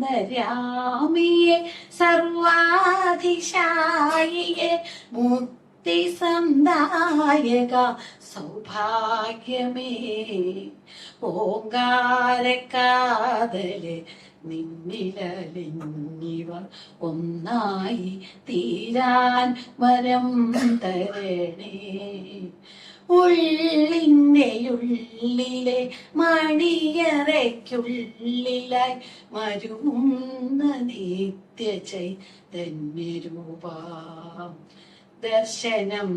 സർവാന്തര്യാമിയെ സർവാധിശായിയെ മുക്തിസന്ദായക സൗഭാഗ്യമേ ഓങ്കാരക്കാതലെ നിന്നിലലിഞ്ഞിവർ ഒന്നായി തീരാൻ വരം തരണേ. ഉള്ളിൻ്റെ മണിയറയ്ക്കുള്ളിലായി മരുന്ന നിത്യ ചൈതന്യരൂപാം ദർശനം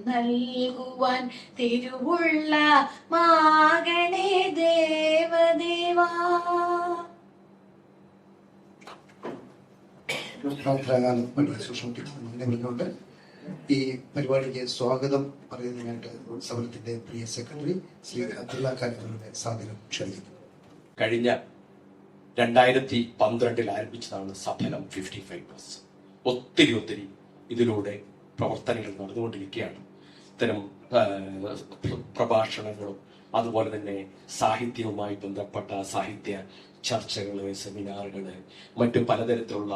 നൽകുവാൻ തിരുവുള്ള മാകണേ ദേവദേവാ. ഈ പരിപാടിക്ക് സ്വാഗതം പറയുന്നതിനായിട്ട് സമരത്തിന്റെ പ്രിയ സെക്രട്ടറി ശ്രീ അബ്ദുള്ള ഖാലിദുവിനെ സാദരം ക്ഷണിക്കുന്നു. കഴിഞ്ഞ 2012 ആരംഭിച്ചതാണ് സഫലം 55+. ഒത്തിരി ഇതിലൂടെ പ്രവർത്തനങ്ങൾ നടന്നുകൊണ്ടിരിക്കുകയാണ്. ഇത്തരം പ്രഭാഷണങ്ങളും അതുപോലെ തന്നെ സാഹിത്യവുമായി ബന്ധപ്പെട്ട സാഹിത്യ ചർച്ചകള്, സെമിനാറുകള്, മറ്റു പലതരത്തിലുള്ള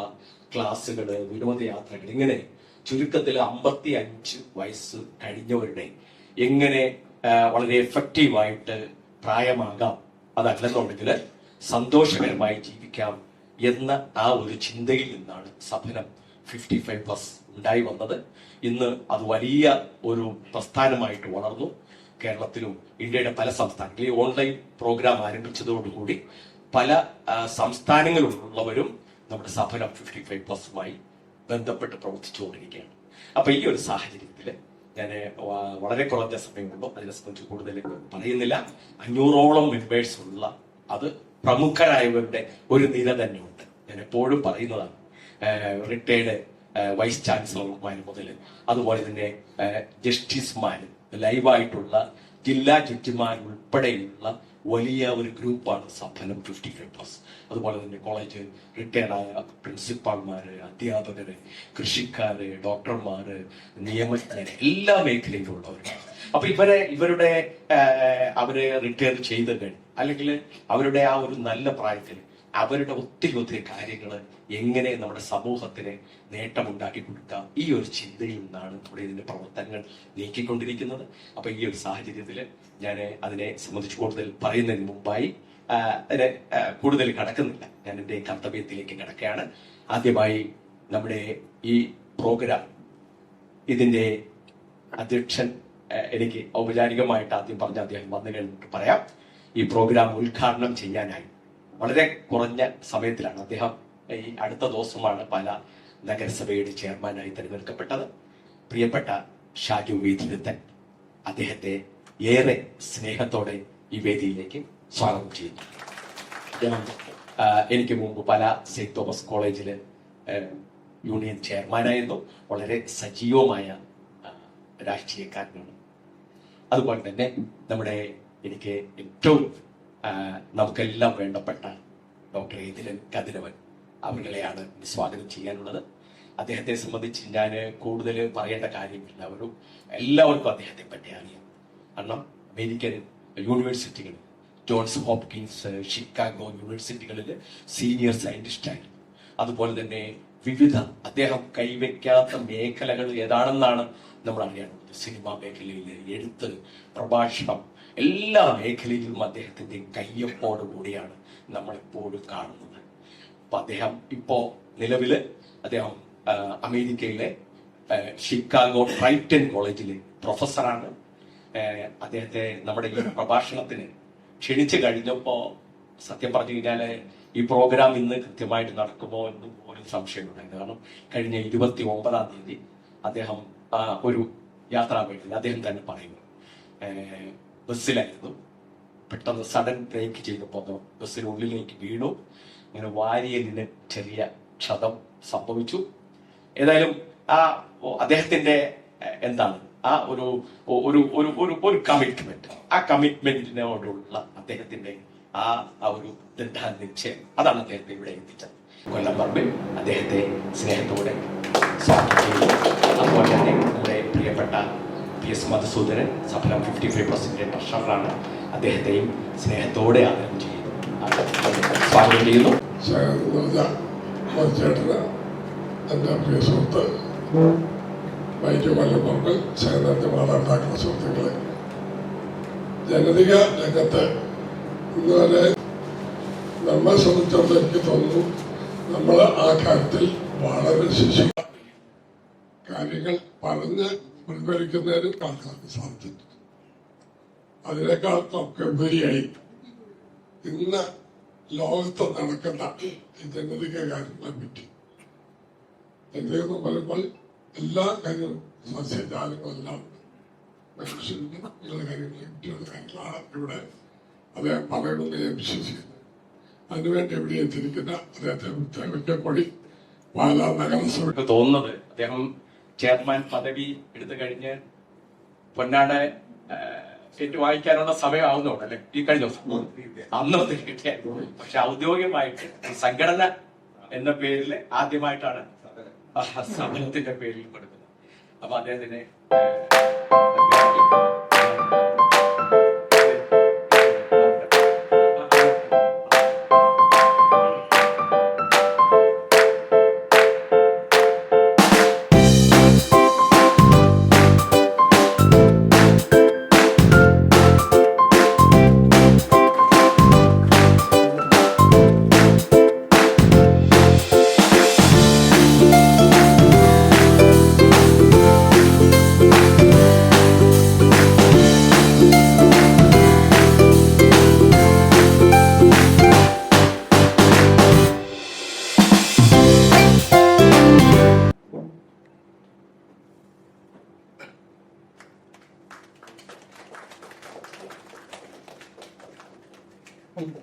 ക്ലാസ്സുകള്, വിനോദയാത്രകൾ, ഇങ്ങനെ ചുരുക്കത്തിൽ 55 വയസ്സ് കഴിഞ്ഞവരുടെ എങ്ങനെ വളരെ എഫക്റ്റീവായിട്ട് പ്രായമാകാം, അതല്ലെന്നുണ്ടെങ്കിൽ സന്തോഷകരമായി ജീവിക്കാം എന്ന ആ ഒരു ചിന്തയിൽ നിന്നാണ് സഫലം 55+ ഉണ്ടായി വന്നത്. ഇന്ന് അത് വലിയ ഒരു പ്രസ്ഥാനമായിട്ട് വളർന്നു. കേരളത്തിലും ഇന്ത്യയുടെ പല സംസ്ഥാനങ്ങളിൽ ഓൺലൈൻ പ്രോഗ്രാം ആരംഭിച്ചതോടുകൂടി പല സംസ്ഥാനങ്ങളിലുള്ളവരും നമ്മുടെ സഫലം 55+മായി ബന്ധപ്പെട്ട് പ്രവർത്തിച്ചുകൊണ്ടിരിക്കുകയാണ്. അപ്പൊ ഈ ഒരു സാഹചര്യത്തിൽ ഞാൻ വളരെ കുറഞ്ഞ സമയമുള്ളൂ, അതിനെ സംബന്ധിച്ച് കൂടുതൽ പറയുന്നില്ല. 500ഓളം മെമ്പേഴ്സ് ഉള്ള അത് പ്രമുഖരായവരുടെ ഒരു നിര തന്നെ ഉണ്ട്. ഞാൻ എപ്പോഴും പറയുന്നതാണ്, റിട്ടയർഡ് വൈസ് ചാൻസലർമാർ മുതൽ അതുപോലെ തന്നെ ജസ്റ്റിസുമാര്, ലൈവായിട്ടുള്ള ജില്ലാ ജഡ്ജിമാർ ഉൾപ്പെടെയുള്ള വലിയ ഒരു ഗ്രൂപ്പാണ് സഫലം 55+. അതുപോലെ തന്നെ കോളേജ് റിട്ടയർഡായ പ്രിൻസിപ്പാൾമാര്, അധ്യാപകര്, കൃഷിക്കാര്, ഡോക്ടർമാര്, നിയമജ്ഞര്, എല്ലാ മേഖലയിലുള്ളവർ. അപ്പൊ ഇവരുടെ അവര് റിട്ടയർ ചെയ്ത് കഴിഞ്ഞ് അല്ലെങ്കിൽ അവരുടെ ആ ഒരു നല്ല പ്രായത്തിൽ അവരുടെ ഒത്തിരി കാര്യങ്ങൾ എങ്ങനെ നമ്മുടെ സമൂഹത്തിന് നേട്ടമുണ്ടാക്കി കൊടുക്കാം, ഈ ഒരു ചിന്തയിൽ നിന്നാണ് നമ്മുടെ ഇതിന്റെ പ്രവർത്തനങ്ങൾ നീക്കിക്കൊണ്ടിരിക്കുന്നത്. അപ്പൊ ഈ ഒരു സാഹചര്യത്തിൽ ഞാൻ അതിനെ സംബന്ധിച്ച് കൂടുതൽ പറയുന്നതിന് മുമ്പായി അതിനെ കൂടുതൽ കടക്കുന്നില്ല. ഞാൻ എൻ്റെ കർത്തവ്യത്തിലേക്ക് കടക്കുകയാണ്. ആദ്യമായി നമ്മുടെ ഈ പ്രോഗ്രാം ഇതിന്റെ അധ്യക്ഷൻ എനിക്ക് ഔപചാരികമായിട്ട് ആദ്യം പറഞ്ഞ അദ്ദേഹം വന്നു കഴിഞ്ഞിട്ട് പറയാം. ഈ പ്രോഗ്രാം ഉദ്ഘാടനം ചെയ്യാനായി വളരെ കുറഞ്ഞ സമയത്തിലാണ് അദ്ദേഹം ഈ അടുത്ത ദിവസമാണ് പാല നഗരസഭയുടെ ചെയർമാനായി തിരഞ്ഞെടുക്കപ്പെട്ടത്. പ്രിയപ്പെട്ട ഷാജു വീതിരുത്തൻ, അദ്ദേഹത്തെ ഏറെ സ്നേഹത്തോടെ ഈ വേദിയിലേക്ക് സ്വാഗതം ചെയ്യുന്നു. അദ്ദേഹം എനിക്ക് മുമ്പ് പാല സെന്റ് തോമസ് കോളേജില് യൂണിയൻ ചെയർമാനായിരുന്നു. വളരെ സജീവമായ രാഷ്ട്രീയക്കാരനാണ്. അതുപോലെ തന്നെ നമ്മുടെ എനിക്ക് ഏറ്റവും നമുക്കെല്ലാം വേണ്ടപ്പെട്ട ഡോക്ടർ ഏതിലൻ കതിരവൻ അവരുടെയാണ് സ്വാഗതം ചെയ്യാനുള്ളത്. അദ്ദേഹത്തെ സംബന്ധിച്ച് ഞാൻ കൂടുതൽ പറയേണ്ട കാര്യമില്ല. എല്ലാവർക്കും അദ്ദേഹത്തെ പറ്റി അറിയാം. കാരണം അമേരിക്കൻ യൂണിവേഴ്സിറ്റികളിൽ, ജോൺസ് ഹോപ്കിൻസ്, ഷിക്കാഗോ യൂണിവേഴ്സിറ്റികളിൽ സീനിയർ സയന്റിസ്റ്റായിരുന്നു. അതുപോലെ തന്നെ വിവിധ അദ്ദേഹം കൈവയ്ക്കാത്ത മേഖലകൾ ഏതാണെന്നാണ് നമ്മൾ അറിയാനുള്ളത്. സിനിമാ മേഖലയിൽ, എഴുത്ത്, പ്രഭാഷണം, എല്ലാ മേഖലയിലും അദ്ദേഹത്തിന്റെ കയ്യൊപ്പോട് കൂടിയാണ് നമ്മളെപ്പോഴും കാണുന്നത്. അപ്പൊ അദ്ദേഹം ഇപ്പോ നിലവില് അദ്ദേഹം അമേരിക്കയിലെ ഷിക്കാഗോ ട്രൈറ്റൻ കോളേജിലെ പ്രൊഫസറാണ്. അദ്ദേഹത്തെ നമ്മുടെ ഈ പ്രഭാഷണത്തിന് ക്ഷണിച്ചു കഴിഞ്ഞപ്പോ സത്യം പറഞ്ഞു കഴിഞ്ഞാല് ഈ പ്രോഗ്രാം ഇന്ന് കൃത്യമായിട്ട് നടക്കുമോ എന്ന് പോലും സംശയമുണ്ടായിരുന്നു. കാരണം കഴിഞ്ഞ 29-ാം തീയതി അദ്ദേഹം ഒരു യാത്രാവേളയിൽ അദ്ദേഹം തന്നെ പറയുന്നു, ബസ്സിലായിരുന്നു, പെട്ടെന്ന് സഡൻ ബ്രേക്ക് ചെയ്തപ്പോൾ ബസ്സിനുള്ളിലേക്ക് വീണു. അങ്ങനെ വാരിയലിന് ചെറിയ ക്ഷതം സംഭവിച്ചു. ഏതായാലും അദ്ദേഹത്തിന്റെ എന്താണ് ഒരു കമ്മിറ്റ്മെന്റ്, ആ കമ്മിറ്റ്മെന്റിനോടുള്ള അദ്ദേഹത്തിന്റെ ആ ഒരു ദൃഢനിശ്ചയം അതാണ് അദ്ദേഹത്തെ ഇവിടെ എത്തിച്ചത്. കൊല്ലം പറമ്പിൽ അദ്ദേഹത്തെ സ്നേഹത്തോടെ സ്വാഗതം ചെയ്തു. അതുപോലെ തന്നെ നമ്മുടെ പ്രിയപ്പെട്ട PS മധുസൂദനൻ സഫലം 55% ട്രഷററാണ്. അദ്ദേഹത്തെയും സ്നേഹത്തോടെ ആദരം ചെയ്യുന്നു, സ്വാഗതം ചെയ്യുന്നു. എൻ്റെ പ്രിയ സുഹൃത്ത് കൊല്ലം പറമ്പിൽ സേനന്റെ മാതാപിതാക്കളുടെ സുഹൃത്തുക്കളെ, ജനതിക രംഗത്ത് ഇന്ന് വരെ നമ്മെ സംബന്ധിച്ചിടത്തോളം എനിക്ക് തോന്നുന്നു നമ്മൾ ആ കാര്യത്തിൽ വളരെ ശിശു കാര്യങ്ങൾ പറഞ്ഞ് മുൻവലിക്കുന്നതിനും ആൾക്കാർക്ക് സാധിച്ചിട്ടുണ്ട്. അതിനേക്കാൾ ഒക്കെ ഉപരിയായി ഇന്ന് ലോകത്ത് നടക്കുന്ന ഈ ജനതിക കാര്യങ്ങളെ പറ്റി ജനതിക പറയുമ്പോൾ എല്ലാ കാര്യങ്ങളും സസ്യജാലങ്ങളെല്ലാം മനുഷ്യന്റെ കാര്യങ്ങളും കുട്ടികളുടെ കാര്യങ്ങളാണ് ഇവിടെ അദ്ദേഹം പറയണമെന്ന് ഞാൻ വിശ്വസിക്കുന്നു. അതിനുവേണ്ടി എവിടെ എത്തിയിരിക്കുന്ന അദ്ദേഹത്തെ ഒറ്റക്കൊടി പാലാ നഗരസഭ തോന്നുന്നത് അദ്ദേഹം ചെയർമാൻ പദവി എടുത്തു കഴിഞ്ഞ് പൊന്നാട് വായിക്കാനുള്ള സമയമാവുന്നുണ്ട് അല്ലെ? ഈ കഴിഞ്ഞ ദിവസം അന്നൊന്ന് കിട്ടിയായിരുന്നു. പക്ഷെ ഔദ്യോഗികമായിട്ട് സംഘടന എന്ന പേരിൽ ആദ്യമായിട്ടാണ് സമരത്തിന്റെ പേരിൽ കൊടുക്കുന്നത്. അപ്പൊ അദ്ദേഹത്തിന്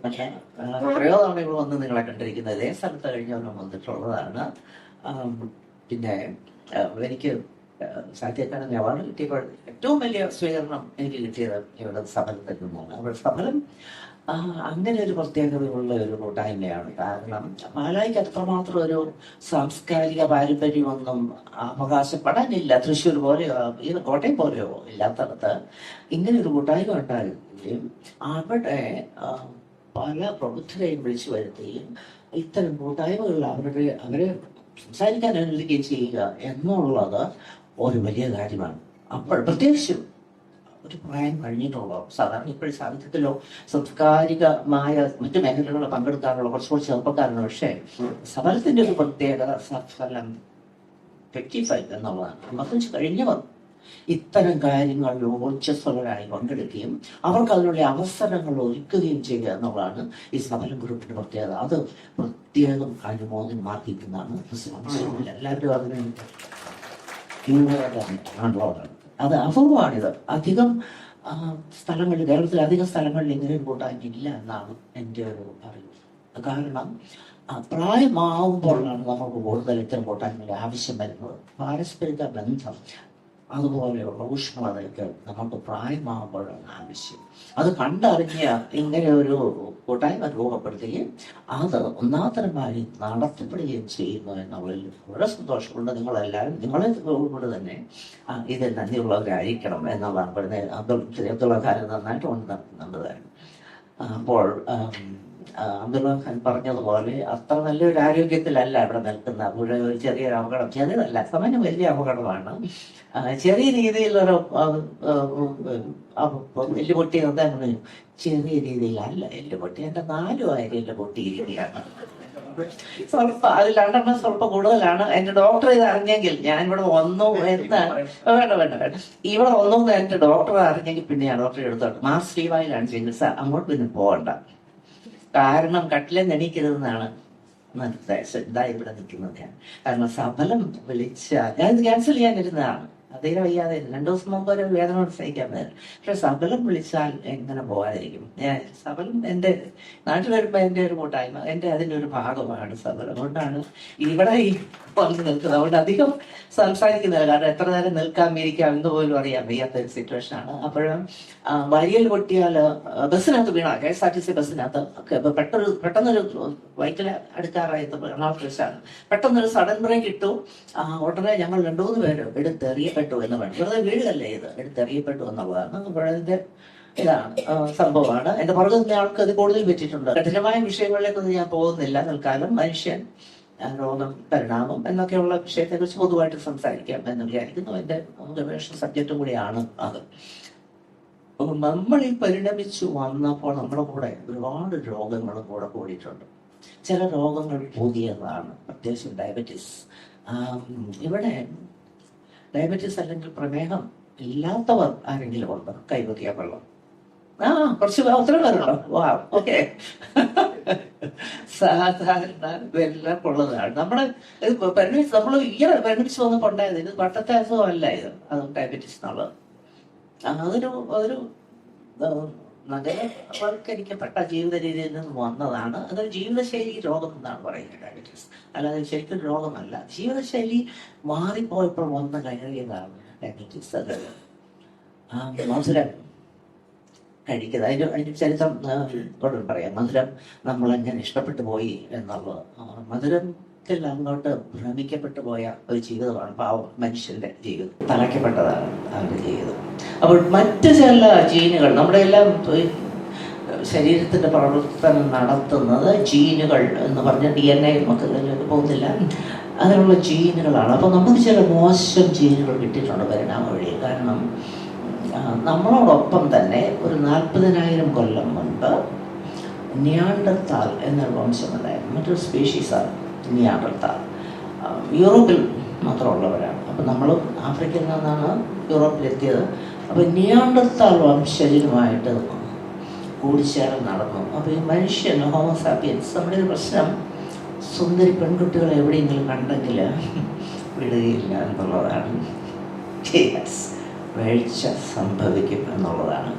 പക്ഷെ എത്രയോ തവണ ഇവിടെ വന്ന് നിങ്ങളെ കണ്ടിരിക്കുന്നത് അതേ സ്ഥലത്ത് കഴിഞ്ഞവരും വന്നിട്ടുള്ളതാണ്. പിന്നെ എനിക്ക് സാഹിത്യക്കാരൻ അവാർഡ് കിട്ടിയപ്പോൾ ഏറ്റവും വലിയ സ്വീകരണം എനിക്ക് കിട്ടിയത് ഇവിടെ സഫലത്തിൽ നിന്നാണ്. അവിടെ സഫലം അങ്ങനെ ഒരു പ്രത്യേകതയുള്ള ഒരു കൂട്ടായ്മയാണ്. കാരണം പാലായിക്ക് അത്രമാത്രം ഒരു സാംസ്കാരിക പാരമ്പര്യമൊന്നും അവകാശപ്പെടാനില്ല. തൃശ്ശൂർ പോലെയോ ഇത് കോട്ടയം പോലെയോ ഇല്ലാത്തടത്ത് ഇങ്ങനെ ഒരു കൂട്ടായ്മ ഉണ്ടാകുകയും അവിടെ പല പ്രബുദ്ധരെയും വിളിച്ചു വരുത്തുകയും ഇത്തരം കൂട്ടായ്മകളിൽ അവരെ സംസാരിക്കാൻ അനുവദിക്കുകയും ചെയ്യുക എന്നുള്ളത് ഒരു വലിയ കാര്യമാണ്. അപ്പോൾ പ്രത്യേകിച്ചും ഒരു പ്രായം കഴിഞ്ഞിട്ടുള്ളവർ, സാധാരണ ഇപ്പോഴും സാഹിത്യത്തിലോ സാംസ്കാരികമായ മറ്റു മേഖലകളിലോ പങ്കെടുക്കാനുള്ള കുറച്ചുകൂടി ചെറുപ്പക്കാരാണ്. പക്ഷേ സഫലത്തിന്റെ ഒരു പ്രത്യേകത സഫലം 55 എന്നുള്ളതാണ്. 55 കഴിഞ്ഞവർ ഇത്തരം കാര്യങ്ങളിൽ ഊർജ്ജസ്വലരായി പങ്കെടുക്കുകയും അവർക്ക് അതിനുള്ള അവസരങ്ങൾ ഒരുക്കുകയും ചെയ്യുക എന്നുള്ളതാണ് ഈ സഫലം ഗ്രൂപ്പിന്റെ പ്രത്യേകത. അത് പ്രത്യേകം അനുമോദനം മാർക്കിക്കുന്നതാണ്. എല്ലാവരും അതിന് ആണല്ലോ. അത് അപൂർവമാണിത്. അധികം സ്ഥലങ്ങളിൽ, കേരളത്തിലെ അധികം സ്ഥലങ്ങളിൽ ഇങ്ങനെ ഒരു കൂട്ടായ്മ ഇല്ല എന്നാണ് എൻ്റെ ഒരു അറിവ്. കാരണം പ്രായമാവുമ്പോഴാണ് നമുക്ക് കൂടുതൽ ഇത്തരം കൂട്ടായ്മയുടെ ആവശ്യം വരുന്നത്. പാരസ്പരിക ബന്ധം അതുപോലെയുള്ള ഊഷ്മളതയ്ക്ക് നമുക്ക് പ്രായമാകുമ്പോഴാണ് ആവശ്യം. അത് കണ്ടറിഞ്ഞ ഇങ്ങനെ ഒരു കൂട്ടായ്മ രൂപപ്പെടുത്തുകയും അത് ഒന്നാന്തരമായി നടത്തപ്പെടുകയും ചെയ്യുന്നു എന്നുള്ളതിൽ വളരെ സന്തോഷമുണ്ട്. നിങ്ങളെല്ലാവരും നിങ്ങളെ കൊണ്ട് തന്നെ ഇതിൽ നന്ദിയുള്ളവരായിരിക്കണം എന്നുള്ളതാണ് പറയുന്നത്. അബ്ദുള്ള ഖാൻ നന്നായിട്ട് കൊണ്ട് നടത്തുന്നുണ്ടായിരുന്നു. അപ്പോൾ അബ്ദുള്ള ഖാൻ പറഞ്ഞതുപോലെ അത്ര നല്ലൊരു ആരോഗ്യത്തിലല്ല ഇവിടെ നിൽക്കുന്ന. അവിടെ ഒരു ചെറിയൊരു അപകടം, ചെറിയതല്ല, സാമാന്യം വലിയ അപകടമാണ്. ചെറിയ രീതിയിലൊരു എല്ലുപൊട്ടി എന്താ ചെറിയ രീതിയിലല്ല എല്ലുപൊട്ടി, എൻ്റെ 4 വയറ് എല്ലുപൊട്ടിയിരിക്കുകയാണ്. സ്വല്പം അതിൽ 2 സ്വല്പം കൂടുതലാണ്. എന്റെ ഡോക്ടർ ഇത് അറിഞ്ഞെങ്കിൽ, ഞാൻ ഇവിടെ വന്നു എന്ന് വേണ്ട ഇവിടെ വന്നു എന്ന് എന്റെ ഡോക്ടർ അറിഞ്ഞെങ്കിൽ പിന്നെ ഞാൻ ഡോക്ടറെ എടുത്തോട്ടെ. മാസ് ലീവായിലാണ് ചികിത്സ, അങ്ങോട്ട് പിന്നെ പോകണ്ട. കാരണം കട്ടിലെ നെണീക്കരുതെന്നാണ് നിർദ്ദേശം. ഇതാ ഇവിടെ നിൽക്കുന്നത് ഞാൻ. കാരണം സഫലം വിളിച്ച ഞാൻ ക്യാൻസൽ ചെയ്യാനിരുന്നതാണ്. തീരെ വയ്യാതെ 2 ദിവസം മുമ്പ് ഒരു വേദന സഹിക്കാൻ പറ്റില്ല. പക്ഷെ സബലം വിളിച്ചാൽ എങ്ങനെ പോകാതിരിക്കും? സബലം എൻ്റെ നാട്ടിൽ വരുമ്പോൾ എൻ്റെ ഒരു കൂട്ടായ്മ, എൻ്റെ അതിൻ്റെ ഒരു ഭാഗമാണ് സബലം. അതുകൊണ്ടാണ് ഇവിടെ ഈ വന്ന് നിൽക്കുന്നത്. അതുകൊണ്ട് അധികം സംസാരിക്കുന്നില്ല, കാരണം എത്ര നേരം നിൽക്കാം ഇരിക്കാം എന്ന് പോലും അറിയാൻ വയ്യാത്ത ഒരു സിറ്റുവേഷനാണ്. അപ്പോഴും വരിയിൽ പൊട്ടിയാൽ ബസ്സിനകത്ത് വീണ KSRTC ബസ്സിനകത്ത് പെട്ടെന്നൊരു വൈറ്റിൽ അടുക്കാറായത് എറണാകുളത്ത് വെച്ചാണ്. പെട്ടെന്നൊരു സഡൻ ബ്രേക്ക് ഇട്ടു. ഉടനെ ഞങ്ങൾ 2-3 പേര് എടുത്തെറിയപ്പെട്ടു എന്ന് പറഞ്ഞു. വെറുതെ വീഴുകല്ലേ ഇത്, എടുത്തെറിയപ്പെട്ടു എന്നുള്ളതാണ്. അപ്പോഴതിന്റെ ഇതാണ് സംഭവമാണ്. എന്റെ പുറകെ നിന്ന ആൾക്ക് അത് കൂടുതൽ പറ്റിയിട്ടുണ്ട്. കഠിനമായ വിഷയങ്ങളിലേക്കൊന്നും ഞാൻ പോകുന്നില്ല തൽക്കാലം. മനുഷ്യൻ, രോഗം, പരിണാമം എന്നൊക്കെയുള്ള വിഷയത്തെ കുറിച്ച് പൊതുവായിട്ട് സംസാരിക്കാം എന്ന് വിചാരിക്കുന്നു. എന്റെ ഗവേഷണ സബ്ജക്റ്റും കൂടിയാണ് അത്. നമ്മൾ ഈ പരിണമിച്ചു വന്നപ്പോൾ നമ്മുടെ കൂടെ ഒരുപാട് രോഗങ്ങൾ കൂടെ കൂടിയിട്ടുണ്ട്. ചില രോഗങ്ങൾ പുതിയതാണ്, പ്രത്യേകിച്ചും ഡയബറ്റീസ്. ഇവിടെ ഡയബറ്റീസ് അല്ലെങ്കിൽ പ്രമേഹം ഇല്ലാത്തവർ ആരെങ്കിലും ഉണ്ട്? കൈപൊക്കിയ വെള്ളം. കുറച്ച് ഒത്തിരി പേരുണ്ടോ? വാ, ഓക്കെ. സാധാരണ വെല്ലമുള്ളതാണ്. നമ്മള് നമ്മൾ ഇങ്ങനെ പരിണമിച്ച് വന്നപ്പോ ഉണ്ടായത് ഇത് വട്ടത്തെ അസുഖമല്ല, ഇത് അത് ഡയബറ്റീസ് എന്നുള്ളത്. അതൊരു നഗരവൽക്കരിക്കപ്പെട്ട ജീവിത രീതിയിൽ നിന്ന് വന്നതാണ്. അതൊരു ജീവിതശൈലി രോഗം എന്നാണ് പറയുന്നത് ഡയബറ്റീസ്. അല്ലാതെ ശരിക്കും രോഗമല്ല, ജീവിതശൈലി മാറിപ്പോയപ്പോൾ വന്ന് കയറിയതാണ് ഡയബറ്റീസ്. അത് മധുരം കഴിക്കുന്നത്, അതിന്റെ ചരിത്രം പറയാം. മധുരം നമ്മളെങ്ങനെ ഇഷ്ടപ്പെട്ടു പോയി എന്നുള്ളത്. മധുരത്തിൽ അങ്ങോട്ട് ഭ്രമിക്കപ്പെട്ടു പോയ ഒരു ജീവിതമാണ് പാവം മനുഷ്യന്റെ ജീവിതം. തലയ്ക്കപ്പെട്ടതാണ് അവന്റെ ജീവിതം. അപ്പോൾ മറ്റ് ചില ജീനുകൾ, നമ്മുടെ എല്ലാം ശരീരത്തിന്റെ പ്രവർത്തനം നടത്തുന്നത് ജീനുകൾ എന്ന് പറഞ്ഞ DNA നമുക്ക് പോകുന്നില്ല, അതിനുള്ള ജീനുകളാണ്. അപ്പോൾ നമുക്ക് ചില മോശം ജീനുകൾ കിട്ടിയിട്ടുണ്ട് പരിണാമ വഴി. കാരണം നമ്മളോടൊപ്പം തന്നെ ഒരു 40,000 കൊല്ലം മുൻപ് നിയാണ്ടർത്താൽ എന്നൊരു വംശമുണ്ടായിരുന്നു. മറ്റൊരു സ്പീഷീസാണ് നിയാണ്ടർത്താൽ. യൂറോപ്പിൽ മാത്രമുള്ളവരാണ്. അപ്പം നമ്മൾ ആഫ്രിക്കയിൽ നിന്നാണ് യൂറോപ്പിലെത്തിയത്. അപ്പോൾ നിയാണ്ടർത്താൽ വംശജനുമായിട്ട് കൂടിച്ചേരൽ നടന്നു. അപ്പോൾ ഈ മനുഷ്യൻ ഹോമോസാപ്പിയൻസ്, നമ്മുടെ ഒരു പ്രശ്നം സുന്ദരി പെൺകുട്ടികളെ എവിടെയെങ്കിലും കണ്ടെങ്കിൽ വിടുകയില്ല എന്നുള്ളതാണ്. വീഴ്ച സംഭവിക്കും എന്നുള്ളതാണ്.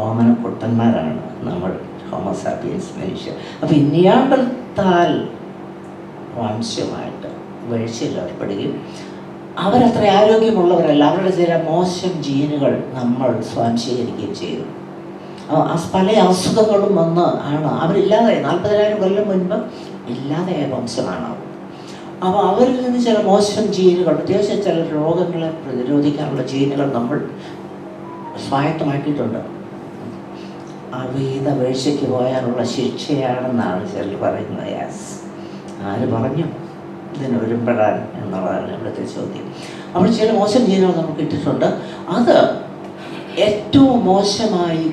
ഓമന കുട്ടന്മാരാണ് നമ്മൾ ഹോമോസാപ്പിയൻസ് മനുഷ്യർ. അപ്പോൾ ഈ നിയാണ്ടർത്താൽ വംശമായിട്ട് വീഴ്ചയിൽ ഏർപ്പെടുകയും അവരത്ര ആരോഗ്യമുള്ളവരല്ല, അവരുടെ ചില മോശം ജീനുകൾ നമ്മൾ സ്വാംശീകരിക്കുകയും ചെയ്തു. പല അസുഖങ്ങളും വന്ന് അവരില്ലാതെ 40,000 കൊല്ലം മുൻപ് ഇല്ലാതെയായ വംശമാണ്. അപ്പോൾ അവരിൽ നിന്ന് ചില മോശം ജീനുകൾ, പ്രത്യേകിച്ച് ചില രോഗങ്ങളെ പ്രതിരോധിക്കാനുള്ള ജീനുകൾ നമ്മൾ സ്വായത്തമാക്കിയിട്ടുണ്ട്. അവീത വീഴ്ചയ്ക്ക് പോയാലുള്ള ശിക്ഷയാണെന്നാണ് ചിലർ പറയുന്നത്. ആര് പറഞ്ഞു ഇതിന് ഒരുമ്പെടാൻ എന്നുള്ളതാണ് ഇവിടുത്തെ ചോദ്യം. അപ്പോൾ ചില മോശം ജീനുകൾ നമുക്ക് കിട്ടിയിട്ടുണ്ട്. അത് ഏറ്റവും മോശമായി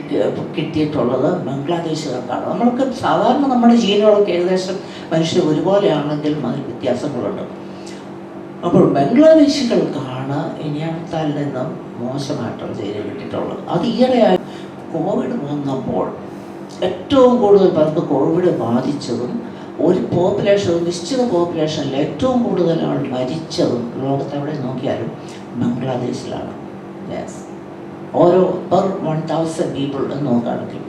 കിട്ടിയിട്ടുള്ളത് ബംഗ്ലാദേശുകാർക്കാണ്. നമ്മൾക്ക് സാധാരണ നമ്മുടെ ജീനുകളൊക്കെ ഏകദേശം മനുഷ്യർ ഒരുപോലെയാണെങ്കിലും അതിൽ വ്യത്യാസങ്ങളുണ്ട്. അപ്പോൾ ബംഗ്ലാദേശികൾക്കാണ് നിയാണ്ടർത്താലിൽ നിന്നും മോശമായിട്ടുള്ള ജീന് കിട്ടിയിട്ടുള്ളത്. അത് ഈയിടെയായി കോവിഡ് വന്നപ്പോൾ ഏറ്റവും കൂടുതൽ പേർക്ക് കോവിഡ് ബാധിച്ചതും ഒരു നിശ്ചിത പോപ്പുലേഷനിൽ ഏറ്റവും കൂടുതൽ ആൾ മരിച്ചതും ലോകത്തെവിടെ നോക്കിയാലും ബംഗ്ലാദേശിലാണ്. ഓരോ പെർ 1,000 പീപ്പിൾ എന്ന് നോക്കുകയാണെങ്കിൽ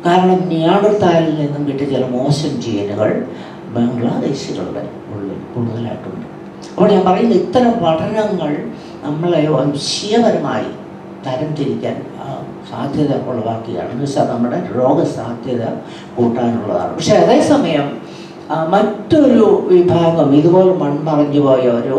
കാരണം നിയാണ്ടർത്താലിൽ നിന്നും കിട്ടിയ ചില മോശം ജീനുകൾ ബംഗ്ലാദേശികളുടെ ഉള്ളിൽ കൂടുതലായിട്ടുണ്ട്. അപ്പോൾ ഞാൻ പറയുന്നത് ഇത്തരം പഠനങ്ങൾ നമ്മളെ വംശീയപരമായി തരംതിരിക്കാൻ സാധ്യത ഉളവാക്കുകയാണ്. എന്ന് വെച്ചാൽ നമ്മുടെ രോഗസാധ്യത കൂട്ടാനുള്ളതാണ്. പക്ഷെ അതേസമയം മറ്റൊരു വിഭാഗം ഇതുപോലെ മൺമറഞ്ഞു പോയ ഒരു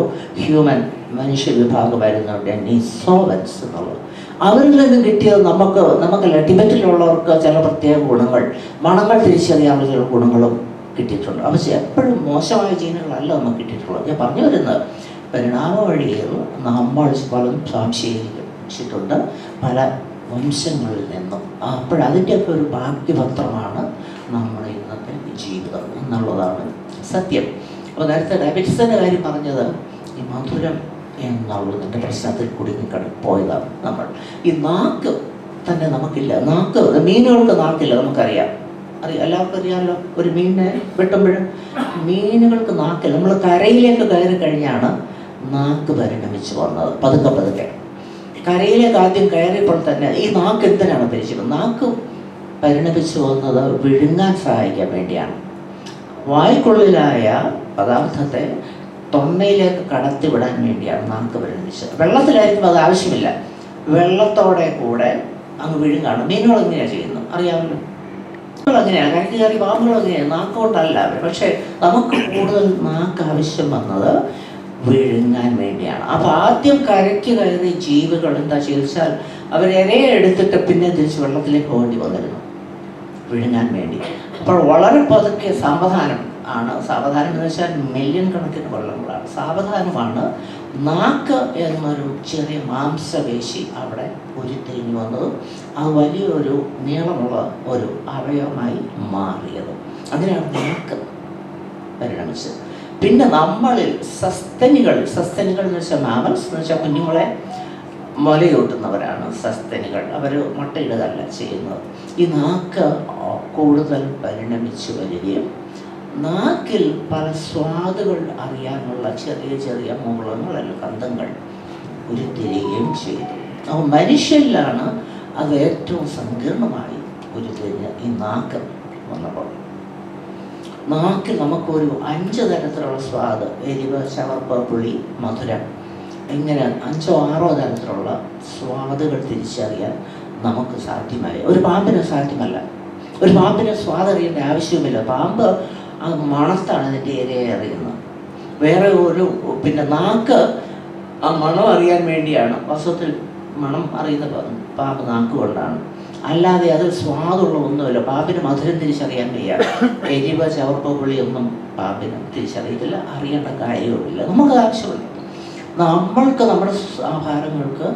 മനുഷ്യ വിഭാഗം വരുന്നുണ്ട്, നിസോവൻസ് എന്നുള്ളത്. അവരിൽ നിന്നും കിട്ടിയത് നമുക്കല്ല, ടിബറ്റിലുള്ളവർക്ക് ചില പ്രത്യേക ഗുണങ്ങൾ, മണങ്ങൾ തിരിച്ചറിയാനുള്ള ചില ഗുണങ്ങളും കിട്ടിയിട്ടുണ്ട്. അപ്പോൾ എപ്പോഴും മോശമായ ജീനുകളല്ല നമുക്ക് കിട്ടിയിട്ടുള്ളത്. ഞാൻ പറഞ്ഞു വരുന്നത് പരിണാമ വഴിയിൽ നമ്മൾ പലതും സ്വാംശീകരിച്ചിട്ടുണ്ട് പല വംശങ്ങളിൽ നിന്നും. അപ്പോഴതിൻ്റെയൊക്കെ ഒരു ഭാഗ്യപത്രമാണ് നമ്മുടെ ഇന്നത്തെ ജീവിതം എന്നുള്ളതാണ് സത്യം. അപ്പോൾ നേരത്തെ ഡയബറ്റീസിൻ്റെ കാര്യം പറഞ്ഞത് ഈ മധുരം എന്നുള്ളതിൻ്റെ പ്രശ്നത്തിൽ പോയതാണ് നമ്മൾ. ഈ നാക്ക് തന്നെ നമുക്കില്ല. മീനുകൾക്ക് നാക്കില്ല, നമുക്കറിയാം. എല്ലാവർക്കും അറിയാമല്ലോ. ഒരു മീനിനെ വെട്ടുമ്പോഴും മീനുകൾക്ക് നാക്കില്ല. നമ്മൾ കരയിലേക്ക് കയറി കഴിഞ്ഞാണ് നാക്ക് പരിണമിച്ചു വന്നത്. പതുക്കെ പതുക്കെ കരയിലേക്ക് ആദ്യം കയറിയപ്പോൾ തന്നെ ഈ നാക്ക് എന്തിനാണ് പരിചയം? നാക്ക് പരിണമിച്ചു വന്നത് വിഴുങ്ങാൻ സഹായിക്കാൻ വേണ്ടിയാണ്. വായ്ക്കുള്ളിലായ പദാർത്ഥത്തെ തൊണ്ടയിലേക്ക് കടത്തിവിടാൻ വേണ്ടിയാണ് നാക്ക് പരിണമിച്ചത്. വെള്ളത്തിലായിരിക്കും അത് ആവശ്യമില്ല, വെള്ളത്തോടെ കൂടെ അങ്ങ് വിഴുങ്ങാണ്. മീനുകൾ എങ്ങനെയാണ് ചെയ്യുന്നത് അറിയാമല്ലോ. അങ്ങനെയാണ് കരക്ക് കയറി പാമ്പുകൾ അങ്ങനെയാണ്, നാക്കുകൊണ്ടല്ല. പക്ഷെ നമുക്ക് കൂടുതൽ നാക്ക് ആവശ്യം വന്നത് വിഴുങ്ങാൻ വേണ്ടിയാണ്. അപ്പൊ ആദ്യം കരയ്ക്ക് കയറി ജീവികൾ എന്താ ചോദിച്ചാൽ അവരിരയെ എടുത്തിട്ട് പിന്നെ തിരിച്ച് വെള്ളത്തിലേക്ക് പോകേണ്ടി വന്നിരുന്നു വിഴുങ്ങാൻ വേണ്ടി. അപ്പോൾ വളരെ പതുക്കെ സാവധാനം ആണ്. സാവധാനം എന്ന് വെച്ചാൽ മില്യൺ കണക്കിന് വെള്ളങ്ങളാണ്. സാവധാനമാണ് നാക്ക് എന്നൊരു ചെറിയ മാംസപേശി അവിടെ ഉരുത്തിരിഞ്ഞു വന്നതും അത് വലിയൊരു നീളമുള്ള ഒരു അവയവമായി മാറിയത്. അങ്ങനെയാണ് നാക്ക് പരിണമിച്ചത്. പിന്നെ നമ്മളിൽ സസ്തനികൾ എന്ന് വെച്ചാൽ മാമൽസ് എന്ന് വെച്ചാൽ കുഞ്ഞുങ്ങളെ മുലയൂട്ടുന്നവരാണ് സസ്തനികൾ. അവർ മുട്ടയിടുകയല്ല ചെയ്യുന്നത്. ഈ നാക്ക് കൂടുതൽ പരിണമിച്ചു വരികയും നാക്കിൽ പല സ്വാദുകൾ അറിയാനുള്ള ചെറിയ ചെറിയ മൂളങ്ങൾ അല്ലെങ്കിൽ കന്തങ്ങൾ ഉരുത്തിരിയുകയും ചെയ്തു. അപ്പോൾ മനുഷ്യരിലാണ് അത് ഏറ്റവും സങ്കീർണമായി ഉരുത്തിരിഞ്ഞ് ഈ നാക്ക് വന്നപ്പോൾ. നാക്കിൽ നമുക്കൊരു 5 തരത്തിലുള്ള സ്വാദ്, എരിവ്, ചവർപ്പ്, പുളി, മധുരം, ഇങ്ങനെ 5 or 6 തരത്തിലുള്ള സ്വാദുകൾ തിരിച്ചറിയാൻ നമുക്ക് സാധ്യമായി. ഒരു പാമ്പിന് സാധ്യമല്ല. ഒരു പാമ്പിന് സ്വാദ് അറിയേണ്ട ആവശ്യവുമില്ല. പാമ്പ് ആ മണത്താണ് അതിൻ്റെ ഇരയെ അറിയുന്നത്. വേറെ ഒരു പിന്നെ നാക്ക് ആ മണം അറിയാൻ വേണ്ടിയാണ്. വാസ്തവത്തിൽ മണം അറിയുന്ന പാമ്പ് നാക്കുകൊണ്ടാണ്, അല്ലാതെ അത് സ്വാദുള്ള ഒന്നുമില്ല. പാമ്പിന് മധുരം തിരിച്ചറിയാൻ വയ്യ. എരിവ്, ചവർപ്പ്, പുളിയൊന്നും പാമ്പിന് തിരിച്ചറിയത്തില്ല, അറിയേണ്ട കാര്യവുമില്ല. നമുക്ക് ആവശ്യമില്ല. നമ്മൾക്ക് നമ്മുടെ ആഹാരങ്ങൾക്ക്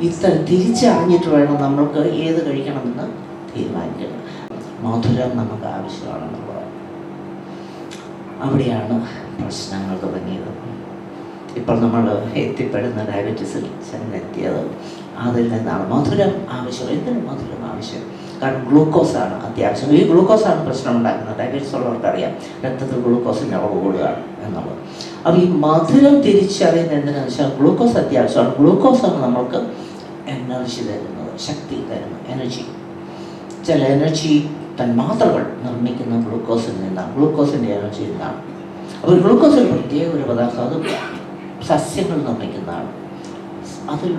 ഇത്തരം തിരിച്ചറിഞ്ഞിട്ട് വേണം നമ്മൾക്ക് ഏത് കഴിക്കണമെന്ന് തീരുമാനിക്കണം. മധുരം നമുക്ക് ആവശ്യമാണെന്നുള്ളത്. അവിടെയാണ് പ്രശ്നങ്ങൾ തുടങ്ങിയത്. ഇപ്പോൾ നമ്മൾ എത്തിപ്പെടുന്ന ഡയബറ്റീസിൽ ചെന്നെത്തിയത് അതിൽ നിന്നാണ്. മധുരം ആവശ്യം. എന്തിനും മധുരം ആവശ്യം? കാരണം ഗ്ലൂക്കോസാണ് അത്യാവശ്യം. ഈ ഗ്ലൂക്കോസാണ് പ്രശ്നം ഉണ്ടാക്കുന്നത്. ഡയബറ്റീസ് ഉള്ളവർക്ക് അറിയാം രക്തത്തിൽ ഗ്ലൂക്കോസിൻ്റെ അളവ് കൂടുകയാണ് എന്നുള്ളത്. അപ്പോൾ ഈ മധുരം തിരിച്ചറിയുന്നത് എന്തിനാണെന്ന് വെച്ചാൽ ഗ്ലൂക്കോസ് അത്യാവശ്യമാണ്. ഗ്ലൂക്കോസാണ് നമ്മൾക്ക് എനർജി തരുന്നത്, ശക്തി തരുന്നത്, എനർജി. ചില എനർജി തന്മാത്രകൾ നിർമ്മിക്കുന്ന ഗ്ലൂക്കോസിൽ നിന്നാണ്, ഗ്ലൂക്കോസിൻ്റെ എനർജിയിൽ നിന്നാണ്. അപ്പോൾ ഗ്ലൂക്കോസിൽ പ്രത്യേക ഒരു പദാർത്ഥം, അത് സസ്യങ്ങൾ നിർമ്മിക്കുന്നതാണ്. അതിൽ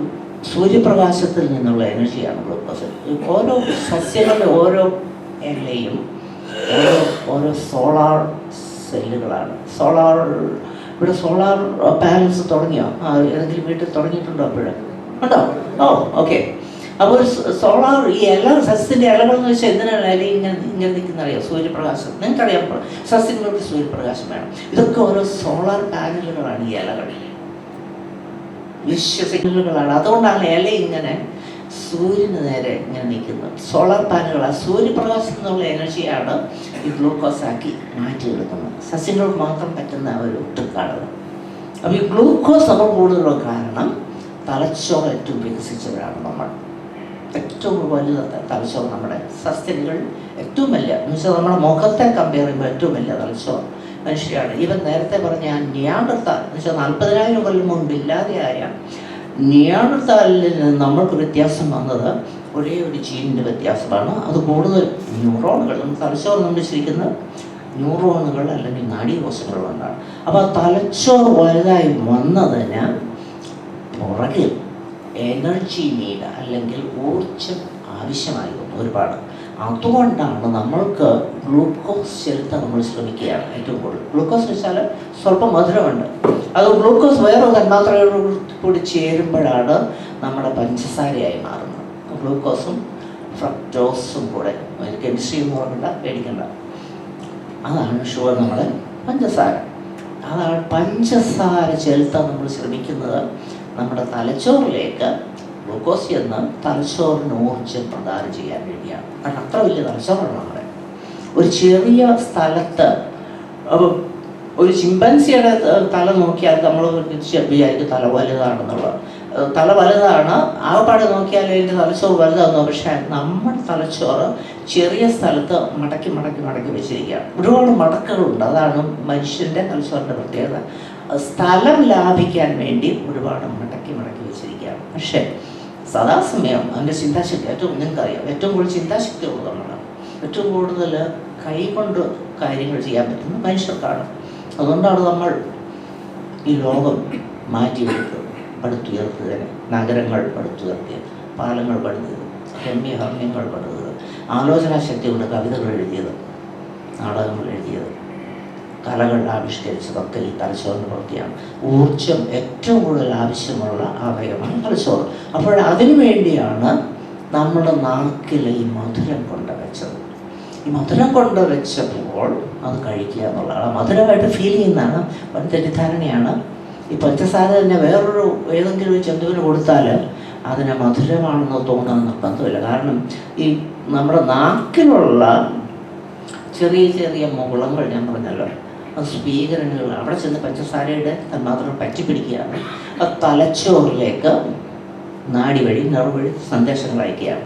സൂര്യപ്രകാശത്തിൽ നിന്നുള്ള എനർജിയാണ് ഗ്ലൂക്കോസ്. ഓരോ സസ്യങ്ങളുടെ ഓരോ ഇലയും ഓരോ സോളാർ സെല്ലുകളാണ്. ഇവിടെ സോളാർ പാനൽസ് തുടങ്ങിയോ? ഏതെങ്കിലും വീട്ടിൽ തുടങ്ങിയിട്ടുണ്ടോ? അപ്പോഴും ഉണ്ടോ? ഓ, ഓക്കെ. അപ്പോൾ ഒരു സോളാർ ഈ ഇല, സസ്യത്തിൻ്റെ ഇലകൾ എന്ന് വെച്ചാൽ എന്തിനാണ് ഇല ഇങ്ങനെ നിൽക്കുന്ന അറിയാം? സൂര്യപ്രകാശം. നിങ്ങൾക്കറിയാം സസ്യങ്ങൾക്ക് സൂര്യപ്രകാശം വേണം. ഇതൊക്കെ ഓരോ സോളാർ പാനലുകളാണ് ഈ ഇലകൾ, വിശ്വസിക്കലുകളാണ്. അതുകൊണ്ടാണ് ഇല ഇങ്ങനെ സൂര്യന് നേരെ ഇങ്ങനെ നിൽക്കുന്നത്. സോളാർ പാനലുകളാണ്. സൂര്യപ്രകാശത്തിൽ നിന്നുള്ള എനർജിയാണ് ഈ ഗ്ലൂക്കോസാക്കി മാറ്റിയെടുക്കുന്നത്. സസ്യങ്ങൾക്ക് മാത്രം പറ്റുന്ന ഒരു ട്രിക്കാണത്. അപ്പോൾ ഈ ഗ്ലൂക്കോസ് നമ്മൾ കൂടുതലുള്ള കാരണം തലച്ചോറ് ഏറ്റവും വികസിച്ചവരാണ് നമ്മൾ. ഏറ്റവും വലുത് തലച്ചോറ് നമ്മുടെ സസ്തനികൾ ഏറ്റവും വലിയ എന്ന് വെച്ചാൽ നമ്മുടെ മുഖത്തെ കമ്പയർ ചെയ്യുമ്പോൾ ഏറ്റവും വലിയ തലച്ചോറ് മനുഷ്യരാണ്. ഇവൻ നേരത്തെ പറഞ്ഞ നിയാണ്ടർത്താൽ എന്ന് വെച്ചാൽ 40,000 കൊല്ലം മുമ്പ് ഇല്ലാതെയായ നിയാണ്ടർത്താലിൽ നിന്ന് നമ്മൾക്ക് വ്യത്യാസം വന്നത് ഒരേ ഒരു ജീനിൻ്റെ വ്യത്യാസമാണ്. അത് കൂടുതൽ ന്യൂറോണുകൾ, നമ്മൾ തലച്ചോറ് നിർമ്മിച്ചിരിക്കുന്ന ന്യൂറോണുകൾ അല്ലെങ്കിൽ നാഡീകോശങ്ങൾ കൊണ്ടാണ്. അപ്പോൾ ആ തലച്ചോറ് വലുതായി വന്നതിന് പുറകിൽ എനർജി നീഡ് അല്ലെങ്കിൽ ഊർജം ആവശ്യമായി വന്നു ഒരുപാട്. അതുകൊണ്ടാണ് നമ്മൾക്ക് ഗ്ലൂക്കോസ് ചെലുത്താൻ നമ്മൾ ശ്രമിക്കുകയാണ് ഏറ്റവും കൂടുതൽ. ഗ്ലൂക്കോസ് വെച്ചാൽ സ്വല്പം മധുരമുണ്ട്. അത് ഗ്ലൂക്കോസ് വേറെ തന്മാത്രയോട് കൂടി ചേരുമ്പോഴാണ് നമ്മുടെ പഞ്ചസാരയായി മാറുന്നത്. ഗ്ലൂക്കോസും ഫ്രക്ടോസും കൂടെ കെമിസ്ട്രി എന്ന് പറഞ്ഞില്ല, പേടിക്കണ്ട. അതാണ് ഷുഗർ, നമ്മുടെ പഞ്ചസാര. അതാണ് പഞ്ചസാര ചെലുത്താൻ നമ്മൾ ശ്രമിക്കുന്നത്. നമ്മുടെ തലച്ചോറിലേക്ക് ഗ്ലൂക്കോസ് എന്ന് തലച്ചോറിന് ഊർജ്ജം പ്രദാനം ചെയ്യാൻ വേണ്ടിയാണ്. കാരണം അത്ര വലിയ തലച്ചോറാണ് നമ്മുടെ. ഒരു ചെറിയ സ്ഥലത്ത് ഒരു ചിമ്പൻസിയുടെ തല നോക്കിയാൽ നമ്മൾ വിചാരിക്കും തല വലുതാണെന്നുള്ളത്. തല വലുതാണ്, ആകെപ്പാട് നോക്കിയാൽ അതിൻ്റെ തലച്ചോറ് വലുതാകുന്നു. പക്ഷേ നമ്മുടെ തലച്ചോറ് ചെറിയ സ്ഥലത്ത് മടക്കി മടക്കി മടക്കി വെച്ചിരിക്കുകയാണ്. ഒരുപാട് മടക്കുകളുണ്ട്. അതാണ് മനുഷ്യൻ്റെ തലച്ചോറിൻ്റെ പ്രത്യേകത. സ്ഥലം ലാഭിക്കാൻ വേണ്ടി ഒരുപാട് മടക്കി വെച്ചിരിക്കുകയാണ്. പക്ഷേ സദാസമയം അവൻ്റെ ചിന്താശക്തി നിങ്ങൾക്കറിയാം, ഏറ്റവും കൂടുതൽ ചിന്താശക്തി ഉള്ളതാണ്, ഏറ്റവും കൂടുതൽ കൈകൊണ്ട് കാര്യങ്ങൾ ചെയ്യാൻ പറ്റുന്ന മനുഷ്യർക്കാണ്. അതുകൊണ്ടാണ് നമ്മൾ ഈ ലോകം മാറ്റിയെടുത്തത്, പടുത്തുയർത്തിയതിന്, നഗരങ്ങൾ പടുത്തുയർത്തിയത്, പാലങ്ങൾ പടുത്തത്, രമ്യഹർമ്മ്യങ്ങൾ പടുത്തത്, ആലോചനാശക്തി കൊണ്ട് കവിതകൾ എഴുതിയത്, നാടകങ്ങൾ എഴുതിയത്, കലകൾ ആവിഷ്കരിച്ചതൊക്കെ ഈ തലച്ചോറിന് പ്രവൃത്തിയാണ്. ഊർജം ഏറ്റവും കൂടുതൽ ആവശ്യമുള്ള അവയവമാണ് തലച്ചോറ്. അപ്പോൾ അതിനു വേണ്ടിയാണ് നമ്മുടെ നാക്കിൽ ഈ മധുരം കൊണ്ടുവച്ചത്. ഈ മധുരം കൊണ്ടുവച്ചപ്പോൾ അത് കഴിക്കുക എന്നുള്ളതാണ്. മധുരമായിട്ട് ഫീൽ ചെയ്യുന്നതാണ് ഒരു തെറ്റിദ്ധാരണയാണ്. ഈ പഞ്ചസാര തന്നെ വേറൊരു ഏതെങ്കിലും ഒരു ജന്തുവിന് കൊടുത്താൽ അതിന് മധുരമാണെന്ന് തോന്നാൻ നിർബന്ധമില്ല. കാരണം ഈ നമ്മുടെ നാക്കിലുള്ള ചെറിയ ചെറിയ മുകുളങ്ങൾ ഞാൻ പറഞ്ഞല്ലോ, അത് സ്വീകരണങ്ങൾ, അവിടെ ചെന്ന് പഞ്ചസാരയുടെ തന്മാത്രം പറ്റിപ്പിടിക്കുകയാണ്. അത് തലച്ചോറിലേക്ക് നാടി വഴി നെറു വഴി സന്ദേശങ്ങൾ അയക്കുകയാണ്.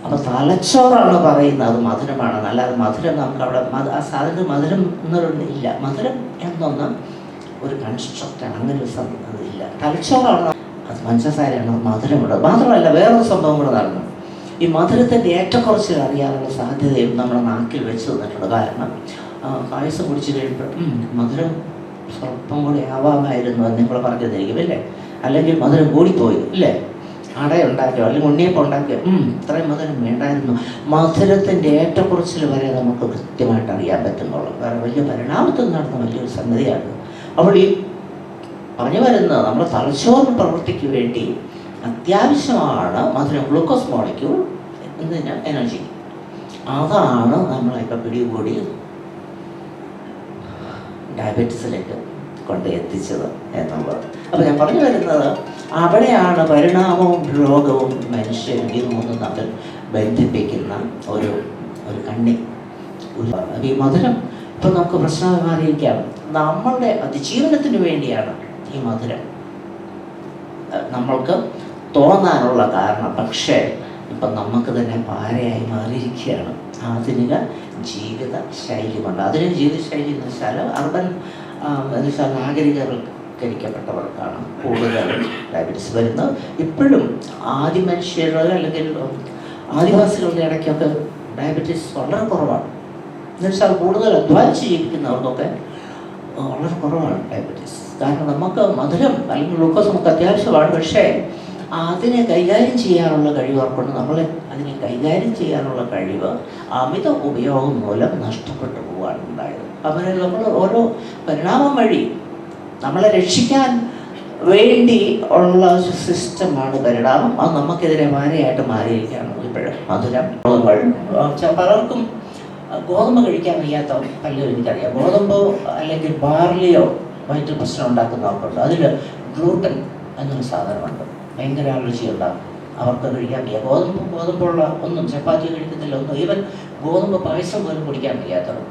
അപ്പോൾ തലച്ചോറാണ് പറയുന്നത് അത് മധുരമാണെന്ന്. അല്ലാതെ മധുരം നമുക്ക് അവിടെ ആ സാധനത്തിന് മധുരം എന്നൊന്നും ഇല്ല. മധുരം എന്നൊന്നും ഒരു കൺസ്ട്രക്റ്റാണ്, അങ്ങനെ ഒരു സംഭവം ഇല്ല. തലച്ചോറാണ് അത് പഞ്ചസാരയാണ് മധുരമുള്ളത്. മാത്രമല്ല വേറൊരു സംഭവം കൂടെ നടന്നു. ഈ മധുരത്തിൻ്റെ ഏറ്റക്കുറച്ചിൽ അറിയാനുള്ള സാധ്യതയും നമ്മുടെ നാക്കിൽ വെച്ച് തന്നിട്ടുണ്ട്. കാരണം പായസം കുടിച്ച് കഴിയുമ്പോൾ മധുരം സ്വല്പം കൂടി ആവാമായിരുന്നു എന്ന് നിങ്ങൾ പറഞ്ഞിരിക്കും അല്ലേ, അല്ലെങ്കിൽ മധുരം കൂടിപ്പോയി ഇല്ലേ, അടയുണ്ടാക്കിയോ അല്ലെങ്കിൽ ഉണ്ണിയപ്പം ഉണ്ടാക്കിയോ ഇത്രയും മധുരം വേണ്ടായിരുന്നു. മധുരത്തിൻ്റെ ഏറ്റക്കുറച്ചിൽ വരെ നമുക്ക് കൃത്യമായിട്ട് അറിയാൻ പറ്റുന്നുള്ളൂ. വേറെ വലിയ പരിണാമത്തിൽ നടന്ന വലിയൊരു സംഗതിയാണ്. അപ്പോൾ ഈ പറഞ്ഞു വരുന്നത് നമ്മുടെ തലച്ചോറിന് പ്രവൃത്തിക്ക് വേണ്ടി അത്യാവശ്യമാണ് മധുരം, ഗ്ലൂക്കോസ് മോളിക്യൂൾ എന്നതിന് എനർജി. അതാണ് നമ്മളിപ്പോൾ പിടികൂടി ഡയബറ്റീസിലേക്ക് കൊണ്ട് എത്തിച്ചത് എന്നുള്ളത്. അപ്പോൾ ഞാൻ പറഞ്ഞു വരുന്നത് അവിടെയാണ് പരിണാമവും രോഗവും മനുഷ്യരും ഇത് മൂന്നും തമ്മിൽ ബന്ധിപ്പിക്കുന്ന ഒരു കണ്ണി. ഈ മധുരം ഇപ്പം നമുക്ക് പ്രശ്നമായി മാറിയിരിക്കാം. നമ്മളുടെ അതിജീവനത്തിന് വേണ്ടിയാണ് ഈ മധുരം നമ്മൾക്ക് തോന്നാനുള്ള കാരണം. പക്ഷേ ഇപ്പം നമുക്ക് തന്നെ പാരയായി മാറിയിരിക്കുകയാണ് ആധുനിക ജീവിത ശൈലി കൊണ്ട്. ആധുനിക ജീവിത ശൈലി എന്ന് വെച്ചാൽ അർബൻ എന്ന് വെച്ചാൽ നാഗരികവൽക്കരിക്കപ്പെട്ടവർക്കാണ് കൂടുതൽ ഡയബറ്റീസ് വരുന്നത്. ഇപ്പോഴും ആദ്യ മനുഷ്യരുടെ അല്ലെങ്കിൽ ആദിവാസികളുടെ ഇടയ്ക്കൊക്കെ ഡയബറ്റീസ് വളരെ കുറവാണ്. എന്ന് വെച്ചാൽ കൂടുതൽ അധ്വാനിച്ച് ജീവിക്കുന്നവർക്കൊക്കെ വളരെ കുറവാണ് ഡയബറ്റീസ്. കാരണം നമുക്ക് മധുരം അല്ലെങ്കിൽ ഗ്ലൂക്കോസ് നമുക്ക് അത്യാവശ്യമാണ്. പക്ഷേ അതിനെ കൈകാര്യം ചെയ്യാനുള്ള കഴിവ് അവർക്കൊണ്ട് നമ്മളെ അതിനെ കൈകാര്യം ചെയ്യാനുള്ള കഴിവ് അമിത ഉപയോഗം മൂലം നഷ്ടപ്പെട്ടു പോകാൻ ഉണ്ടായത്. അങ്ങനെ നമ്മൾ ഓരോ പരിണാമം വഴി നമ്മളെ രക്ഷിക്കാൻ വേണ്ടി ഉള്ള സിസ്റ്റമാണ് പരിണാമം. അത് നമുക്കെതിരെ മാരയായിട്ട് മാറിയിരിക്കുകയാണ് ഇപ്പോഴും. മധുരം പലർക്കും ഗോതമ്പ് കഴിക്കാൻ വയ്യാത്ത പലരും എനിക്കറിയാം. ഗോതമ്പോ അല്ലെങ്കിൽ ബാർലിയോ വയറ്റിൽ പ്രശ്നം ഉണ്ടാക്കുന്നവർക്കുണ്ട്. അതിൽ ഗ്ലൂട്ടൻ എന്നൊരു സാധനമുണ്ട്, ഭയങ്കര അലർജി ഉണ്ടാകും, അവർക്ക് കഴിക്കാൻ വയ്യ. ഗോതമ്പുള്ള ഒന്നും ചപ്പാത്തി കഴിക്കുന്നില്ല, ഒന്നും ഈവൻ ഗോതമ്പ് പായസം പോലും കുടിക്കാൻ വയ്യാത്തവർ.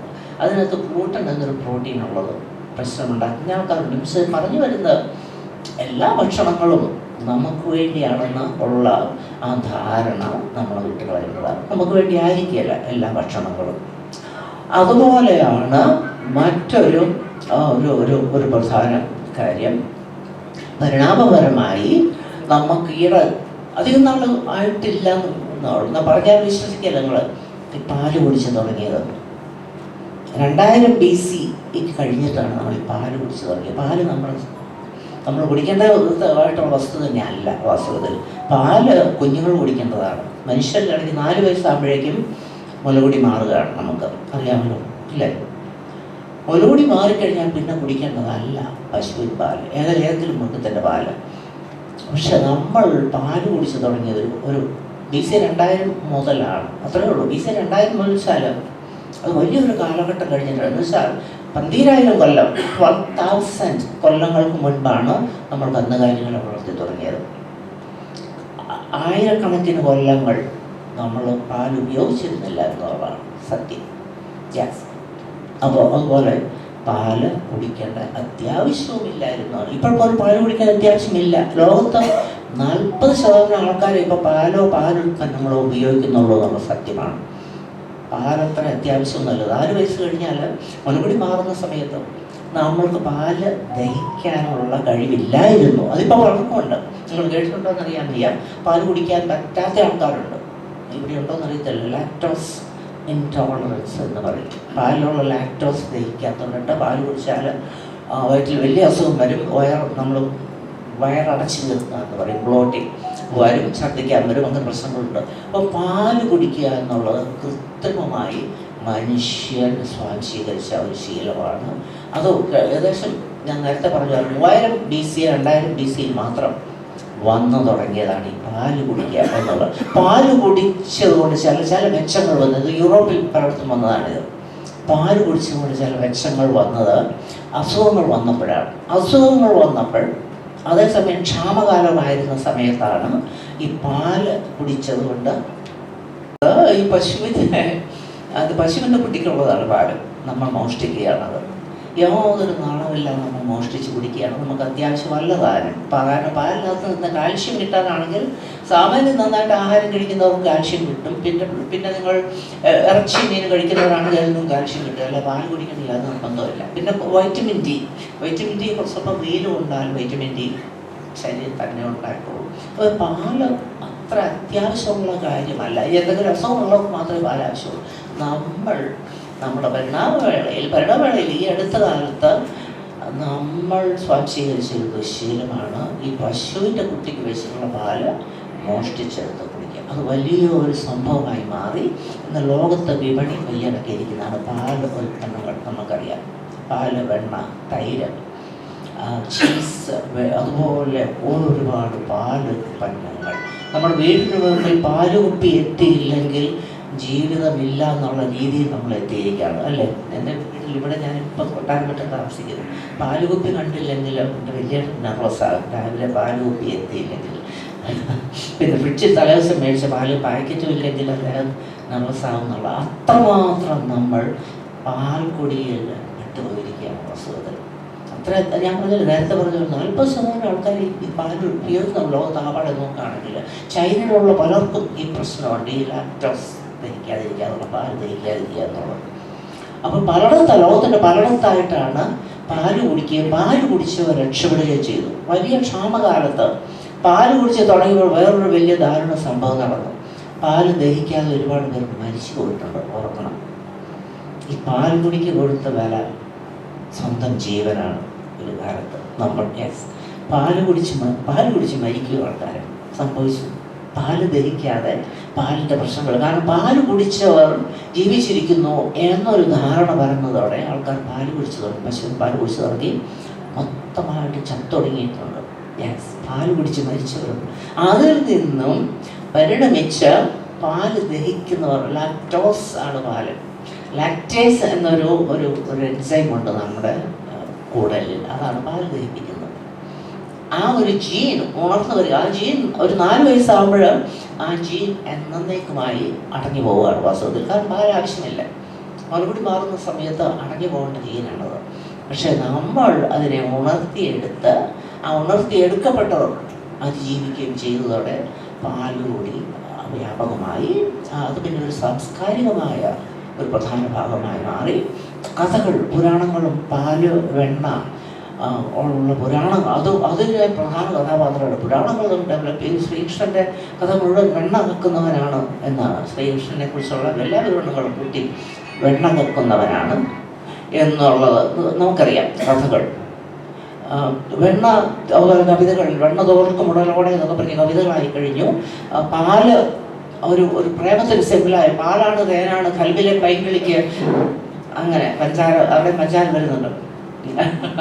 അതിനകത്ത് ഗ്ലൂട്ടൻ എന്നൊരു പ്രോട്ടീൻ ഉള്ളത് പ്രശ്നമുണ്ടാക്കുന്ന ആൾക്കാരുണ്ട്. പക്ഷേ പറഞ്ഞു വരുന്നത് എല്ലാ ഭക്ഷണങ്ങളും നമുക്ക് വേണ്ടിയാണെന്ന് ഉള്ള ആ ധാരണ നമ്മൾ വിട്ടുകളയുന്നതാണ്. നമുക്ക് വേണ്ടി ആയിരിക്കില്ല എല്ലാ ഭക്ഷണങ്ങളും. അതുപോലെയാണ് മറ്റൊരു ഒരു പ്രധാന കാര്യം. പരിണാമപരമായി നമുക്ക് അധികം നാൾ ആയിട്ടില്ല എന്ന് പറഞ്ഞാൽ വിശ്വസിക്കില്ല നിങ്ങൾ. പാല് കുടിച്ച് തുടങ്ങിയത് 2000 BC കഴിഞ്ഞിട്ടാണ് നമ്മൾ ഈ പാല് കുടിച്ച് തുടങ്ങിയത്. പാല് നമ്മൾ കുടിക്കേണ്ടതായിട്ടുള്ള വസ്തു തന്നെയല്ല വാസ്തവത്തിൽ. പാല് കുഞ്ഞുങ്ങൾ കുടിക്കേണ്ടതാണ്. മനുഷ്യരിലാണെങ്കിൽ 4 വയസ്സാകുമ്പോഴേക്കും മുലകുടി മാറുകയാണ്. നമുക്ക് അറിയാമല്ലോ ഇല്ലേ? മുലകുടി മാറിക്കഴിഞ്ഞാൽ പിന്നെ കുടിക്കേണ്ടതല്ല പശുവിൻ പാല്, ഏതെങ്കിലും മൃഗത്തിൻ്റെ പാല്. പക്ഷെ നമ്മൾ പാല് കുടിച്ച് തുടങ്ങിയത് ഒരു BC 2000 മുതലാണ്. അത്രയേ ഉള്ളൂ. BC 2000 മുതൽ വെച്ചാൽ അത് വലിയൊരു കാലഘട്ടം കഴിഞ്ഞിട്ടാണ്. എന്ന് വെച്ചാൽ 12,000 കൊല്ലം 12,000 കൊല്ലങ്ങൾക്ക് മുൻപാണ് നമ്മൾ കന്നുകാലികളെ വളർത്തി തുടങ്ങിയത്. ആയിരക്കണക്കിന് കൊല്ലങ്ങൾ നമ്മൾ പാൽ ഉപയോഗിച്ചിരുന്നില്ല എന്നുള്ളതാണ് സത്യം. യെസ്. അപ്പോൾ അതുപോലെ പാല് കുടിക്കേണ്ട അത്യാവശ്യവുമില്ലായിരുന്നു. ഇപ്പോൾ പോലും പാല് കുടിക്കാൻ അത്യാവശ്യമില്ല. ലോകത്ത് 40% ആൾക്കാർ ഇപ്പോൾ പാലുൽപ്പന്നങ്ങളോ ഉപയോഗിക്കുന്നുള്ളൂ എന്നുള്ള സത്യമാണ്. പാലത്ര അത്യാവശ്യം നല്ലത്. 4 വയസ്സ് കഴിഞ്ഞാൽ മുലകുടി മാറുന്ന സമയത്ത് നമ്മൾക്ക് പാല് ദഹിക്കാനുള്ള കഴിവില്ലായിരുന്നു. അതിപ്പോൾ വളർന്നുണ്ട്. നിങ്ങൾ കേട്ടിട്ടുണ്ടോ എന്നറിയാൻ വയ്യ, പാല് കുടിക്കാൻ പറ്റാത്ത ആൾക്കാരുണ്ട്. ഇവിടെ ഉണ്ടോയെന്ന് അറിയത്തില്ല. ലാക്ടോസ് ഇൻടോളറൻസ് എന്ന് പറയും. പാലിലുള്ള ലാക്ടോസ് ദഹിക്കാത്തതുകൊണ്ട് പാല് കുടിച്ചാൽ വയറ്റിൽ വലിയ അസുഖം വരും. നമ്മൾ വയറടച്ചു നിർത്തുക എന്ന് പറയും, ബ്ലോട്ടിങ് വരും, ഛർദ്ദിക്കാൻ വരും, അങ്ങനെ പ്രശ്നങ്ങളുണ്ട്. അപ്പോൾ പാല് കുടിക്കുക എന്നുള്ളത് കൃത്രിമമായി മനുഷ്യൻ സ്വാംശീകരിച്ച ഒരു ശീലമാണ്. അത് ഏകദേശം ഞാൻ നേരത്തെ പറഞ്ഞു 3000 BC 2000 BC മാത്രം വന്നു തുടങ്ങിയതാണ് ഈ പാല് കുടിക്കുക എന്നുള്ളത്. പാല് കുടിച്ചതുകൊണ്ട് ചില മെച്ചങ്ങൾ വന്നത് യൂറോപ്പിൽ പലയിടത്തും വന്നതാണിത്. പാല് കുടിച്ചതുകൊണ്ട് ചില മെച്ചങ്ങൾ വന്നത് അസുഖങ്ങൾ വന്നപ്പോഴാണ്. അസുഖങ്ങൾ വന്നപ്പോൾ അതേസമയം ക്ഷാമകാലമായിരുന്ന സമയത്താണ് ഈ പാല് കുടിച്ചത് കൊണ്ട് ഈ പശുവിൻ്റെ കുട്ടിക്കുള്ളതാണ് പാല്. നമ്മൾ മോഷ്ടിക്കുകയാണത്. യാതൊരു നാണമില്ലാതെ നമ്മൾ മോഷ്ടിച്ച് കുടിക്കുകയാണ്. നമുക്ക് അത്യാവശ്യമല്ല താനും. കാരണം പാലിനകത്ത് നിന്ന് കാൽഷ്യം കിട്ടാനാണെങ്കിൽ സാമാന്യം നന്നായിട്ട് ആഹാരം കഴിക്കുന്നവർക്ക് കാൽഷ്യം കിട്ടും. പിന്നെ നിങ്ങൾ ഇറച്ചി മീൻ കഴിക്കുന്നവരാണെങ്കിൽ അതിൽ നിന്നും കാൽഷ്യം കിട്ടും. അല്ല, പാൽ കുടിക്കണില്ല, അത് നിർബന്ധമില്ല. പിന്നെ വൈറ്റമിൻ ഡി കുറച്ചപ്പോൾ വെയിലും ഉണ്ടായാലും വൈറ്റമിൻ ഡി ശരീരം തന്നെ ഉണ്ടായിട്ടുള്ളൂ. അപ്പോൾ പാല് അത്ര അത്യാവശ്യമുള്ള കാര്യമല്ല. എന്തെങ്കിലും അസുഖമുള്ളവർക്ക് മാത്രമേ പാൽ ആവശ്യമുള്ളൂ. നമ്മുടെ പരിണാമവേളയിൽ ഈ അടുത്ത കാലത്ത് നമ്മൾ സ്വാംശീകരിച്ചൊരു ദുശീലമാണ് ഈ പശുവിൻ്റെ കുട്ടിക്ക് വെച്ചിട്ടുള്ള പാല് മോഷ്ടിച്ചെടുത്ത് കുടിക്കുക. അത് വലിയൊരു സംഭവമായി മാറി. ഇന്ന് ലോകത്തെ വിപണി വലിയടക്കിയിരിക്കുന്നതാണ് പാല് ഉൽപ്പന്നങ്ങൾ. നമുക്കറിയാം, പാല്, വെണ്ണ, തൈര്, ചീസ്, അതുപോലെ ഒരുപാട് പാല് ഉൽപ്പന്നങ്ങൾ. നമ്മുടെ വീടിന് മുമ്പിൽ പാല് കുപ്പി എത്തിയില്ലെങ്കിൽ ജീവിതമില്ല എന്നുള്ള രീതിയിൽ നമ്മൾ എത്തിയിരിക്കുകയാണ്, അല്ലേ? എൻ്റെ വീട്ടിൽ ഇവിടെ ഞാനിപ്പോൾ കൊട്ടാരമറ്റം താമസിക്കുന്നു. പാലുകുപ്പി കണ്ടില്ലെങ്കിൽ എൻ്റെ വലിയ നെർവസാകും. രാവിലെ പാലുകുപ്പി എത്തിയില്ലെങ്കിൽ, പിന്നെ ഫ്രിഡ്ജിൽ തലേദിവസം മേടിച്ച പാല് പാക്കറ്റും ഇല്ലെങ്കിൽ അദ്ദേഹം നെർവസാകും എന്നുള്ള അത്രമാത്രം നമ്മൾ പാൽക്കൊടിയിൽ വിട്ടുപോയിരിക്കുകയാണ് വസ്തുതയിൽ. അത്ര ഞാൻ പറഞ്ഞില്ല, നേരത്തെ പറഞ്ഞു 40% ആൾക്കാർ ഈ പാൽ ഉപയോഗിക്കുന്ന ലോകത്താപാടെ നോക്കുകയാണെങ്കിൽ ചൈനയിലുള്ള പലർക്കും ഈ പ്രശ്നമുണ്ട്. ഈ ലാക്ടോസ് ദഹിക്കാതിരിക്കാന്നുള്ള, പാൽ ദഹിക്കാതിരിക്കുക എന്നുള്ളത്. അപ്പോൾ ലോകത്തിൻ്റെ പലയിടത്തായിട്ടാണ് പാല് കുടിക്കുകയും പാല് കുടിച്ചവർ രക്ഷപ്പെടുകയും ചെയ്തു. വലിയ ക്ഷാമകാലത്ത് പാല് കുടിച്ച് തുടങ്ങിയപ്പോൾ വേറൊരു വലിയ ദാരുണ സംഭവം നടന്നു. പാല് ദഹിക്കാതെ ഒരുപാട് പേർ മരിച്ചു പോയിട്ടുണ്ട്. ഓർക്കണം, ഈ പാൽ കുടിക്ക് കൊടുത്ത വില സ്വന്തം ജീവനാണ്. ഒരു കാലത്ത് നമ്മൾ പാല് കുടിച്ച് മരിക്കുക ആൾക്കാർ സംഭവിച്ചു. പാല് ദഹിക്കാതെ, പാലിൻ്റെ പ്രശ്നങ്ങൾ. കാരണം പാല് കുടിച്ചവർ ജീവിച്ചിരിക്കുന്നു എന്നൊരു ധാരണ വരുന്നതോടെ ആൾക്കാർ പാല് കുടിച്ചു തുടങ്ങി. പശുവിന് പാല് കുടിച്ചു തുടങ്ങി മൊത്തമായിട്ട് ചത്തൊടുങ്ങിയിട്ടുണ്ട്. പാല് കുടിച്ച് മരിച്ചവരുണ്ട്. അതിൽ നിന്നും പരിണമിച്ച് പാല് ദഹിക്കുന്നവർ, ലാക്ടോസ് ആണ് പാല്. ലാക്ടേസ് എന്നൊരു എൻസൈം ഉണ്ട് നമ്മുടെ കുടലിൽ. അതാണ് പാല് ദഹിപ്പിക്കുന്നത്. ആ ഒരു ജീൻ ഉണർന്നു വരിക. ആ ജീൻ ഒരു 4 വയസ്സാകുമ്പോൾ ആ ജീൻ എന്നേക്കുമായി അടങ്ങി പോവുകയാണ് വാസ്തവത്തിൽ. കാരണം പാൽ ആവശ്യമില്ല. മറുപടി മാറുന്ന സമയത്ത് അടങ്ങി പോകേണ്ട ജീനാണത്. പക്ഷെ നമ്മൾ അതിനെ ഉണർത്തിയെടുത്ത് ആ ഉണർത്തിയെടുക്കപ്പെട്ടവർ അതിജീവിക്കുകയും ചെയ്തതോടെ പാലുകൂടി വ്യാപകമായി. അത് പിന്നെ ഒരു സാംസ്കാരികമായ ഒരു പ്രധാന ഭാഗമായി മാറി. കഥകൾ, പുരാണങ്ങളും പാല്, വെണ്ണ ഉള്ള പുരാണങ്ങൾ, അതിലെ പ്രധാന കഥാപാത്രമാണ്. പുരാണങ്ങൾ ഡെവലപ്പ് ചെയ്ത് ശ്രീകൃഷ്ണൻ്റെ കഥ മുഴുവൻ വെണ്ണ കക്കുന്നവനാണ് എന്നാണ്. ശ്രീകൃഷ്ണനെ കുറിച്ചുള്ള എല്ലാ വിവരണങ്ങളും കൂട്ടി വെണ്ണ കക്കുന്നവനാണ് എന്നുള്ളത് നമുക്കറിയാം. കഥകൾ, വെണ്ണ, അതുപോലെ കവിതകൾ, വെണ്ണ തോർക്കും ഉടലോടെ എന്നൊക്കെ പറഞ്ഞ കവിതകളായി കഴിഞ്ഞു. പാല് ഒരു പ്രേമത്തിന് സിമ്പിളായ പാലാണ്, തേനാണ്, കൽബിലെ പൈങ്കിളിക്ക്, അങ്ങനെ പഞ്ചാര, അവിടെ പഞ്ചാര വരുന്നുണ്ട്.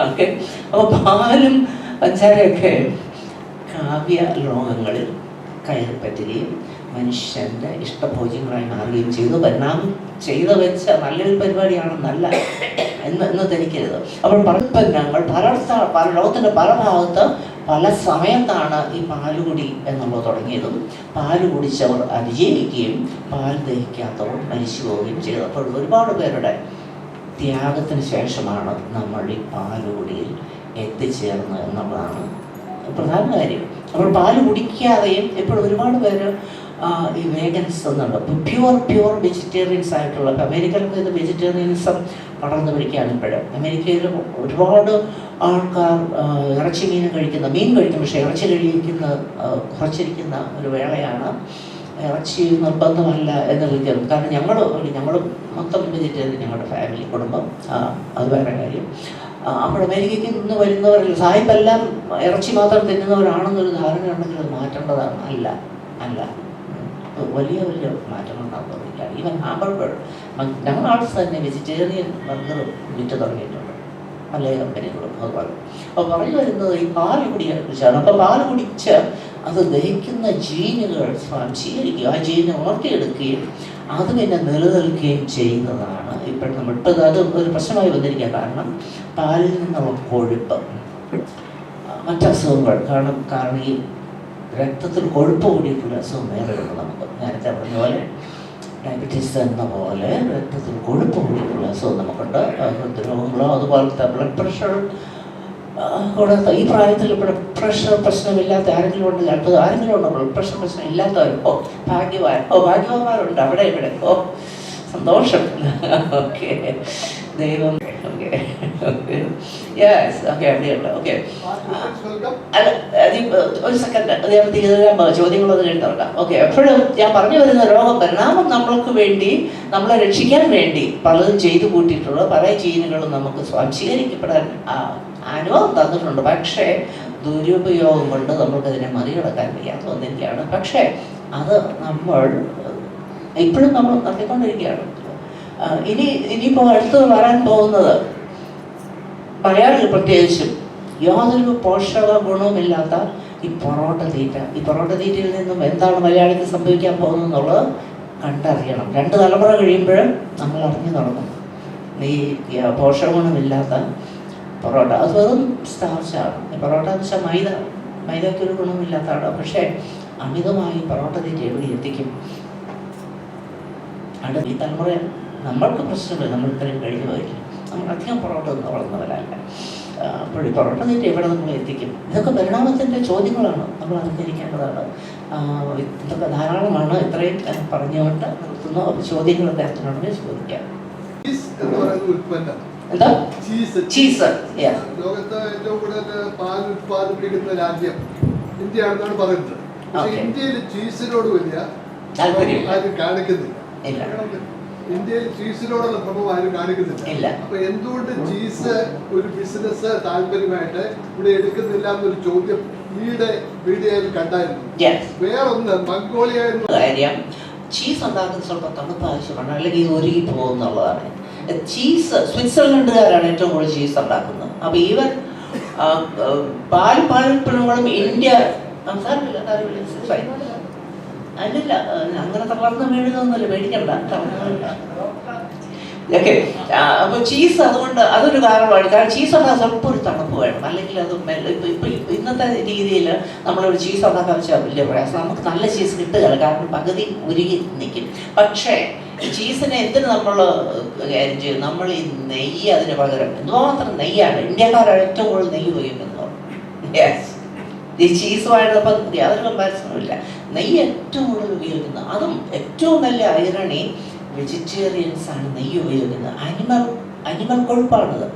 ഓക്കെ, അപ്പോൾ പാലും പഞ്ചാരയൊക്കെ കാവ്യ ലോകങ്ങളിൽ കയറി പറ്റുകയും മനുഷ്യൻ്റെ ഇഷ്ടഭോജ്യങ്ങളായി മാറുകയും ചെയ്തു. പരിണാമം ചെയ്ത് വെച്ച നല്ലൊരു പരിപാടിയാണെന്നല്ല എന്ന് ധരിക്കരുത്. അപ്പോൾ ഉൽപ്പന്നങ്ങൾ പല ലോകത്തിൻ്റെ പല ഭാഗത്ത് പല സമയത്താണ് ഈ പാലുകുടി എന്നുള്ളത് തുടങ്ങിയതും പാല് കുടിച്ചവർ അതിജീവിക്കുകയും പാൽ ദഹിക്കാത്തവർ മരിച്ചു പോവുകയും ചെയ്തു. അപ്പോൾ ഒരുപാട് പേരുടെ ത്യാഗത്തിന് ശേഷമാണ് നമ്മൾ ഈ പാലുകുടിയിൽ എത്തിച്ചേർന്നത് എന്നുള്ളതാണ് പ്രധാന കാര്യം. അപ്പോൾ പാല് കുടിക്കാതെയും ഇപ്പോൾ ഒരുപാട് പേര് ഈ വേഗൻസ് എന്നുണ്ട്. പ്യുവർ വെജിറ്റേറിയൻസ് ആയിട്ടുള്ള, ഇപ്പം അമേരിക്കയിലൊക്കെ ഇത് വെജിറ്റേറിയനിസം വളർന്നു പിടിക്കുകയാണ് ഇപ്പോഴും. അമേരിക്കയിൽ ഒരുപാട് ആൾക്കാർ ഇറച്ചി മീൻ കഴിക്കും, പക്ഷേ ഇറച്ചി കഴിക്കുന്ന കുറച്ചിരിക്കുന്ന ഒരു വേളയാണ്. ഇറച്ചി നിർബന്ധമല്ല എന്ന് വിളിക്കുന്നു. കാരണം ഞങ്ങൾ മൊത്തം വെജിറ്റേറിയൻ, ഞങ്ങളുടെ ഫാമിലി കുടുംബം, അത് വേറെ കാര്യം. അപ്പോൾ അമേരിക്കയ്ക്ക് നിന്ന് വരുന്നവരിൽ സാഹിബെല്ലാം ഇറച്ചി മാത്രം തിന്നുന്നവരാണെന്നൊരു ധാരണ ഉണ്ടെങ്കിൽ അത് മാറ്റേണ്ടതാണ്. അല്ല വലിയ മാറ്റങ്ങൾ ഉണ്ടാകുന്നില്ല. ഈവൻ ഹാംബർഗർ, ഞങ്ങളാൾസ് തന്നെ വെജിറ്റേറിയൻ ബർഗർ വിറ്റ് തുടങ്ങിയിട്ടുണ്ട്, പല കമ്പനികളും അതുപോലെ. അപ്പോൾ പറഞ്ഞു വരുന്നത് ഈ പാല് കുടിയെ കുറിച്ചാണ്. അപ്പോൾ പാല് കുടിച്ച് അത് ദഹിക്കുന്ന ജീനുകൾ സ്വീകരിക്കുക, ആ ജീനെ ഉണർത്തിയെടുക്കുകയും അത് പിന്നെ നിലനിൽക്കുകയും ചെയ്യുന്നതാണ് ഇപ്പോൾ അത് ഒരു പ്രശ്നമായി വന്നിരിക്കുക. കാരണം പാലിൽ നിന്നുള്ള കൊഴുപ്പ്, മറ്റസുഖങ്ങൾ കാരണം ഈ രക്തത്തിൽ കൊഴുപ്പ് കൂടിയിട്ടുള്ള അസുഖം വേറെ ഉണ്ട് നമുക്ക്. നേരത്തെ പറഞ്ഞ പോലെ ഡയബറ്റീസ് എന്ന പോലെ രക്തത്തിൽ കൊഴുപ്പ് കൂടിയിട്ടുള്ള അസുഖം നമുക്കുണ്ട്. ഹൃദ്രോഗങ്ങളോ അതുപോലത്തെ ബ്ലഡ് പ്രഷർ കൂടാത്ത ഈ പ്രായത്തിൽ ബ്ലഡ് പ്രഷർ പ്രശ്നമില്ലാത്ത ആരെങ്കിലും ഉണ്ട്? ചിലപ്പോൾ ആരെങ്കിലും ഉണ്ടോ ബ്ലഡ് പ്രഷർ പ്രശ്നം ഇല്ലാത്തവർ? ഭാഗ്യവാന്മാരുണ്ട് അവിടെ ഇവിടെ. സന്തോഷം. ഓക്കെ, ദൈവം. അവിടെയുണ്ട്. ഓക്കെ, ഒരു സെക്കൻഡ്, ചോദ്യങ്ങളൊന്നും എഴുതണ്ട. ഓക്കെ, എപ്പോഴും ഞാൻ പറഞ്ഞു വരുന്ന രോഗപരിണാമം നമ്മളെ രക്ഷിക്കാൻ വേണ്ടി പലതും ചെയ്തു കൂട്ടിയിട്ടുള്ള പല ജീനുകളും നമുക്ക് സ്വാംശീകരിക്കപ്പെടാൻ അനുഭവം തന്നിട്ടുണ്ട്. പക്ഷേ ദുരുപയോഗം കൊണ്ട് നമുക്കതിനെ മറികടക്കാൻ വയ്യാത്ത വന്നിരിക്കുകയാണ്. പക്ഷേ അത് നമ്മൾ ഇപ്പോഴും നമ്മൾ നടത്തിക്കൊണ്ടിരിക്കുകയാണ്. ഇനിയിപ്പോൾ അടുത്ത് വരാൻ പോകുന്നത് മലയാളികൾ പ്രത്യേകിച്ചും യാതൊരു പോഷക ഗുണവുമില്ലാത്ത ഈ പൊറോട്ട തീറ്റയിൽ നിന്നും എന്താണ് മലയാളിക്ക് സംഭവിക്കാൻ പോകുന്നത് എന്നുള്ളത് കണ്ടറിയണം. 2 തലമുറ കഴിയുമ്പോഴും നമ്മൾ അറിഞ്ഞു തുടങ്ങും. ഈ പോഷക ഗുണമില്ലാത്ത പൊറോട്ട അത് വെറും സ്റ്റാർച്ചാണ്. പൊറോട്ട എന്ന് വെച്ചാൽ മൈദക്കൊരു ഗുണമില്ലാത്തതാണ്. പക്ഷേ അമിതമായി പൊറോട്ട തീറ്റ എവിടെ എത്തിക്കും? അടുത്ത ഈ തലമുറ നമ്മൾക്ക് പ്രശ്നമില്ല, നമ്മൾ ഇത്രയും കഴിഞ്ഞു പോയില്ല, നമ്മൾ അധികം പൊറോട്ട ഒന്നും വളർന്നവരല്ല. അപ്പോൾ ഈ പൊറോട്ട തീറ്റ എവിടെ നമ്മൾ എത്തിക്കും? ഇതൊക്കെ പരിണാമത്തിൻ്റെ ചോദ്യങ്ങളാണ്, നമ്മൾ അറിഞ്ഞിരിക്കേണ്ടതാണ്. ഇതൊക്കെ ധാരാളമാണ്. ഇത്രയും പറഞ്ഞുകൊണ്ട് നിർത്തുന്നു. അപ്പോൾ ചോദ്യങ്ങൾ അദ്ദേഹത്തിനോട് ചോദിക്കാം. എന്താ ചീസ്? ലോകത്ത് ഏറ്റവും കൂടുതൽ പാൽ ഉത്പാദിപ്പിക്കുന്ന രാജ്യം ഇന്ത്യയാണെന്നാണ് പറയുന്നത്. ഇന്ത്യയിൽ ചീസിനോട് വലിയ ആരും കാണിക്കുന്നില്ല. ഇന്ത്യയിൽ ചീസിനോടുള്ള പ്രഭവം ആരും കാണിക്കുന്നില്ല. അപ്പൊ എന്തുകൊണ്ട് ചീസ് ഒരു ബിസിനസ് താല്പര്യമായിട്ട് ഇവിടെ എടുക്കുന്നില്ല എന്നൊരു ചോദ്യം ഈയിടെ വീഡിയോയിൽ കണ്ടായിരുന്നു. വേറൊന്ന് മംഗോളിയ കാര്യം, ചീസ് ഉണ്ടാക്കുന്ന സ്വല്പം തണുപ്പ് ആവശ്യമാണ്, അല്ലെങ്കിൽ ഇത് ഒരുങ്ങി പോകുന്നുള്ളതാണ്. ചീസ് സ്വിറ്റ്സർലൻഡുകാരാണ് ഏറ്റവും കൂടുതൽ ചീസ് ഉണ്ടാക്കുന്നത്. അപ്പൊ ഈവൻ പാൽപ്പഴങ്ങളും ഇന്ത്യ അല്ലല്ല, അങ്ങനെ തളർന്ന് വീഴുന്നൊന്നുമില്ല, പേടിക്കണ്ട. ഓക്കെ, അപ്പൊ ചീസ് അതുകൊണ്ട് അതൊരു കാരണമാണ്. കാരണം ചീസ് ഉണ്ടാകാൻ സ്വല്പം ഒരു തണുപ്പ് വേണം, അല്ലെങ്കിൽ അത് ഇപ്പൊ ഇന്നത്തെ രീതിയിൽ നമ്മളൊരു ചീസ് ഉണ്ടാക്കാൻ വെച്ചാൽ വലിയ പ്രയാസം. നമുക്ക് നല്ല ചീസ് കിട്ടുകയില്ല, കാരണം പകുതി ഉരുകി നിൽക്കും. പക്ഷേ ചീസിനെ എന്തിനു നമ്മൾ കാര്യം ചെയ്യും? നമ്മൾ ഈ നെയ്യ് അതിന് പകരം എന്തുമാത്രം നെയ്യാണ് ഇന്ത്യക്കാരാണ് ഏറ്റവും കൂടുതൽ നെയ്യ് ഉപയോഗിക്കുന്നത്. യെസ്, ഈ ചീസുമായിട്ട് അപ്പം യാതൊരു കമ്പാരിസണും ഇല്ല. നെയ്യ് ഏറ്റവും കൂടുതൽ ഉപയോഗിക്കുന്നത്, അതും ഏറ്റവും നല്ല ഐറണി വെജിറ്റേറിയൻസ് ആണ് നെയ്യ് ഉപയോഗിക്കുന്നത്. അനിമൽ കൊഴുപ്പാണത്,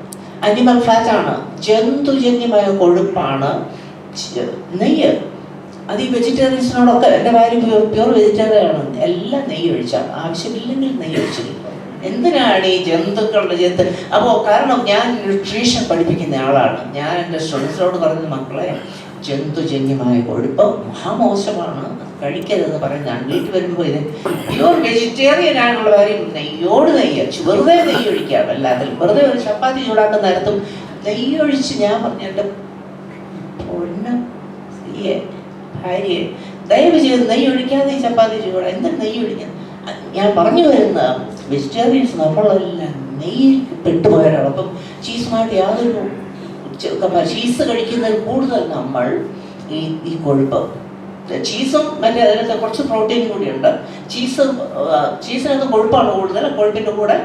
അനിമൽ ഫാറ്റാണ്, ജന്തുജന്യമായ കൊഴുപ്പാണ് നെയ്യ്. അത് ഈ വെജിറ്റേറിയൻസിനോടൊക്കെ എൻ്റെ കാര്യം പ്യൂർ വെജിറ്റേറിയൻ ആണ്, എല്ലാം നെയ്യ് ഒഴിച്ചാണ്. ആവശ്യമില്ലെങ്കിൽ നെയ്യ് ഒഴിച്ചിരിക്കും. എന്തിനാണ് ഈ ജന്തുക്കളുടെ അപ്പോൾ കാരണം ഞാൻ ന്യൂട്രീഷൻ പഠിപ്പിക്കുന്ന ആളാണ്. ഞാൻ എൻ്റെ സ്റ്റുഡൻസിനോട് പറഞ്ഞ മക്കളെ, ജന്തുജന്യമായ കൊഴുപ്പ് മഹാമോശമാണ്, കഴിക്കരുതെന്ന് പറയുന്നതാണ്. വീട്ടിൽ വരുമ്പോൾ ഇത് പ്യൂർ വെജിറ്റേറിയൻ ആയിട്ടുള്ള കാര്യം നെയ്യോട് നെയ്യ്, വെറുതെ നെയ്യ് ഒഴിക്കാം. എല്ലാത്തിലും വെറുതെ ഒരു ചപ്പാത്തി ചൂടാക്കുന്ന നേരത്തും നെയ്യ് ഒഴിച്ച് ഞാൻ പറഞ്ഞ എൻ്റെ പൊന്ന ഭാര്യയെ ദയവ് ചെയ്ത് നെയ്യ് ഒഴിക്കാതെ ഈ ചപ്പാത്തി ചൂടാ. എന്തിനും നെയ്യ് ഒഴിക്കാൻ ഞാൻ പറഞ്ഞു വരുന്ന വെജിറ്റേറിയൻസ് നമ്മളെല്ലാം നെയ്യിൽ പെട്ടുപോയവരാണ്. അപ്പം ചീസുമായിട്ട് യാതൊരു ചീസ് കഴിക്കുന്നതിൽ കൂടുതൽ നമ്മൾ ഈ കൊഴുപ്പ്, ചീസും മറ്റേ അതിനകത്ത് കുറച്ച് പ്രോട്ടീൻ കൂടിയുണ്ട്. ചീസിനകത്ത് കൊഴുപ്പാണ് കൂടുതൽ, കൊഴുപ്പിൻ്റെ കൂടെ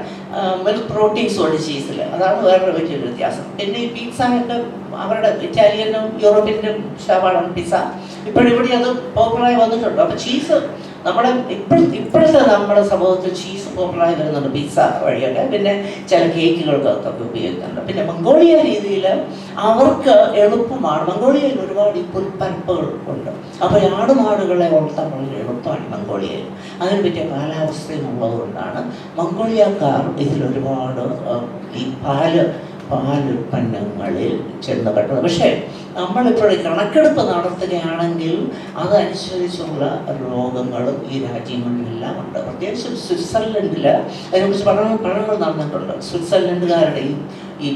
മിൽക്ക് പ്രോട്ടീൻസും ഉണ്ട് ചീസിൽ. അതാണ് വേറൊരു വലിയൊരു വ്യത്യാസം. പിന്നെ ഈ പിസ്സയൊക്കെ അവരുടെ ഇറ്റാലിയനും യൂറോപ്യൻ്റെ ഷാപ്പാണ് പിസ്സ. ഇപ്പോഴിവിടെ അത് പോപ്പുലറായി വന്നിട്ടുണ്ട്. അപ്പോൾ ചീസ് ഇപ്പോഴത്തെ നമ്മുടെ സമൂഹത്തിൽ ചീസ് പോപ്പുലറായി വരുന്നുണ്ട്, പിസ്സ വഴിയൊക്കെ, പിന്നെ ചില കേക്കുകൾക്കൊക്കെ ഉപയോഗിക്കുന്നുണ്ട്. പിന്നെ മംഗോളിയ രീതിയിൽ അവർക്ക് എളുപ്പമാണ്. മംഗോളിയയിൽ ഒരുപാട് ഈ പുൽപ്പരപ്പുകൾ ഉണ്ട്. അപ്പോൾ ആടുമാടുകളെ വളർത്താൻ വളരെ എളുപ്പമാണ് മംഗോളിയയിൽ. അതിന് പറ്റിയ കാലാവസ്ഥയും ഉള്ളതുകൊണ്ടാണ് മംഗോളിയക്കാർ ഇതിലൊരുപാട് ഈ പാലുൽപ്പന്നങ്ങളിൽ ചെന്ന് കെട്ടുന്നത്. പക്ഷേ നമ്മളിപ്പോൾ കണക്കെടുപ്പ് നടത്തുകയാണെങ്കിൽ അതനുസരിച്ചുള്ള രോഗങ്ങളും ഈ രാജ്യങ്ങളിലെല്ലാം ഉണ്ട്. പ്രത്യേകിച്ച് സ്വിറ്റ്സർലൻഡിൽ അതിനെക്കുറിച്ച് പഠനങ്ങൾ നടന്നിട്ടുണ്ട്. സ്വിറ്റ്സർലൻഡുകാരുടെ ഈ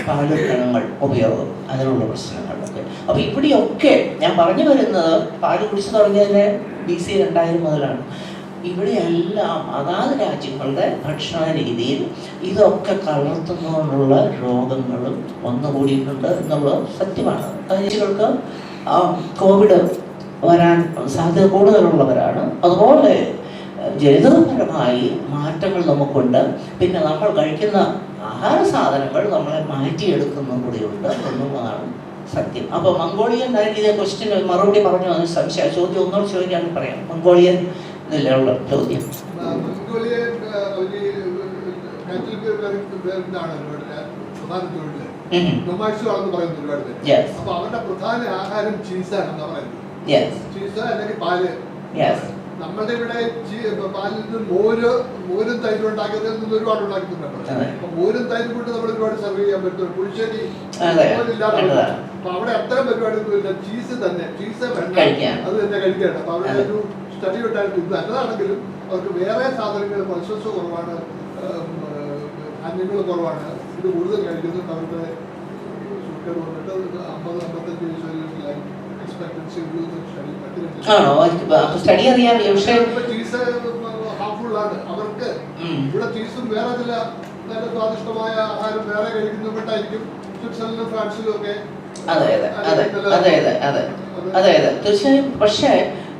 പാലുൽപ്പന്നങ്ങൾ ഉപയോഗം, അതിനുള്ള പ്രശ്നങ്ങളൊക്കെ. അപ്പോൾ ഇവിടെയൊക്കെ ഞാൻ പറഞ്ഞു വരുന്നത് പാല് കുടിച്ചു തുടങ്ങിയതിന് BC 2000 മുതലാണ്. ഇവിടെയെല്ലാം അതാത് രാജ്യങ്ങളുടെ ഭക്ഷണ രീതിയിൽ ഇതൊക്കെ കലർത്തുന്നതുകൊണ്ടുള്ള രോഗങ്ങളും വന്നുകൂടിയിട്ടുണ്ട് എന്നുള്ളത് സത്യമാണ്. രാജ്യങ്ങൾക്ക് കോവിഡ് വരാൻ സാധ്യത കൂടുതലുള്ളവരാണ്. അതുപോലെ ജനിതകപരമായി മാറ്റങ്ങൾ നമുക്കുണ്ട്. പിന്നെ നമ്മൾ കഴിക്കുന്ന ആഹാര സാധനങ്ങൾ നമ്മളെ മാറ്റിയെടുക്കുന്ന കൂടിയുണ്ട് എന്നുള്ളതാണ് സത്യം. അപ്പോൾ മംഗോളിയൻ ഇതേ ക്വസ്റ്റ്യന് മറുപടി പറഞ്ഞു വന്ന സംശയം ചോദ്യം ഒന്നോട് ചോദിക്കാൻ പറയാം. മംഗോളിയൻ ഇതിലുള്ള ചോദ്യം. അപ്പൊ അവരുടെ പ്രധാന ആഹാരം ചീസാണെന്ന് പറയുന്നത്. ചീസ് അല്ലെങ്കിൽ പാല്. നമ്മളുടെ ഇവിടെ പാലിൽ നിന്ന് മോരും തൈരും ഉണ്ടാക്കിയതിൽ നിന്ന് ഒരുപാട് ഉണ്ടാക്കുന്നുണ്ട്. അപ്പൊ മോരും തൈരും കൊണ്ട് നമ്മൾ ഒരുപാട് സർവ് ചെയ്യാൻ പറ്റും. പുളിശ്ശേരി ഇല്ലാതെ അപ്പൊ അവിടെ അത്തരം പരിപാടിയൊന്നുമില്ല. ചീസ് തന്നെ, ചീസ് അത് തന്നെ കഴിക്കുകയാണ്. അപ്പൊ അവിടെ ഒരു സ്റ്റഡി ഉണ്ടായിരുന്നു. ഇത് നല്ലതാണെങ്കിലും അവർക്ക് വേറെ സാധനങ്ങൾ പൾസസ് കുറവാണ്, ധാന്യങ്ങൾ കുറവാണ്. ഇത് കൂടുതൽ കഴിക്കുന്നുണ്ട്. അവർക്ക് ഷുഗർ വന്നിട്ട് 50-55 വയസ്സ് വരെ എക്സ്പെക്ടൻസി ഉള്ളൂ. സ്റ്റഡി അറിയാം. ചീസ് ഹാർംഫുൾ ആണ് അവർക്ക്. ഇവിടെ ചീസും വേറെ ചില നല്ല സ്വാദിഷ്ടമായ ആഹാരം വേറെ കഴിക്കുന്നുണ്ടായിരിക്കും സ്വിറ്റ്സർലൻഡിലും ഫ്രാൻസിലും ഒക്കെ. അതെ തീർച്ചയായും. പക്ഷേ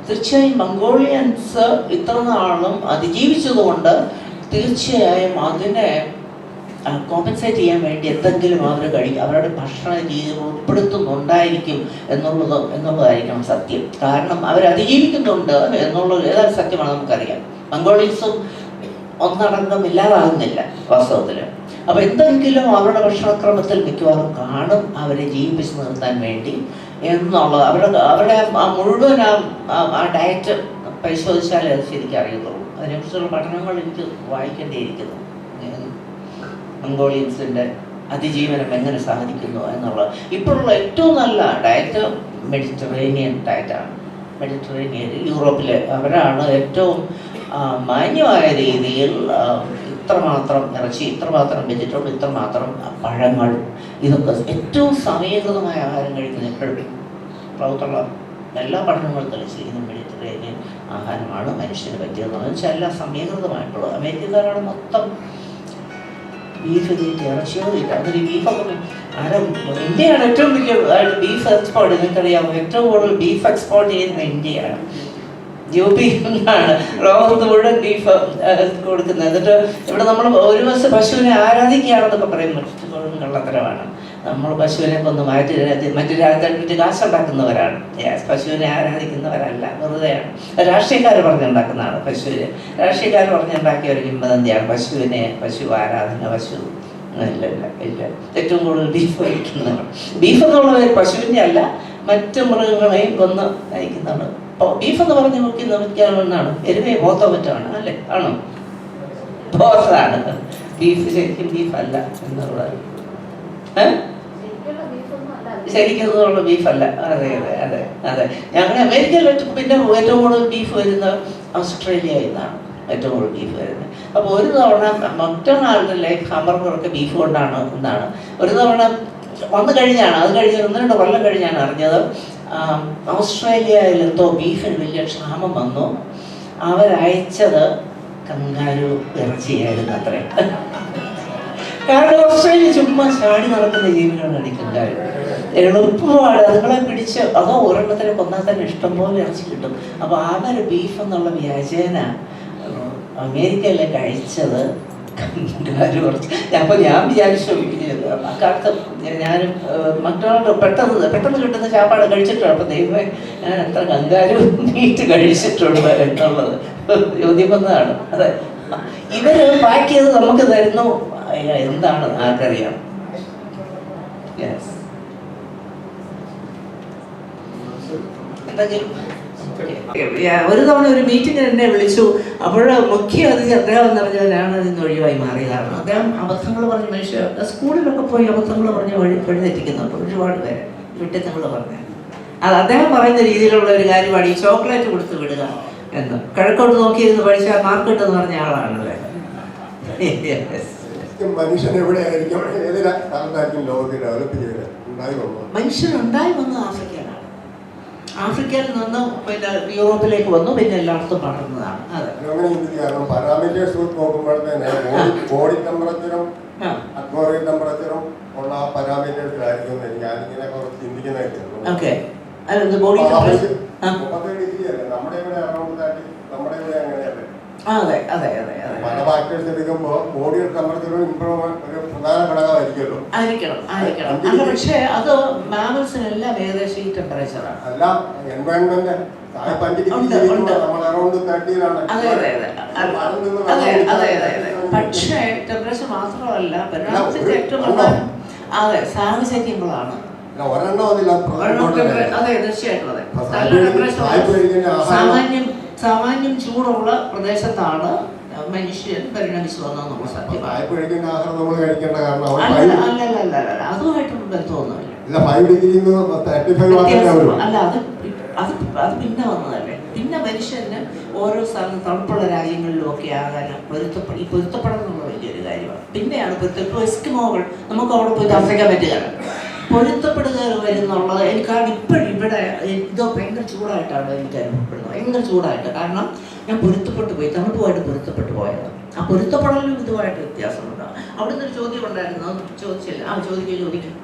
തീർച്ചയായും മംഗോളിയൻസ് ഇത്ര നാളും അതിജീവിച്ചതുകൊണ്ട് തീർച്ചയായും അതിനെ കോമ്പൻസേറ്റ് ചെയ്യാൻ വേണ്ടി എന്തെങ്കിലും അവർ അവരുടെ ഭക്ഷണ രീതി ഉൾപ്പെടുത്തുന്നുണ്ടായിരിക്കും എന്നുള്ളതായിരിക്കണം സത്യം. കാരണം അവർ അതിജീവിക്കുന്നുണ്ട് എന്നുള്ളത് ഏതായാലും സത്യമാണ്, നമുക്കറിയാം. മംഗോളിയൻസും ഒന്നടങ്കം ഇല്ലാതാകുന്നില്ല വാസ്തവത്തിൽ. അപ്പോൾ എന്തെങ്കിലും അവരുടെ ഭക്ഷണക്രമത്തിൽ മിക്കവാറും കാണും അവരെ ജീവിപ്പിച്ച് നിർത്താൻ വേണ്ടി എന്നുള്ളത്. അവരുടെ മുഴുവൻ ആ ഡയറ്റ് പരിശോധിച്ചാലേ അത് ശരിക്കും അറിയത്തുള്ളൂ. അതിനെക്കുറിച്ചുള്ള പഠനങ്ങൾ എനിക്ക് വായിക്കേണ്ടിയിരിക്കുന്നു. മംഗോളിയൻസിൻ്റെ അതിജീവനം എങ്ങനെ സാധിക്കുന്നു എന്നുള്ളത്. ഇപ്പോഴുള്ള ഏറ്റവും നല്ല ഡയറ്റ് മെഡിറ്ററേനിയൻ ഡയറ്റാണ്. മെഡിറ്ററേനിയൻ യൂറോപ്പിലെ അവരാണ് ഏറ്റവും മാന്യമായ രീതിയിൽ ഇത്രമാത്രം ഇറച്ചി, ഇത്രമാത്രം വെജിറ്റബിൾ, ഇത്രമാത്രം പഴങ്ങൾ, ഇതൊക്കെ ഏറ്റവും സമീകൃതമായ ആഹാരം കഴിക്കുന്നത് എപ്പോഴും ലോകത്തുള്ള എല്ലാ പഠനങ്ങളും തെളിയിച്ചിരിക്കുന്ന മെഡിറ്ററേനിയൻ ആഹാരമാണ് മനുഷ്യന് പറ്റിയതെന്ന് വെച്ചാൽ എല്ലാം സമീകൃതമായിട്ടുള്ളത്. അമേരിക്കക്കാരാണ് മൊത്തം ബീഫ് തീറ്റ, ഇറച്ചിയോ തീറ്റ. അതൊരു ബീഫൊക്കെ ഇന്ത്യയാണ് ഏറ്റവും വലിയ ബീഫ് എക്സ്പോർട്ട്. നിങ്ങൾക്കറിയാമോ? ഏറ്റവും കൂടുതൽ ബീഫ് എക്സ്പോർട്ട് ചെയ്യുന്ന ഇന്ത്യയാണ്. UP ാണ് ലോകത്ത് മുഴുവൻ ബീഫ് കൊടുക്കുന്നത്. എന്നിട്ട് ഇവിടെ നമ്മൾ ഒരു ദിവസം പശുവിനെ ആരാധിക്കുകയാണെന്നൊക്കെ പറയുന്നത് കള്ളത്തരമാണ്. നമ്മൾ പശുവിനെ കൊന്ന് മറ്റു രാജ്യത്തെ കാശുണ്ടാക്കുന്നവരാണ്. പശുവിനെ ആരാധിക്കുന്നവരല്ല, വെറുതെയാണ്. രാഷ്ട്രീയക്കാർ പറഞ്ഞുണ്ടാക്കുന്നതാണ് പശുവിനെ. രാഷ്ട്രീയക്കാർ പറഞ്ഞുണ്ടാക്കിയ ഒരു കിംവദന്തിയാണ് പശു ആരാധന. പശു ഇല്ല. ഏറ്റവും കൂടുതൽ ബീഫ് കഴിക്കുന്നതാണ്. ബീഫ് എന്നുള്ള പേര് പശുവിൻ്റെ അല്ല, മറ്റു മൃഗങ്ങളെയും കൊന്ന് കഴിക്കുന്നതാണ്. ബീഫ് എന്ന് പറഞ്ഞ് നോക്കിയാണെന്നാണ് എരുമയെ പോത്തോ മറ്റാണ് അല്ലേ? ആണോ? പോത്താണ്. ബീഫ് ശരിക്കും ബീഫല്ല എന്നുള്ളത്. ശരിക്കുള്ള ബീഫല്ല. അതെ. ഞങ്ങൾ അമേരിക്കയിൽ പിന്നെ ഏറ്റവും കൂടുതൽ ബീഫ് വരുന്നത് ഓസ്ട്രേലിയയിൽ നിന്നാണ്. ഏറ്റവും കൂടുതൽ ബീഫ് വരുന്നത്. അപ്പോൾ ഒരു തവണ മക്ഡൊണാൾഡിലെ ഹാംബർഗറൊക്കെ ബീഫ് കൊണ്ടാണ് എന്നാണ്. ഒരു തവണ വന്നു കഴിഞ്ഞാണ്, അത് കഴിഞ്ഞ് 1-2 കൊല്ലം കഴിഞ്ഞാണ് അറിഞ്ഞത് ഓസ്ട്രേലിയയിൽ എന്തോ ബീഫിന് വലിയ ക്ഷാമം വന്നു. അവരയച്ചത് കങ്കാരു ഇറച്ചിയായിരുന്നു അത്രേ. കാരണം ഓസ്ട്രേലിയ ചുമ്മാ ചാടി നടക്കുന്ന ജീവികളാണ് ഈ കങ്കാരു. എളുപ്പമാണ് അതുങ്ങളെ പിടിച്ച്, അതോ ഒരെണ്ണത്തിനെ കൊന്നാൽ തന്നെ ഇഷ്ടംപോലെ ഇറച്ചി കിട്ടും. അപ്പോൾ അവർ ബീഫ് എന്നുള്ള വ്യാജേന അമേരിക്കയിൽ കഴിച്ചത് കന്നുകാലി കുറച്ച് അപ്പോൾ ഞാൻ വിചാരിച്ചു അക്കാലത്ത് ഞാനും മറ്റൊരാൾ പെട്ടെന്ന് കിട്ടുന്ന ചാപ്പാട് കഴിച്ചിട്ടുണ്ട്. അപ്പം ദൈവമേ ഞാൻ എത്ര കന്നുകാലി മീറ്റ് കഴിച്ചിട്ടുണ്ട് എന്നുള്ളത് ചോദ്യം വന്നതാണ്. അതെ, ഇവർ പാക്ക് ചെയ്ത് നമുക്ക് തരുന്നു, എന്താണ് ആർക്കറിയാം. യെസ്, എന്തെങ്കിലും ഒരു തവണ ഒരു മീറ്റിംഗ് എന്നെ വിളിച്ചു. അപ്പോൾ മുഖ്യ അതിഥി അദ്ദേഹം എന്ന് പറഞ്ഞവരാണ് അതിന് ഒഴിവായി മാറിയതാണ്. അദ്ദേഹം അബദ്ധങ്ങൾ പറഞ്ഞ മനുഷ്യ സ്കൂളിലൊക്കെ പോയി അബദ്ധങ്ങൾ പറഞ്ഞ് വഴിതെറ്റിക്കുന്നുണ്ട് ഒരുപാട് പേര്, വിട്ടിത്തങ്ങൾ പറഞ്ഞ്. അത് അദ്ദേഹം പറയുന്ന രീതിയിലുള്ള ഒരു കാര്യമാണ് ഈ ചോക്ലേറ്റ് കൊടുത്ത് വിടുക എന്ന്. കിഴക്കോട്ട് നോക്കിയിരുന്ന് പഠിച്ചാൽ മാർക്ക് കിട്ടുമെന്ന് പറഞ്ഞ ആളാണല്ലേ. മനുഷ്യൻ എവിടെയായിരിക്കും, ഏത് കാലത്തായിരിക്കും ലോകത്തിൽ ഡെവലപ്പ് ചെയ്ത് മനുഷ്യനുണ്ടായി വന്നത് ആഫ്രിക്കയിലാണ്. ആഫ്രിക്കയിൽ നിന്ന് പിന്നെ യൂറോപ്പിലേക്ക് വന്നു, പിന്നെ എല്ലായിടത്തും പടർന്നതാണ്. അതെ, പാരാമീറ്റേഴ്സ് നോക്കുമ്പോഴത്തേന് ബോഡി ടെമ്പറേച്ചറും അറ്റ്മോസ്ഫിയർ ടെമ്പറേച്ചറും ഉള്ള ആ പാരാമീറ്റേഴ്സിലായിരിക്കും ഞാനിങ്ങനെ കുറച്ച് ചിന്തിക്കുന്നതായിരുന്നു. ഓക്കെ, ബോഡി ടെമ്പറേച്ചർ 37 ഡിഗ്രി അല്ലേ നമ്മുടെ ഇവിടെ, നമ്മുടെ ഇവിടെ അങ്ങനെയല്ലേ. അതെ അതെ അതെ അതെ, പല ഫാക്ടേഴ്സ് എടുക്കുമ്പോൾ ബോഡി ടെമ്പറേച്ചറും ഇംപ്രൂവ്മെന്റ് ഒരു പ്രധാന ഘടകമായിരിക്കുമല്ലോ. ആയിരിക്കണം. അല്ല, പക്ഷേ അത് മാമൽസിനെല്ലാം ഏകദേശം ഈ ടെമ്പറേച്ചറാണ്. അല്ല, എൻവയോൺമെന്റ് പക്ഷേ ടെമ്പറേച്ചർ മാത്രമല്ല പരിണാമത്തിന്റെ ഏറ്റവും പ്രധാനം അതെ സാഹചര്യങ്ങളാണ്. അതെ, തീർച്ചയായിട്ടും അതെ. സാമാന്യം ചൂടുള്ള പ്രദേശത്താണ് മനുഷ്യൻ പരിണമിച്ചു വന്നതെന്നുള്ള സത്യമാണ്. അല്ലല്ല, അതുമായിട്ടൊന്നും ബന്ധമൊന്നുമില്ല. അല്ല, അത് പിന്നെ വന്നതല്ലേ. പിന്നെ മനുഷ്യന് ഓരോ സ്ഥലം തണുപ്പുള്ള രാജ്യങ്ങളിലും ഒക്കെ ആകാനും പൊരുത്തപ്പെടണമെന്നുള്ള വലിയൊരു കാര്യമാണ്. പിന്നെയാണ് എസ്കിമോകൾ നമുക്ക് അവിടെ പോയി താമസിക്കാൻ പറ്റുകയാണ്. പൊരുത്തപ്പെടുക വരുന്നുള്ളത് എനിക്കാണ് ഇപ്പോഴും ഇവിടെ ഇതോ ഭയങ്കര ചൂടായിട്ടാണ് എനിക്ക് അനുഭവപ്പെടുന്നത്, ഭയങ്കര ചൂടായിട്ട്. കാരണം ഞാൻ പൊരുത്തപ്പെട്ടു പോയി, തണുപ്പുമായിട്ട് പൊരുത്തപ്പെട്ടു പോയത്. ആ പൊരുത്തപ്പെടലും ഇതുമായിട്ട് വ്യത്യാസമുണ്ട്. അവിടുന്ന് ഒരു ചോദ്യം ഉണ്ടായിരുന്നു, ചോദിച്ചില്ല. ചോദിക്കും.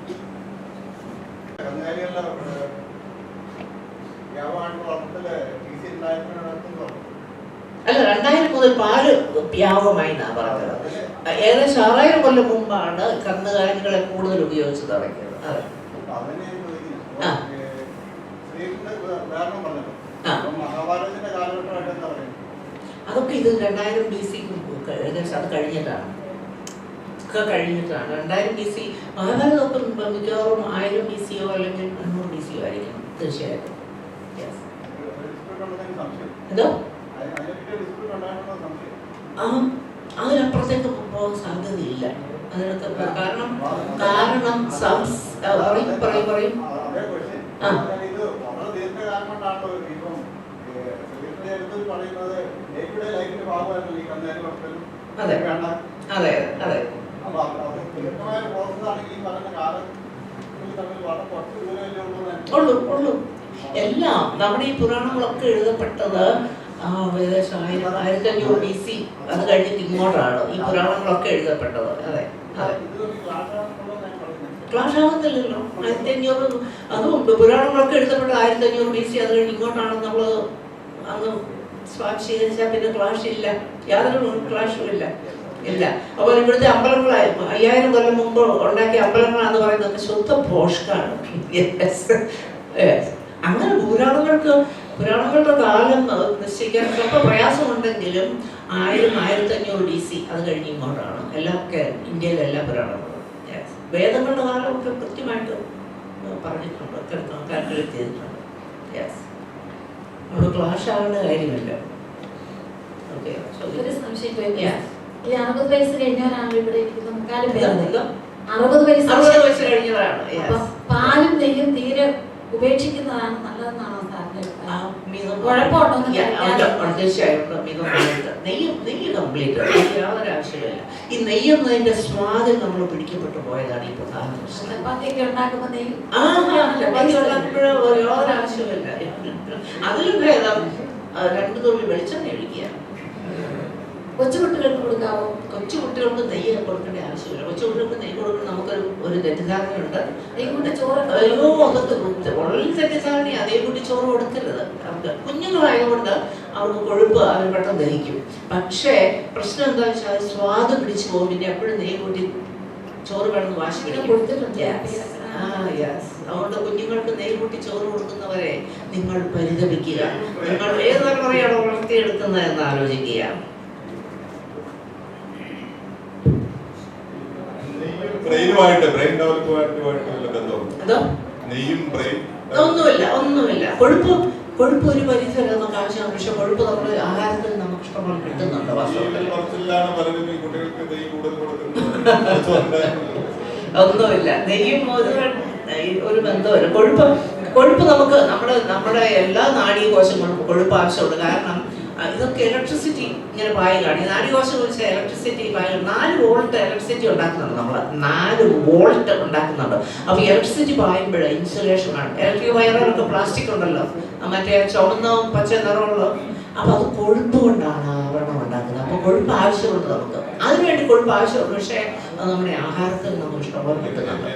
അല്ല, 2000 മുതൽ പാല് വ്യാപകമായി എന്നാണ് പറഞ്ഞത്. ഏകദേശം 6000 കൊല്ലം മുമ്പാണ് കന്നുകാലികളെ കൂടുതൽ ഉപയോഗിച്ച് തുടങ്ങിയത്. അതെ, അതൊക്കെ ഇത് 2000 BC ഏകദേശം അത് കഴിഞ്ഞിട്ടാണ്. 2000 BC മഹാഭാരതമൊക്കെ മിക്കവാറും 1000 BCയോ അല്ലെങ്കിൽ 500 BCയോ ആയിരിക്കണം തീർച്ചയായിട്ടും. എന്തോ അതിനപ്പുറത്തേക്ക് പോകാൻ സാധ്യതയില്ല. അതിനകത്ത് കാരണം പറയും അതെ അതെ അതെ ഉള്ളു. എല്ലാം നമ്മുടെ ഈ പുരാണങ്ങളൊക്കെ എഴുതപ്പെട്ടത് ഏകദേശം 1500 BC അത് കഴിഞ്ഞിട്ട് ഇങ്ങോട്ടാണ് ഈ പുരാണങ്ങളൊക്കെ എഴുതപ്പെട്ടത്. അതെ അതെ, ക്ലാഷ് ആകുന്നില്ലല്ലോ. 1500 അതും പുരാണങ്ങളൊക്കെ എഴുതപ്പെട്ടത് 1500 BC അത് കഴിഞ്ഞ് ഇങ്ങോട്ടാണ് നമ്മൾ അന്ന് സ്വാംശീകരിച്ചാൽ പിന്നെ ക്ലാഷ് ഇല്ല, യാതൊരു ക്ലാഷും ഇല്ല. അപ്പോൾ ഇവിടുത്തെ അമ്പലങ്ങൾ 5000 കൊല്ലം മുമ്പ് ഉണ്ടാക്കിയ അമ്പലങ്ങളാന്ന് പറയുന്നത് ശുദ്ധ ഭോഷ്കാണ്. അങ്ങനെ പുരാണങ്ങളുടെ കാലം നിശ്ചയിക്കാൻ സ്വല്പം പ്രയാസമുണ്ടെങ്കിലും 1000-1500 BC അത് കഴിഞ്ഞ് ഇങ്ങോട്ടാണ് എല്ലാമൊക്കെ ഇന്ത്യയിലെ എല്ലാ പുരാണങ്ങളും. വേദങ്ങളുടെ കാലമൊക്കെ കൃത്യമായിട്ട് പറഞ്ഞിട്ടുണ്ട്, കാൽക്കുലേറ്റ് ചെയ്തിട്ടുണ്ട്. അവിടെ ക്ലാഷ് ആവേണ്ട കാര്യമില്ല. ഒരു സംശയം ചോദിക്കാം. ഈ 60 വയസ്സ് കഴിഞ്ഞവരാണ് ഇവിടെ ഇരിക്കുന്ന 60 വയസ്സ് കഴിഞ്ഞവരാണ്. പാലും നെയ്യും തീരെ ഉപേക്ഷിക്കുന്നതാണ് നല്ലതെന്നാണോ കുഴപ്പമുണ്ടോ? തീർച്ചയായിട്ടും നെയ്യ് കംപ്ലീറ്റ് യാതൊരു ആവശ്യമില്ല. ഈ നെയ്യൊന്നതിന്റെ സ്വാദിൽ നമ്മൾ പിടിക്കപ്പെട്ടു പോയതാണ് ഈ പ്രധാന പ്രശ്നം. ചപ്പാത്തിയൊക്കെ ഉണ്ടാക്കുമ്പോ നെയ്യ് യാതൊരു ആവശ്യമില്ല. അതിലും ഭേദം 2 തുള്ളി വെളിച്ചെണ്ണ ഒഴിക്കുക. കൊച്ചുകുട്ടികൾക്ക് കൊടുക്കാവോ? കൊച്ചുകുട്ടികൾക്ക് നെയ്യ് കൊടുക്കേണ്ട ആവശ്യമില്ല. കൊച്ചുകുട്ടികൾക്ക് നെയ്യ് കൊടുക്കുന്ന നമുക്കൊരു തെറ്റിദ്ധാരണയുണ്ട്. ചോറ് വളരെ തെറ്റിദ്ധാരണ. അതേ കൂട്ടി ചോറ് കൊടുക്കരുത്. കുഞ്ഞുങ്ങളായതുകൊണ്ട് അവർക്ക് കൊഴുപ്പ് അവർ പെട്ടെന്ന് ദഹിക്കും. പക്ഷേ പ്രശ്നം എന്താ വെച്ചാൽ സ്വാദ് പിടിച്ചു പോകും. പിന്നെ എപ്പോഴും നെയ്യ് കൂട്ടി ചോറ് വേണമെന്ന് വാശി കൊടുത്തിട്ടുണ്ട്. അതുകൊണ്ട് കുഞ്ഞുങ്ങൾക്ക് നെയ്യ് കൂട്ടി ചോറ് കൊടുക്കുന്നവരെ നിങ്ങൾ പരിതപിക്കുക. നിങ്ങൾ ഏത് തലമുറയാണ് വളർത്തിയെടുക്കുന്നത് എന്ന് ആലോചിക്കുക. ഒന്നുമില്ല. കൊഴുപ്പ് ഒരു പരിധി നമുക്ക് ആവശ്യമാണ്. പക്ഷെ കൊഴുപ്പ് നമ്മുടെ ആഹാരത്തിൽ നമുക്ക് ഇഷ്ടംപോലെ കിട്ടുന്നുണ്ട്. ഒന്നുമില്ല. നെയ്യും ഒരു ബന്ധമില്ല. കൊഴുപ്പ് നമുക്ക് നമ്മുടെ എല്ലാ നാഡീകോശങ്ങൾക്കും കൊഴുപ്പ് ആവശ്യമുണ്ട്. കാരണം ഇതൊക്കെ ഇലക്ട്രിസിറ്റി ഇങ്ങനെ പായലാണ്. ഈ നാഡീകോശങ്ങൾ വെച്ചാൽ ഇലക്ട്രിസിറ്റി പായൽ 4 വോൾട്ട് ഇലക്ട്രിസിറ്റി ഉണ്ടാക്കുന്നുണ്ട്. നമ്മൾ 4 വോൾട്ട് ഉണ്ടാക്കുന്നുണ്ട്. അപ്പൊ ഇലക്ട്രിസിറ്റി പായുമ്പോൾ ഇൻസുലേഷൻ ആണ്. ഇലക്ട്രിക് വയറുകളൊക്കെ പ്ലാസ്റ്റിക് ഉണ്ടല്ലോ, മറ്റേ ചുവന്ന പച്ച നിറമുള്ള. അപ്പൊ അത് കൊഴുപ്പ് കൊണ്ടാണ് ആവരണം ഉണ്ടാക്കുന്നത്. അപ്പൊ കൊഴുപ്പ് ആവശ്യമുണ്ട് നമുക്ക്. അതിനുവേണ്ടി കൊഴുപ്പ് ആവശ്യമുണ്ട്. പക്ഷേ അത് നമ്മുടെ ആഹാരത്തിൽ നമുക്ക് ഇഷ്ടംപോലെ കിട്ടുന്നുണ്ട്.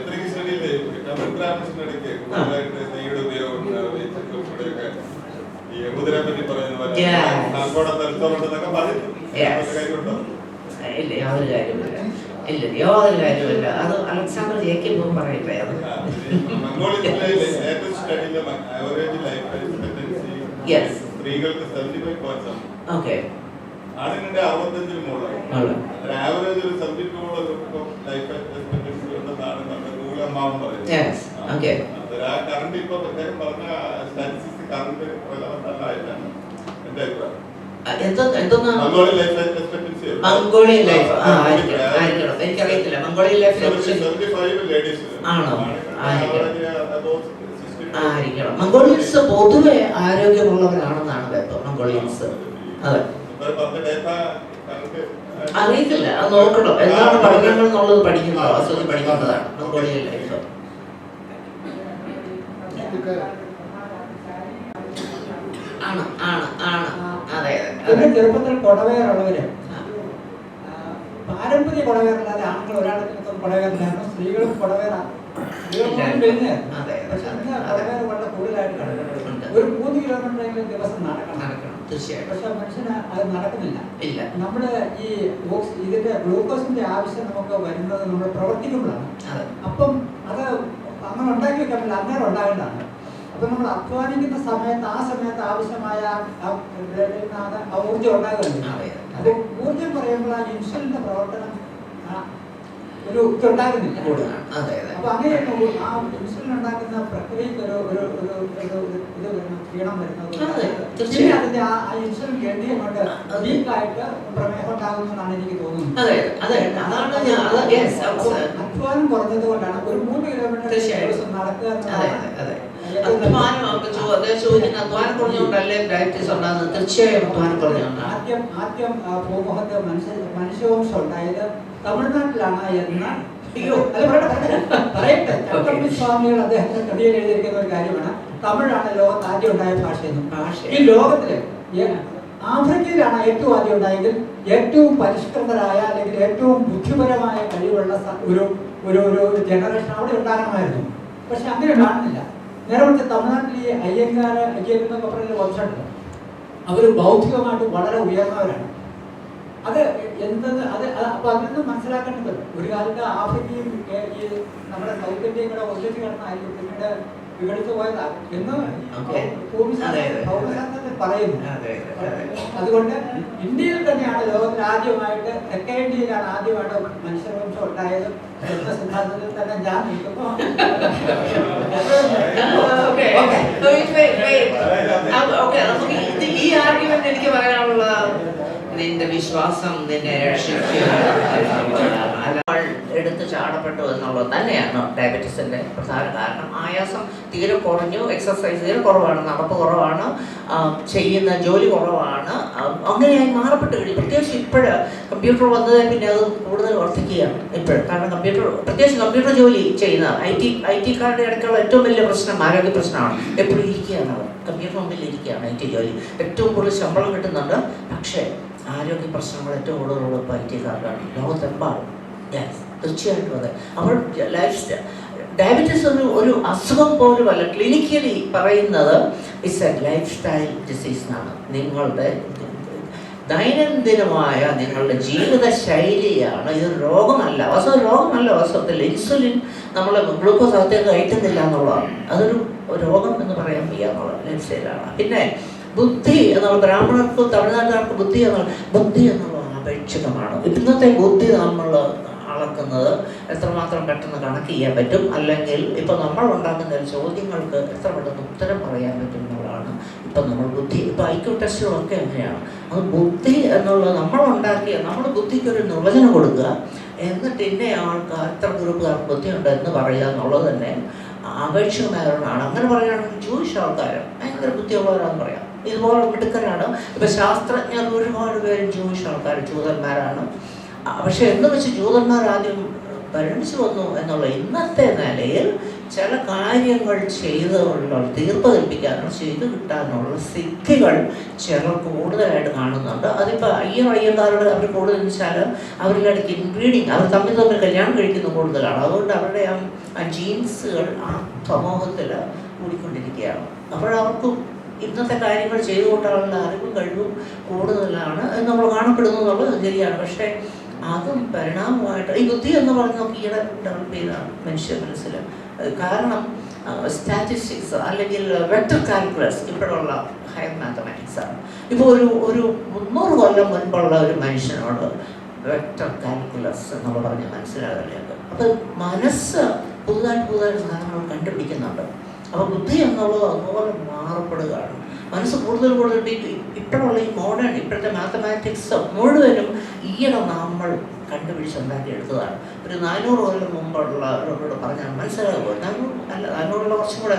ഇല്ല, യാതൊരു കാര്യമില്ല. അത് അലക്സാണ്ടർ ജേക്കബ് പറയില്ലേ അത്. സ്ത്രീകൾക്ക് 75%. ഓക്കെ. ആണിന്റെ 65 മുകളിലാണ്. ആവറേജ് ഒരു 72 ലൈഫ് എക്സ്പെക്ടൻസി ഉണ്ടെന്നാണ് നമ്മുടെ ഗൂഗിൾ അമ്മാവൻ പറയുന്നത്. കറണ്ട് ഇപ്പൊ പ്രത്യേകം പറഞ്ഞ സ്റ്റാറ്റിസ്റ്റിക്സ് കറണ്ട് റെലവന്റ് അല്ലായിട്ടാണ് എന്റെ അഭിപ്രായം. മംഗോളിയൻ ലൈഫ് എക്സ്പെക്ടൻസി എനിക്കറിയത്തില്ല. മംഗോളിയൻ ലൈഫ് 75 ലേഡീസ് ആണോ? മംഗോളിയൻസ് പൊതുവെ ആരോഗ്യമുള്ളവരാണെന്നാണ് വെപ്പ്. മംഗോളിയൻസ് അതെ, അറിയത്തില്ല. അത് നോക്കണം. എന്താണ് പഠനങ്ങൾ എന്നുള്ളത് പഠിക്കുന്നതോ അസുഖം പഠിക്കുന്നതാണ് മംഗോളിയൻ ലൈഫ്. അതെ. ചെറുപ്പത്തിൽ കൊടവേറുള്ളവര് പാരമ്പര്യ കൊടവേറല്ലാതെ ആണുങ്ങൾ ഒരാൾക്ക് കൊടവേറില്ലായിരുന്നു. സ്ത്രീകളും കൊടവേറാണ്. പക്ഷെ അന്ന് കൊടവേറ് വളരെ കൂടുതലായിട്ട് കിടക്കുന്നുണ്ട്. ഒരു 3 കിലോമീറ്ററെങ്കിലും ദിവസം നടക്കണം. തീർച്ചയായും. പക്ഷെ മനുഷ്യന് അത് നടക്കുന്നില്ല. നമ്മുടെ ഈ ഇതിന്റെ ഗ്ലൂക്കോസിന്റെ ആവശ്യം നമുക്ക് വരുന്നത് നമ്മൾ പ്രവർത്തിക്കുമ്പോഴാണ്. അപ്പം അത് അങ്ങനെ ഉണ്ടാക്കി വെക്കാൻ പറ്റില്ല, അന്നേരം ഉണ്ടാകേണ്ടതാണ്. അപ്പൊ നമ്മൾ അധ്വാനിക്കുന്ന സമയത്ത് ആ സമയത്ത് ആവശ്യമായ ഊർജ്ജം ഉണ്ടാകുന്നുണ്ട്. അപ്പൊ ഊർജ്ജം പറയുമ്പോൾ ആ ഇൻസുലിന്റെ പ്രവർത്തനം ഒരു ഇതുണ്ടാകുന്നില്ല. അപ്പൊ അങ്ങനെ ആ ഇൻസുലിൻ ഉണ്ടാക്കുന്ന പ്രക്രിയക്ക് ഒരു ക്ഷീണം വരുന്നത്. പിന്നെ അതിന്റെ ആ ഇൻസുലിൻ ഗ്രന്ഥിയെ കൊണ്ട് വീക്കായിട്ട് പ്രമേഹം ഉണ്ടാകുന്നതാണ് എനിക്ക് തോന്നുന്നത്. അധ്വാനം കുറഞ്ഞത് കൊണ്ടാണ്. ഒരു 3 കിലോമീറ്റർ ദിവസം നടക്കുക എന്നുള്ളതാണ്. ആദ്യം ഭൂമുഖത്ത് മനുഷ്യവംശം ഉണ്ടായത് തമിഴ്നാട്ടിലാണ് എന്ന് പറയട്ടെ. ചട്ടമ്പി സ്വാമികൾ അദ്ദേഹത്തിന്റെ കവിയിൽ എഴുതിയിരിക്കുന്ന ഒരു കാര്യമാണ്. തമിഴാണ് ലോകത്ത് ആദ്യം ഉണ്ടായ ഭാഷയെന്നും. ഈ ലോകത്തില് ആഫ്രിക്കയിലാണ് ഏറ്റവും ആദ്യം ഉണ്ടായെങ്കിൽ ഏറ്റവും പരിഷ്കൃതരായ അല്ലെങ്കിൽ ഏറ്റവും ബുദ്ധിപരമായ കഴിവുള്ള ഒരു ജനറേഷൻ അവിടെ ഉണ്ടാകണമായിരുന്നു. പക്ഷെ അങ്ങനെ കാണുന്നില്ല. നേരത്തെ തമിഴ്നാട്ടിൽ ഈ അയ്യന്നൊക്കെ പറയുന്ന വംശമുണ്ട്. അവർ ബൗദ്ധികമായിട്ട് വളരെ ഉയർന്നവരാണ്. അത് എന്തെന്ന് അപ്പൊ അതിൽ നിന്ന് മനസ്സിലാക്കേണ്ടത് ഒരു കാലത്ത് ആഫ്രിക്കയും ഈ നമ്മുടെ സൗത്ത് ഇന്ത്യയും കൂടെ ഒന്നിച്ച് കിടന്നായിരിക്കും പിന്നീട് വിഘടിച്ചു പോയതാ എന്ന് ഭൗമശാസ്ത്രത്തിൽ പറയുന്നു. അതുകൊണ്ട് ഇന്ത്യയിൽ തന്നെയാണ് ലോകത്തിൽ ആദ്യമായിട്ട് തെക്കേ ഇന്ത്യയിലാണ് ആദ്യമായിട്ട് മനുഷ്യവംശം ഉണ്ടായത് എന്ന സിദ്ധാന്തത്തിൽ തന്നെ ഞാൻ നിൽക്കുന്നു. ഈ ആർഗ്യുമെന്റ് എനിക്ക് പറയാനുള്ള നിന്റെ വിശ്വാസം നിന്നെ എടുത്ത് ചാടപ്പെട്ടു എന്നുള്ളത് തന്നെയാണ് ഡയബറ്റീസിന്റെ പ്രധാന കാരണം. ആയാസം തീരെ കുറഞ്ഞു, എക്സസൈസ് തീരെ കുറവാണ്, നടപ്പ് കുറവാണ്, ചെയ്യുന്ന ജോലി കുറവാണ്, അങ്ങനെയായി മാറപ്പെട്ടു കഴിഞ്ഞു. പ്രത്യേകിച്ച് ഇപ്പോഴ് കമ്പ്യൂട്ടർ വന്നതിൽ പിന്നെ അത് കൂടുതൽ വർദ്ധിക്കുകയാണ് ഇപ്പോഴും. കാരണം പ്രത്യേകിച്ച് കമ്പ്യൂട്ടർ ജോലി ചെയ്യുന്ന ഐ ടിക്കാരുടെ ഇടയ്ക്കുള്ള ഏറ്റവും വലിയ പ്രശ്നം ആരോഗ്യ പ്രശ്നമാണ്. എപ്പോഴും ഇരിക്കുകയാണ് അവർ, കമ്പ്യൂട്ടർ മുമ്പിൽ ഇരിക്കുകയാണ്. IT ജോലി ഏറ്റവും കൂടുതൽ ശമ്പളം കിട്ടുന്നുണ്ട്, പക്ഷേ ആരോഗ്യ പ്രശ്നങ്ങൾ ഏറ്റവും കൂടുതലുള്ള ഇപ്പോൾ IT കാർഡാണ് ലോകത്തെമ്പാടും. തീർച്ചയായിട്ടും അതെ. അപ്പോൾ ഡയബറ്റീസ് ഒരു അസുഖം പോലുമല്ല. ക്ലിനിക്കലി പറയുന്നത് it's A life style disease എന്നാണ്. നിങ്ങളുടെ ദൈനംദിനമായ നിങ്ങളുടെ ജീവിത ശൈലിയാണ്. ഇത് രോഗമല്ല, രോഗമല്ല. വാസ്തവത്തിൽ ഇൻസുലിൻ നമ്മൾ ഗ്ലൂക്കോസ് അകത്തേക്ക് കയറ്റുന്നില്ല എന്നുള്ളതാണ്. അതൊരു രോഗം എന്ന് പറയാൻ വയ്യ എന്നുള്ള ലൈഫ് സ്റ്റൈലാണ്. പിന്നെ ബുദ്ധി എന്നുള്ള ബ്രാഹ്മണർക്കും തമിഴ്നാട്ടുകാർക്ക് ബുദ്ധി എന്നുള്ള അപേക്ഷിതമാണ്. ഇന്നത്തെ ബുദ്ധി നമ്മൾ അളക്കുന്നത് എത്രമാത്രം പെട്ടെന്ന് കണക്ക് ചെയ്യാൻ പറ്റും, അല്ലെങ്കിൽ ഇപ്പം നമ്മൾ ഉണ്ടാക്കുന്ന ചോദ്യങ്ങൾക്ക് എത്ര പെട്ടെന്ന് ഉത്തരം പറയാൻ പറ്റും എന്നുള്ളതാണ് ഇപ്പം നമ്മൾ ബുദ്ധി. ഇപ്പം IQ ടെസ്റ്റുകളൊക്കെ അങ്ങനെയാണ്. അത് ബുദ്ധി എന്നുള്ളത് നമ്മൾ ബുദ്ധിക്കൊരു നിർവചനം കൊടുക്കുക, എന്നിട്ട് ഇന്ന ആൾക്കാർ എത്ര ഗ്രൂപ്പുകാർക്ക് ബുദ്ധിയുണ്ട് എന്ന് പറയുക എന്നുള്ളത് തന്നെ അപേക്ഷിതമായവരാണ്. അങ്ങനെ പറയുകയാണെങ്കിൽ ജൂയിഷ് ആൾക്കാർ ഭയങ്കര ബുദ്ധിയുള്ളവരാണെന്ന് പറയാം. ഇതുപോലെ മിടുക്കരാണ്. ഇപ്പം ശാസ്ത്രജ്ഞർ ഒരുപാട് പേര് ജൂയിഷ് ആൾക്കാർ, ജൂതന്മാരാണ്. പക്ഷെ എന്ന് വെച്ച് ജൂതന്മാർ ആദ്യം പരിണമിച്ചു വന്നു എന്നുള്ള ഇന്നത്തെ നിലയിൽ ചില കാര്യങ്ങൾ തീർപ്പ് കൽപ്പിക്കാനോ ചെയ്തു കിട്ടാനുള്ള സിദ്ധികൾ ചിലർ കൂടുതലായിട്ട് കാണുന്നുണ്ട്. അതിപ്പോൾ അയ്യങ്കാരുടെ അവർ കൂടുതൽ വെച്ചാൽ അവരുടെ അടുത്ത് ഇൻബ്രീഡിങ്, അവർ തമ്മിൽ കല്യാണം കഴിക്കുന്നത് കൂടുതലാണ്. അതുകൊണ്ട് അവരുടെ ആ ജീൻസുകൾ ആ സമൂഹത്തിൽ കൂടിക്കൊണ്ടിരിക്കുകയാണ്. അപ്പോഴവർക്ക് ഇന്നത്തെ കാര്യങ്ങൾ ചെയ്തു കൂട്ടാനുള്ള അറിവും കഴിവും കൂടുതലാണ് എന്ന് നമ്മൾ കാണപ്പെടുന്നു എന്നുള്ളത് ശരിയാണ്. പക്ഷേ അതും പരിണാമമായിട്ട് ഈ ബുദ്ധി എന്ന് പറഞ്ഞൊക്കെ ഈയിടെ ഡെവലപ്പ് ചെയ്താണ് മനുഷ്യ മനസ്സിൽ. കാരണം സ്റ്റാറ്റിസ്റ്റിക്സ് അല്ലെങ്കിൽ വെക്ടർ കാൽക്കുലസ് ഇപ്പോഴുള്ള ഹയർ മാത്തമാറ്റിക്സ് ആണ്. ഇപ്പോൾ ഒരു 300 കൊല്ലം മുൻപുള്ള ഒരു മനുഷ്യനോട് വെക്ടർ കാൽക്കുലസ് എന്നുള്ള പറഞ്ഞ് മനസ്സിലാകലുണ്ട്. അപ്പോൾ മനസ്സ് പുതുതായിട്ട് സാധനങ്ങൾ കണ്ടുപിടിക്കുന്നുണ്ട്. അപ്പോൾ ബുദ്ധി എന്നുള്ളത് അതുപോലെ മാറപ്പെടുകയാണ്. മനസ്സ് കൂടുതൽ ഇപ്പോഴുള്ള ഈ മോഡേൺ ഇപ്പോഴത്തെ മാത്തമാറ്റിക്സ് മുഴുവനും ഈയിടെ നമ്മൾ കണ്ടുപിടിച്ചുണ്ടാക്കിയെടുത്തതാണ്. ഒരു 400 കൊല്ലം മുമ്പുള്ളവരോട് പറഞ്ഞാൽ മനസ്സിലാകുമോ? 400 കുറച്ചും കൂടെ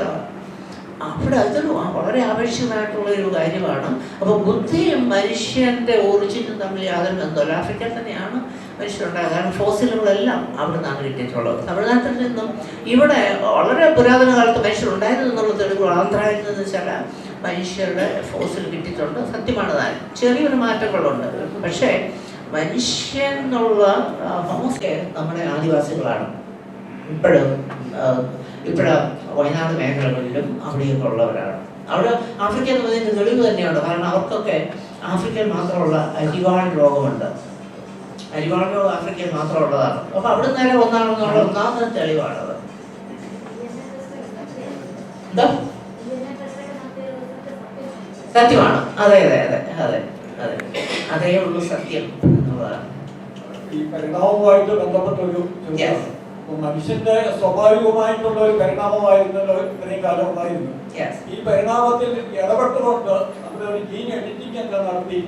അവിടെ അതൊരു വളരെ ആവശ്യമായിട്ടുള്ളൊരു കാര്യമാണ്. അപ്പോൾ ബുദ്ധിയും മനുഷ്യൻ്റെ ഒറിജിനും തമ്മിൽ യാതൊരു ബന്ധമല്ല. ആഫ്രിക്കയിൽ തന്നെയാണ് മനുഷ്യരുണ്ടായത്. കാരണം ഫോസിലുകളെല്ലാം അവിടെ നിന്നാണ് കിട്ടിയിട്ടുള്ളത്. തമിഴ്നാട്ടിൽ നിന്നും ഇവിടെ വളരെ പുരാതന കാലത്ത് മനുഷ്യരുണ്ടായിരുന്നു എന്നുള്ള തെളിവുകൾ ആന്ധ്രയിൽ നിന്ന് ചില മനുഷ്യരുടെ ഫോസിൽ കിട്ടിയിട്ടുണ്ട്. സത്യമാണ് താൻ. ചെറിയൊരു മാറ്റങ്ങളുണ്ട്. പക്ഷേ മനുഷ്യൻ എന്നുള്ള ഹോമോസ് നമ്മുടെ ആദിവാസികളാണ്. ഇപ്പോഴും വയനാട് മേഖലകളിലും അവിടെയൊക്കെ ഉള്ളവരാണ്. അവിടെ ആഫ്രിക്ക എന്ന് പറയുന്നത് തെളിവ് തന്നെയുണ്ട്. കാരണം അവർക്കൊക്കെ ആഫ്രിക്കയിൽ മാത്രമുള്ള അരിവാൾ രോഗമുണ്ട്. അരിവാൾ രോഗം ആഫ്രിക്കയിൽ മാത്രമുള്ളതാണ്. അപ്പോൾ അവിടെ നേരെ ഒന്നാണെന്നുള്ള ഒന്നാമത്തെ തെളിവാണത്. എന്താ സത്യമാണ്. അതെ അതേ ഉള്ളൂ സത്യം എന്നുള്ളതാണ്. ഈ പരിണാമവുമായിട്ട് ബന്ധപ്പെട്ട ഒരു മനുഷ്യന്റെ സ്വാഭാവികമായിട്ടുള്ള ഒരു പരിണാമമായിരുന്നല്ലോ ഇത്രയും കാലം ഉണ്ടായിരുന്നു. ഈ പരിണാമത്തിൽ ഇടപെട്ടുകൊണ്ട് നമ്മുടെ ഒരു ജീൻ എഡിറ്റിംഗ് ഒക്കെ നടത്തി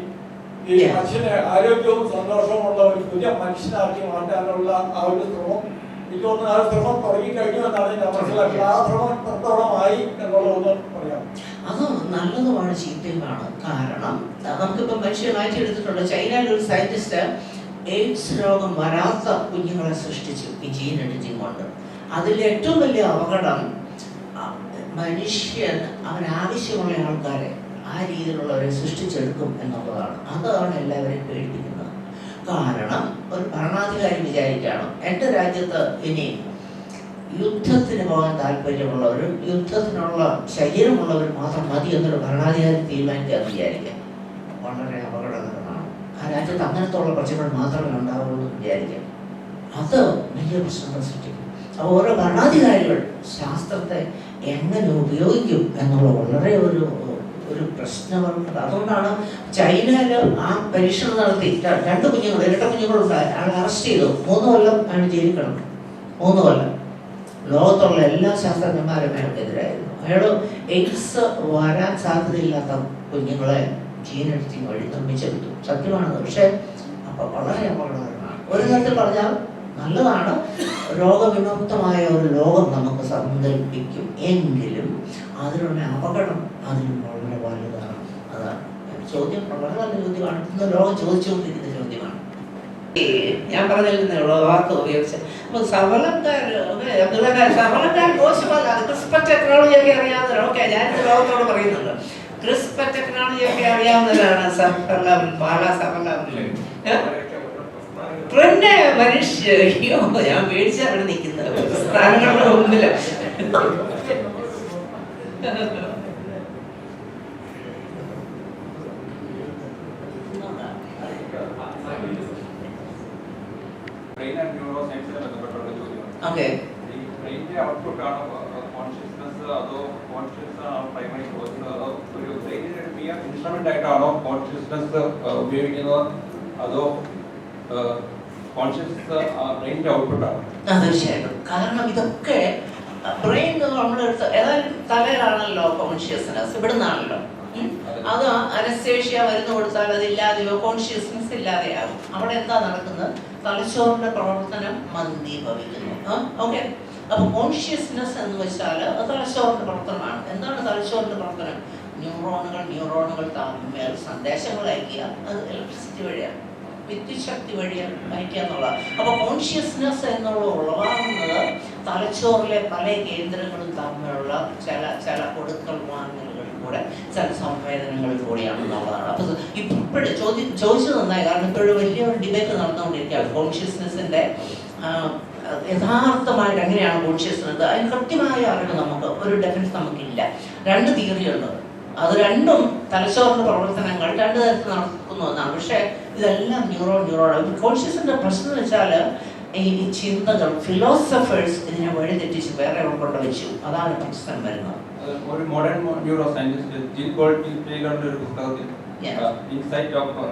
ഈ മനുഷ്യനെ ആരോഗ്യവും സന്തോഷവുമുള്ള ഒരു പുതിയ മനുഷ്യനാക്കി മാറ്റാനുള്ള ആ ഒരു ശ്രമം എനിക്കൊന്ന് ആ ശ്രമം തുടങ്ങിക്കഴിഞ്ഞു എന്നാണ് ഞാൻ മനസ്സിലാക്കിയത്. ആ ശ്രമം എത്രത്തോളമായി എന്നുള്ളതൊന്ന് പറയാം. അത് നല്ലതുമാണ്, ചീത്തയുമാണ്. കാരണം നമുക്കിപ്പോൾ മനുഷ്യൻ മാറ്റിയെടുത്തിട്ടുണ്ട്. ചൈനയിൽ ഒരു സയന്റിസ്റ്റ് എയ്ഡ്സ് രോഗം വരാത്ത കുഞ്ഞുങ്ങളെ സൃഷ്ടിച്ചു ഈ ജീൻ എഡിറ്റിംഗ് കൊണ്ട്. അതിൽ ഏറ്റവും വലിയ അപകടം മനുഷ്യൻ അവനാവശ്യമുള്ള ആൾക്കാരെ ആ രീതിയിലുള്ളവരെ സൃഷ്ടിച്ചെടുക്കും എന്നുള്ളതാണ്. അതാണ് എല്ലാവരെയും പേടിപ്പിക്കുന്നത്. കാരണം ഒരു ഭരണാധികാരി വിചാരിക്കുകയാണ് എൻ്റെ രാജ്യത്ത് ഇനി യുദ്ധത്തിന് പോകാൻ താല്പര്യമുള്ളവരും യുദ്ധത്തിനുള്ള ശരീരമുള്ളവരും മാത്രം മതി എന്നൊരു ഭരണാധികാരി തീരുമാനിക്കാമെന്ന് വിചാരിക്കാം. വളരെ അപകടകരമാണ്. ആ രാജ്യത്ത് അങ്ങനത്തുള്ള പ്രശ്നങ്ങൾ മാത്രമേ ഉണ്ടാവുള്ളൂ എന്ന് വിചാരിക്കാം. അത് വലിയ പ്രശ്നങ്ങൾ സൃഷ്ടിക്കും. അപ്പോൾ ഓരോ ഭരണാധികാരികൾ ശാസ്ത്രത്തെ എങ്ങനെ ഉപയോഗിക്കും എന്നുള്ള വളരെ ഒരു പ്രശ്നമുണ്ട്. അതുകൊണ്ടാണ് ചൈനയിൽ ആ പരീക്ഷണം നടത്തി 2 കുഞ്ഞുങ്ങൾ ഇരട്ട കുഞ്ഞുങ്ങളുണ്ടായി. അയാൾ അറസ്റ്റ് ചെയ്തു. 3 കൊല്ലം അയാൾ ജയിലിൽ കിടന്നു. 3 കൊല്ലം. ലോകത്തുള്ള എല്ലാ ശാസ്ത്രജ്ഞന്മാരും അയാൾക്കെതിരായിരുന്നു. അയാൾ എയ്ഡ്സ് വരാൻ സാധ്യതയില്ലാത്ത കുഞ്ഞുങ്ങളെ ജീൻ എഡിറ്റിംഗ് വഴി നിർമ്മിച്ചെടുത്തു. സത്യമാണത്. പക്ഷേ അപ്പോൾ വളരെ അപകടകരമാണ്. ഒരു തരത്തിൽ പറഞ്ഞാൽ നല്ലതാണ്. രോഗവിമുക്തമായ ഒരു ലോകം നമുക്ക് സങ്കല്പിക്കും. എങ്കിലും അതിനുള്ള അപകടം അതിനും വളരെ വലുതാണ്. അതാണ് ചോദ്യം. വളരെ നല്ല ചോദ്യമാണ്. ഇന്ന് ലോകം ചോദിച്ചുകൊണ്ടിരിക്കുന്ന ചോദ്യമാണ്. ഞാൻ പറഞ്ഞിരുന്നുള്ള വാക്ക് ഉപയോഗിച്ച് സഫലക്കാർ മോശമല്ല. ക്രിസ്പർ ടെക്നോളജിയൊക്കെ അറിയാവുന്നവരാണ്. ഓക്കെ, ഞാനിത് ലോകത്തോട് പറയുന്നുണ്ട്. ക്രിസ്പർ ടെക്നോളജിയൊക്കെ അറിയാവുന്നവരാണ് സഫലം, ബാലസഫലം. പിന്നെ മനുഷ്യ ഞാൻ പേടിച്ച അവിടെ നിൽക്കുന്നത് സ്ഥാനങ്ങളുടെ മുമ്പില്. ഓക്കെ. ബ്രെയിനിന്റെ ഔട്ട്പുട്ട് ആണോ കോൺഷ്യസ്നസ്, അതോ കോൺഷ്യസ് ആണോ പ്രൈമറി കോഴ്സ്, അതോ ഒരു ബ്രെയിനിന്റെ ഇൻസ്ട്രുമെന്റ് ആയിട്ടാണോ കോൺഷ്യസ്നസ് ഉപയോഗിക്കുന്നത്, അതോ കോൺഷ്യസ് ബ്രെയിനിന്റെ ഔട്ട്പുട്ട് ആണോ? തീർച്ചയായിട്ടും. കാരണം ഇതൊക്കെ ബ്രെയിൻ നമ്മളെടുത്ത് ഏതായാലും തലയിലാണല്ലോ കോൺഷ്യസ്നെസ്, ഇവിടുന്നാണല്ലോ. അത് അനസ്തേഷ്യ മരുന്ന് കൊടുത്താൽ അതില്ലാതെയോ കോൺഷ്യസ്നെസ് ഇല്ലാതെയാകും. അവിടെ എന്താ നടക്കുന്നത്? തലച്ചോറിന്റെ പ്രവർത്തനം മന്ദീഭവിക്കുന്നു. ഓക്കെ. അപ്പൊ കോൺഷ്യസ്നെസ് എന്ന് വെച്ചാൽ അത് തലച്ചോറിന്റെ പ്രവർത്തനമാണ്. എന്താണ് തലച്ചോറിന്റെ പ്രവർത്തനം? ന്യൂറോണുകൾ തമ്മിൽ സന്ദേശങ്ങൾ അയക്കുക. അത് ഇലക്ട്രിസിറ്റി വഴിയാണ്, വിദ്യുച്ഛക്തി വഴിയാണ് അയക്കുക എന്നുള്ളത്. അപ്പൊ കോൺഷ്യസ്നെസ് എന്നുള്ള ഉളവാകുന്നത് തലച്ചോറിലെ പല കേന്ദ്രങ്ങളും തമ്മിലുള്ള ചില കൊടുക്കൽ വാങ്ങലുകളിൽ കൂടെ, ചില സംവേദനങ്ങളിൽ കൂടിയാണെന്നുള്ളതാണ്. അപ്പൊ ഇപ്പോഴും ചോദിച്ചു നന്നായി. കാരണം ഇപ്പോഴും വലിയൊരു ഡിബേറ്റ് നടന്നുകൊണ്ടിരിക്കുകയാണ് കോൺഷ്യസ്നെസ്സിന്റെ യഥാർത്ഥമായിട്ട് എങ്ങനെയാണ് കോൺഷ്യസ്നെസ്. അതിന് കൃത്യമായ അറിവ് നമുക്ക് ഒരു ഡെഫിനിഷൻ നമുക്കില്ല. 2 തിയറിയുണ്ട്. അത് രണ്ടും തലച്ചോറിന്റെ പ്രവർത്തനങ്ങൾ 2 തരത്തിൽ നടക്കുന്ന ഒന്നാണ്. പക്ഷെ ഇതെല്ലാം ന്യൂറോൺ കോൺഷ്യസിന്റെ പ്രശ്നം എന്ന് വെച്ചാൽ ഈ ചിന്തകൾ ഫിലോസഫേഴ്സ് ഇതിനെ വഴി തെറ്റിച്ച് വേറെ കൊണ്ട് വെച്ചു. അതാണ് പ്രശ്നം വരുന്നത്. ഒരു മോഡേൺ ന്യൂറോ സയന്റിസ്റ്റ് ജിൽ ഗോൾഡ്ബർഗിന്റെ ഒരു പുസ്തകത്തിൽ ഇൻസൈറ്റ് ഓഫ്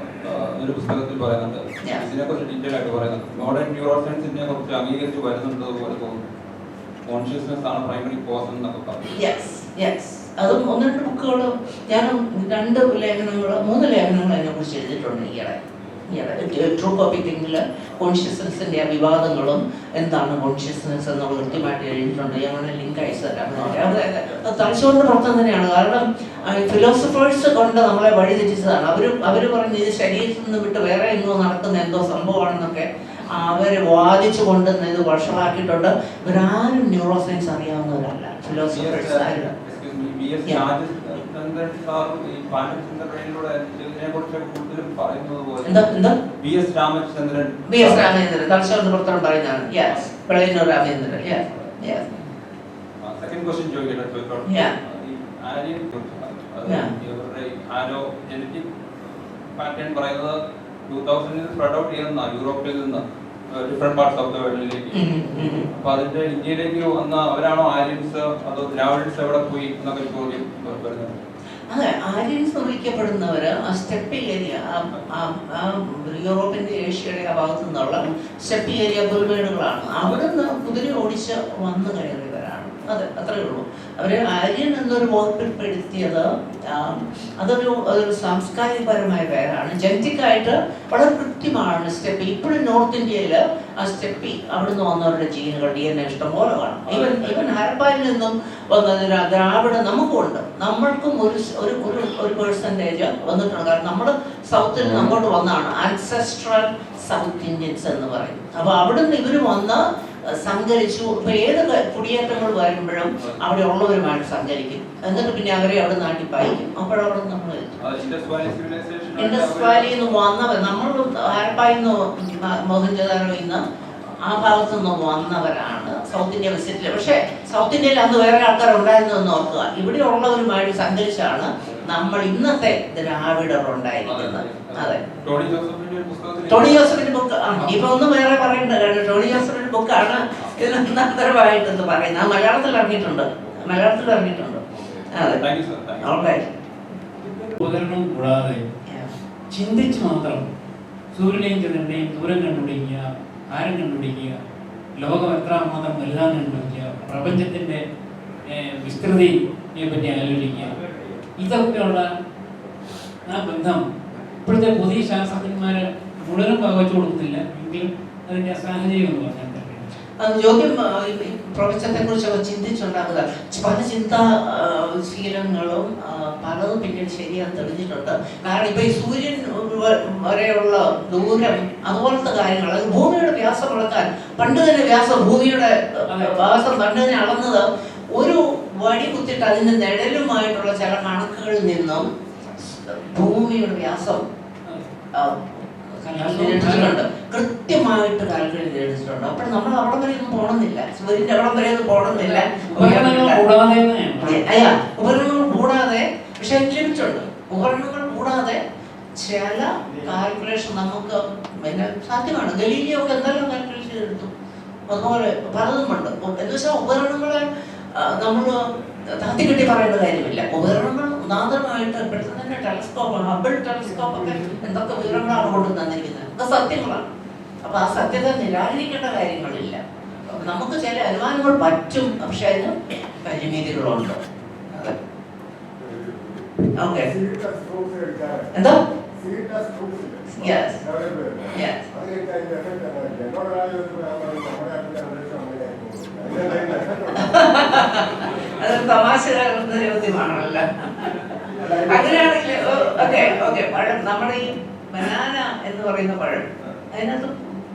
ഒരു പുസ്തകത്തിൽ പറയുന്നുണ്ട്, ഇതിനെക്കുറിച്ച് ഡീറ്റെയിൽ ആയിട്ട് പറയുന്നുണ്ട്. മോഡേൺ ന്യൂറോ സയൻസിനെ കുറിച്ച് അംഗീകരിച്ച് വരുന്നുണ്ട് പോലെ തോന്നുന്നു. കോൺഷ്യസ്നെസ് ആണ് പ്രൈമറി കോസ് എന്നൊക്കെ പറഞ്ഞു. അതും 1-2 ബുക്കുകൾ, ഞാൻ 2 ലേഖനങ്ങൾ 3 ലേഖനങ്ങൾ അതിനെക്കുറിച്ച് എഴുതിയിട്ടുണ്ട്. ട്രൂ കോപ്പി തിങ്കില് കോൺഷ്യസ്നെസ്സിന്റെ വിവാദങ്ങളും എന്താണ് കോൺഷ്യസ്നെസ് എന്നുള്ള കൃത്യമായിട്ട് എഴുതിയിട്ടുണ്ട്. ഞങ്ങളുടെ ലിങ്ക് അയച്ചു തരാം. തലച്ചോറിന്റെ പ്രവർത്തനം തന്നെയാണ്. കാരണം ഫിലോസഫേഴ്സ് കൊണ്ട് നമ്മളെ വഴി തെറ്റിച്ചതാണ്. അവര് പറഞ്ഞ് ഇത് ശരീരത്തിൽ നിന്ന് വിട്ട് വേറെ എങ്ങോ നടക്കുന്ന എന്തോ സംഭവമാണെന്നൊക്കെ അവര് വാദിച്ചു കൊണ്ട് ഇത് വഷളാക്കിയിട്ടുണ്ട്. ഇവരാരും ന്യൂറോ സയൻസ് അറിയാവുന്നവരല്ല, ഫിലോസഫേഴ്സ് ആരും. തലച്ചോറിന്റെ പ്രവർത്തനം പറയുന്നതാണ്. പാറ്റേൺ പറയുന്നത് 2000-ൽ സ്പ്രെഡ് ഔട്ട് ചെയ്യുന്ന യൂറോപ്പിൽ നിന്ന് ഡിഫറെന്റ് പാർട്സ് ഓഫ് ദ വേൾഡിലേക്ക്. അപ്പൊ അതിന്റെ ഇന്ത്യയിലേക്ക് വന്ന അവരാണോ ആര്യൻസ്, അതോ ദ്രാവിഡൻസ് എവിടെ പോയി എന്നൊക്കെ ചോദ്യം വരുന്നത്. അതെ, ആര്യൻസ് വിളിക്കപ്പെടുന്നവര് ആ സ്റ്റെപ്പി ഏരിയ, യൂറോപ്പിന്റെ ഏഷ്യയുടെ ആ ഭാഗത്തു നിന്നുള്ള സ്റ്റെപ്പി ഏരിയ പുൽമേടുകളാണ്. അവിടുന്ന് കുതിര ഓടിച്ച് വന്നു കയറിയവരാണ്. അതെ, അത്രയേ ഉള്ളൂ. അവര് ആര്യൻ എന്നൊരു വകുപ്പിൽപ്പെടുത്തിയത് അതൊരു സാംസ്കാരികപരമായ പേരാണ്. ജനറ്റിക്കായിട്ട് വളരെ കൃത്യമാണ് സ്റ്റെപ്പി. ഇപ്പോഴും നോർത്ത് ഇന്ത്യയില് ആ സ്റ്റെപ്പി അവിടുന്ന് വന്നവരുടെ ജീനുകൾ DNA ഇഷ്ടംപോലെ കാണും. ഈവൻ ഹരപ്പായിൽ നിന്നും വന്നത് ദ്രാവിഡ നമുക്കുണ്ട്. നമ്മൾക്കും ഒരു പെർസെൻറ്റേജ് വന്നിട്ടുണ്ട്. കാരണം നമ്മൾ സൗത്തിൽ നിന്ന് അങ്ങോട്ട് വന്നതാണ്, ആൻസെസ്ട്രൽ സൗത്ത് ഇന്ത്യൻസ് എന്ന് പറയും. അപ്പൊ അവിടുന്ന് ഇവര് വന്ന് സഞ്ചരിച്ചു. ഇപ്പൊ ഏത് കുടിയേറ്റങ്ങൾ വരുമ്പോഴും അവിടെ ഉള്ളവരുമായിട്ട് സഞ്ചരിക്കും. എന്നിട്ട് പിന്നെ അവരെ അവിടെ നാട്ടിൽ പായിക്കും. അപ്പോഴവിടെ നമ്മൾ ഇൻഡസ് വാലിയിൽ നിന്ന് വന്നവർ, നമ്മൾ ഹരപ്പായിൽ നിന്ന് മോഹൻജദാരോ ഇന്ന് ആ ഭാഗത്തു നിന്ന് വന്നവരാണ് സൗത്ത് ഇന്ത്യ വിസിറ്റില്. പക്ഷെ സൗത്ത് ഇന്ത്യയിൽ അന്ന് വേറെ ആൾക്കാർ ഉണ്ടായിരുന്നെന്ന് ഓർക്കുക. ഇവിടെ ഉള്ളവരുമായിട്ട് സഞ്ചരിച്ചാണ് നമ്മൾ ഇന്നത്തെ ദ്രാവിഡർ ഉണ്ടായിരിക്കുന്നത്. അതെ, ടോണി ജോസഫിന്റെ ബുക്ക് ഇപ്പൊ ഒന്നും വേറെ പറയണ്ട. ടോണി ജോസഫിന്റെ ബുക്കാണ് ഇതിനന്തരമായിട്ട് എന്ന് പറയുന്നത്. മലയാളത്തിൽ ഇറങ്ങിയിട്ടുണ്ട്. അതെ, ഉപകരണം കൂടാതെ ചിന്തിച്ച് മാത്രം സൂര്യനെയും ചന്ദ്രനെയും ദൂരം കണ്ടുപിടിക്കുക, ആരം കണ്ടുപിടിക്കുക, ലോകം എത്രമാത്രം വലുതാൻ കണ്ടുപിടിക്കുക, പ്രപഞ്ചത്തിന്റെ വിസ്തൃതിയെ പറ്റി ആലോചിക്കുക, ഇതൊക്കെയുള്ള ആ ബന്ധം ഇപ്പോഴത്തെ പുതിയ ശാസ്ത്രജ്ഞന്മാര് മുഴുവനും പകവച്ചു കൊടുക്കുന്നില്ല. എങ്കിലും അതിന്റെ സാഹചര്യം എന്ന് പറഞ്ഞാൽ ചോദ്യം പ്രപഞ്ചത്തെ കുറിച്ചൊക്കെ ചിന്തിച്ചുണ്ടാക്കുക. പല ചിന്താശീലങ്ങളും പലതും പിന്നീട് ശരിയാന്ന് തെളിഞ്ഞിട്ടുണ്ട്. കാരണം ഇപ്പൊ ഈ സൂര്യൻ വരെയുള്ള ദൂരം, അതുപോലത്തെ കാര്യങ്ങൾ, ഭൂമിയുടെ വ്യാസം അളക്കാൻ പണ്ട് തന്നെ ഭൂമിയുടെ വ്യാസം പണ്ട് തന്നെ അളന്നത് ഒരു വടി കുത്തിട്ട് അതിന്റെ നിഴലുമായിട്ടുള്ള ചില കണക്കുകളിൽ നിന്നും ഭൂമിയുടെ വ്യാസം കൃത്യമായിട്ട് കാൽക്കുലേറ്റ് ചെയ്തിട്ടുണ്ട്. അപ്പോൾ നമ്മൾ അവിടെ വരെ ഒന്നും പോകണമെന്നില്ല, സൂര്യന്റെ അവിടെ വരെ ഒന്നും പോകണമെന്നില്ല. ഉപകരണങ്ങൾ കൂടാതെ, പക്ഷെ ലിമിറ്റ് ഉണ്ട്. ഉപകരണങ്ങൾ കൂടാതെ ചില കാൽക്കുലേഷൻ നമുക്ക് പിന്നെ സാധ്യമാണ്. ഗലീലിയോ ഒക്കെ എന്തെല്ലാം കാൽക്കുലേഷൻ എടുത്തു. അതുപോലെ പലതുമുണ്ട്. എന്ന് വെച്ചാൽ ഉപകരണങ്ങളെ നമ്മൾ താത്തിക്കെട്ടി പറയേണ്ട കാര്യമില്ല. ഉപകരണങ്ങൾ നാദമായിട്ട് ഇപ്പോഴത്തെ തന്നെ ടെലസ്കോപ്പ്, ഹബിൾ ടെലസ്കോപ്പ് ഒക്കെ എന്തൊക്കെ വിവരങ്ങളാണ് കൊണ്ടു തന്നിരിക്കുന്നത്, അത് സത്യങ്ങളാണ്. അപ്പൊ ആ സത്യത നിരാകരിക്കേണ്ട കാര്യങ്ങളില്ല. നമുക്ക് ചില അനുമാനങ്ങൾ പറ്റും, പക്ഷെ അതിന് പരിമിതികളുണ്ട്. ഓക്കെ, എന്താ? യെസ് യെസ് അതൊരു തമാശകാരുന്ന ചോദ്യമാണല്ലോ. അങ്ങനെയാണെങ്കിൽ ഓക്കെ ഓക്കെ, പഴം, നമ്മുടെ ഈ ബനാന എന്ന് പറയുന്ന പഴം, അതിനകത്ത്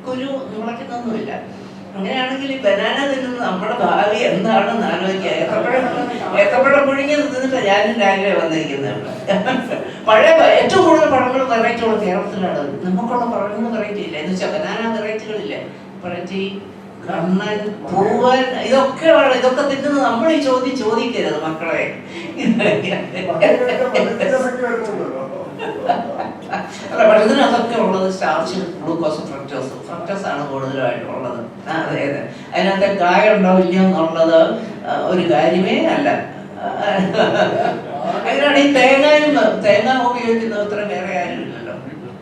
കുരു മുളയ്ക്കുന്നൊന്നുമില്ല. അങ്ങനെയാണെങ്കിൽ ഈ ബനാന തിന്നുന്ന നമ്മുടെ ഭാവി എന്താണെന്ന് ആലോചിക്കുക. ഏത്തപ്പഴം പുഴുങ്ങി തിന്നിട്ട് ഞാനും രാവിലെ വന്നിരിക്കുന്നത്. പഴയ ഏറ്റവും കൂടുതൽ പഴങ്ങൾ വെറൈറ്റിയുള്ള കേരളത്തിലാണ്. നമുക്കുള്ള പഴങ്ങൾ വെറൈറ്റി ഇല്ല. എന്ന് വെച്ചാൽ ബനാന വെറൈറ്റികളില്ല. വെറൈറ്റി കണ്ണൻ, പൂവൻ, ഇതൊക്കെ തിന്നുന്നത് നമ്മൾ ഈ ചോദ്യം ചോദിക്കരുത് മക്കളെ. അല്ല, പഴത്തിന് അതൊക്കെ ഉള്ളത് സ്റ്റാർച്ച്, ഗ്ലൂക്കോസ്, ഫ്രക്ടോസ് ആണ് കൂടുതലായിട്ടുള്ളത്. അതെ അതെ, അതിനകത്ത് കായ ഉണ്ടാവില്ല എന്നുള്ളത് ഒരു കാര്യമേ അല്ല. അങ്ങനെയാണ് ഈ തേങ്ങ ഉപയോഗിക്കുന്ന അത്ര വേറെ ആരും ഇല്ലല്ലോ.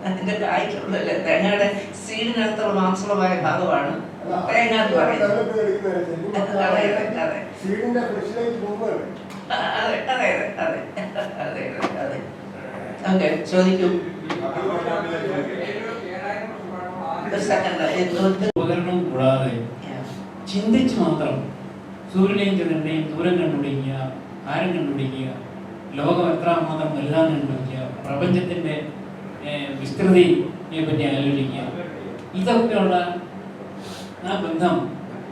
അതിന്റെ കായ്ക്കുള്ളല്ലേ, തേങ്ങയുടെ സീഡിനകത്തുള്ള മാംസളമായ ഭാഗമാണ് തേങ്ങ എന്ന് പറയുന്നത്. അതെ അതെ അതെ അതെ അതെ അതെ അതെ. ഓക്കെ, ചോദിക്കൂ. ഉപകരണം കൂടാതെ ചിന്തിച്ച് മാത്രം സൂര്യനെയും ചന്ദ്രനെയും ദൂരം കണ്ടുപിടിക്കുക, ആരം കണ്ടുപിടിക്കുക, ലോകം എത്രമാത്രം എല്ലാം കണ്ടുപിടിക്കുക, പ്രപഞ്ചത്തിന്റെ വിസ്തൃതിയെ പറ്റി ആലോചിക്കുക, ഇതൊക്കെയുള്ള ആ ബന്ധം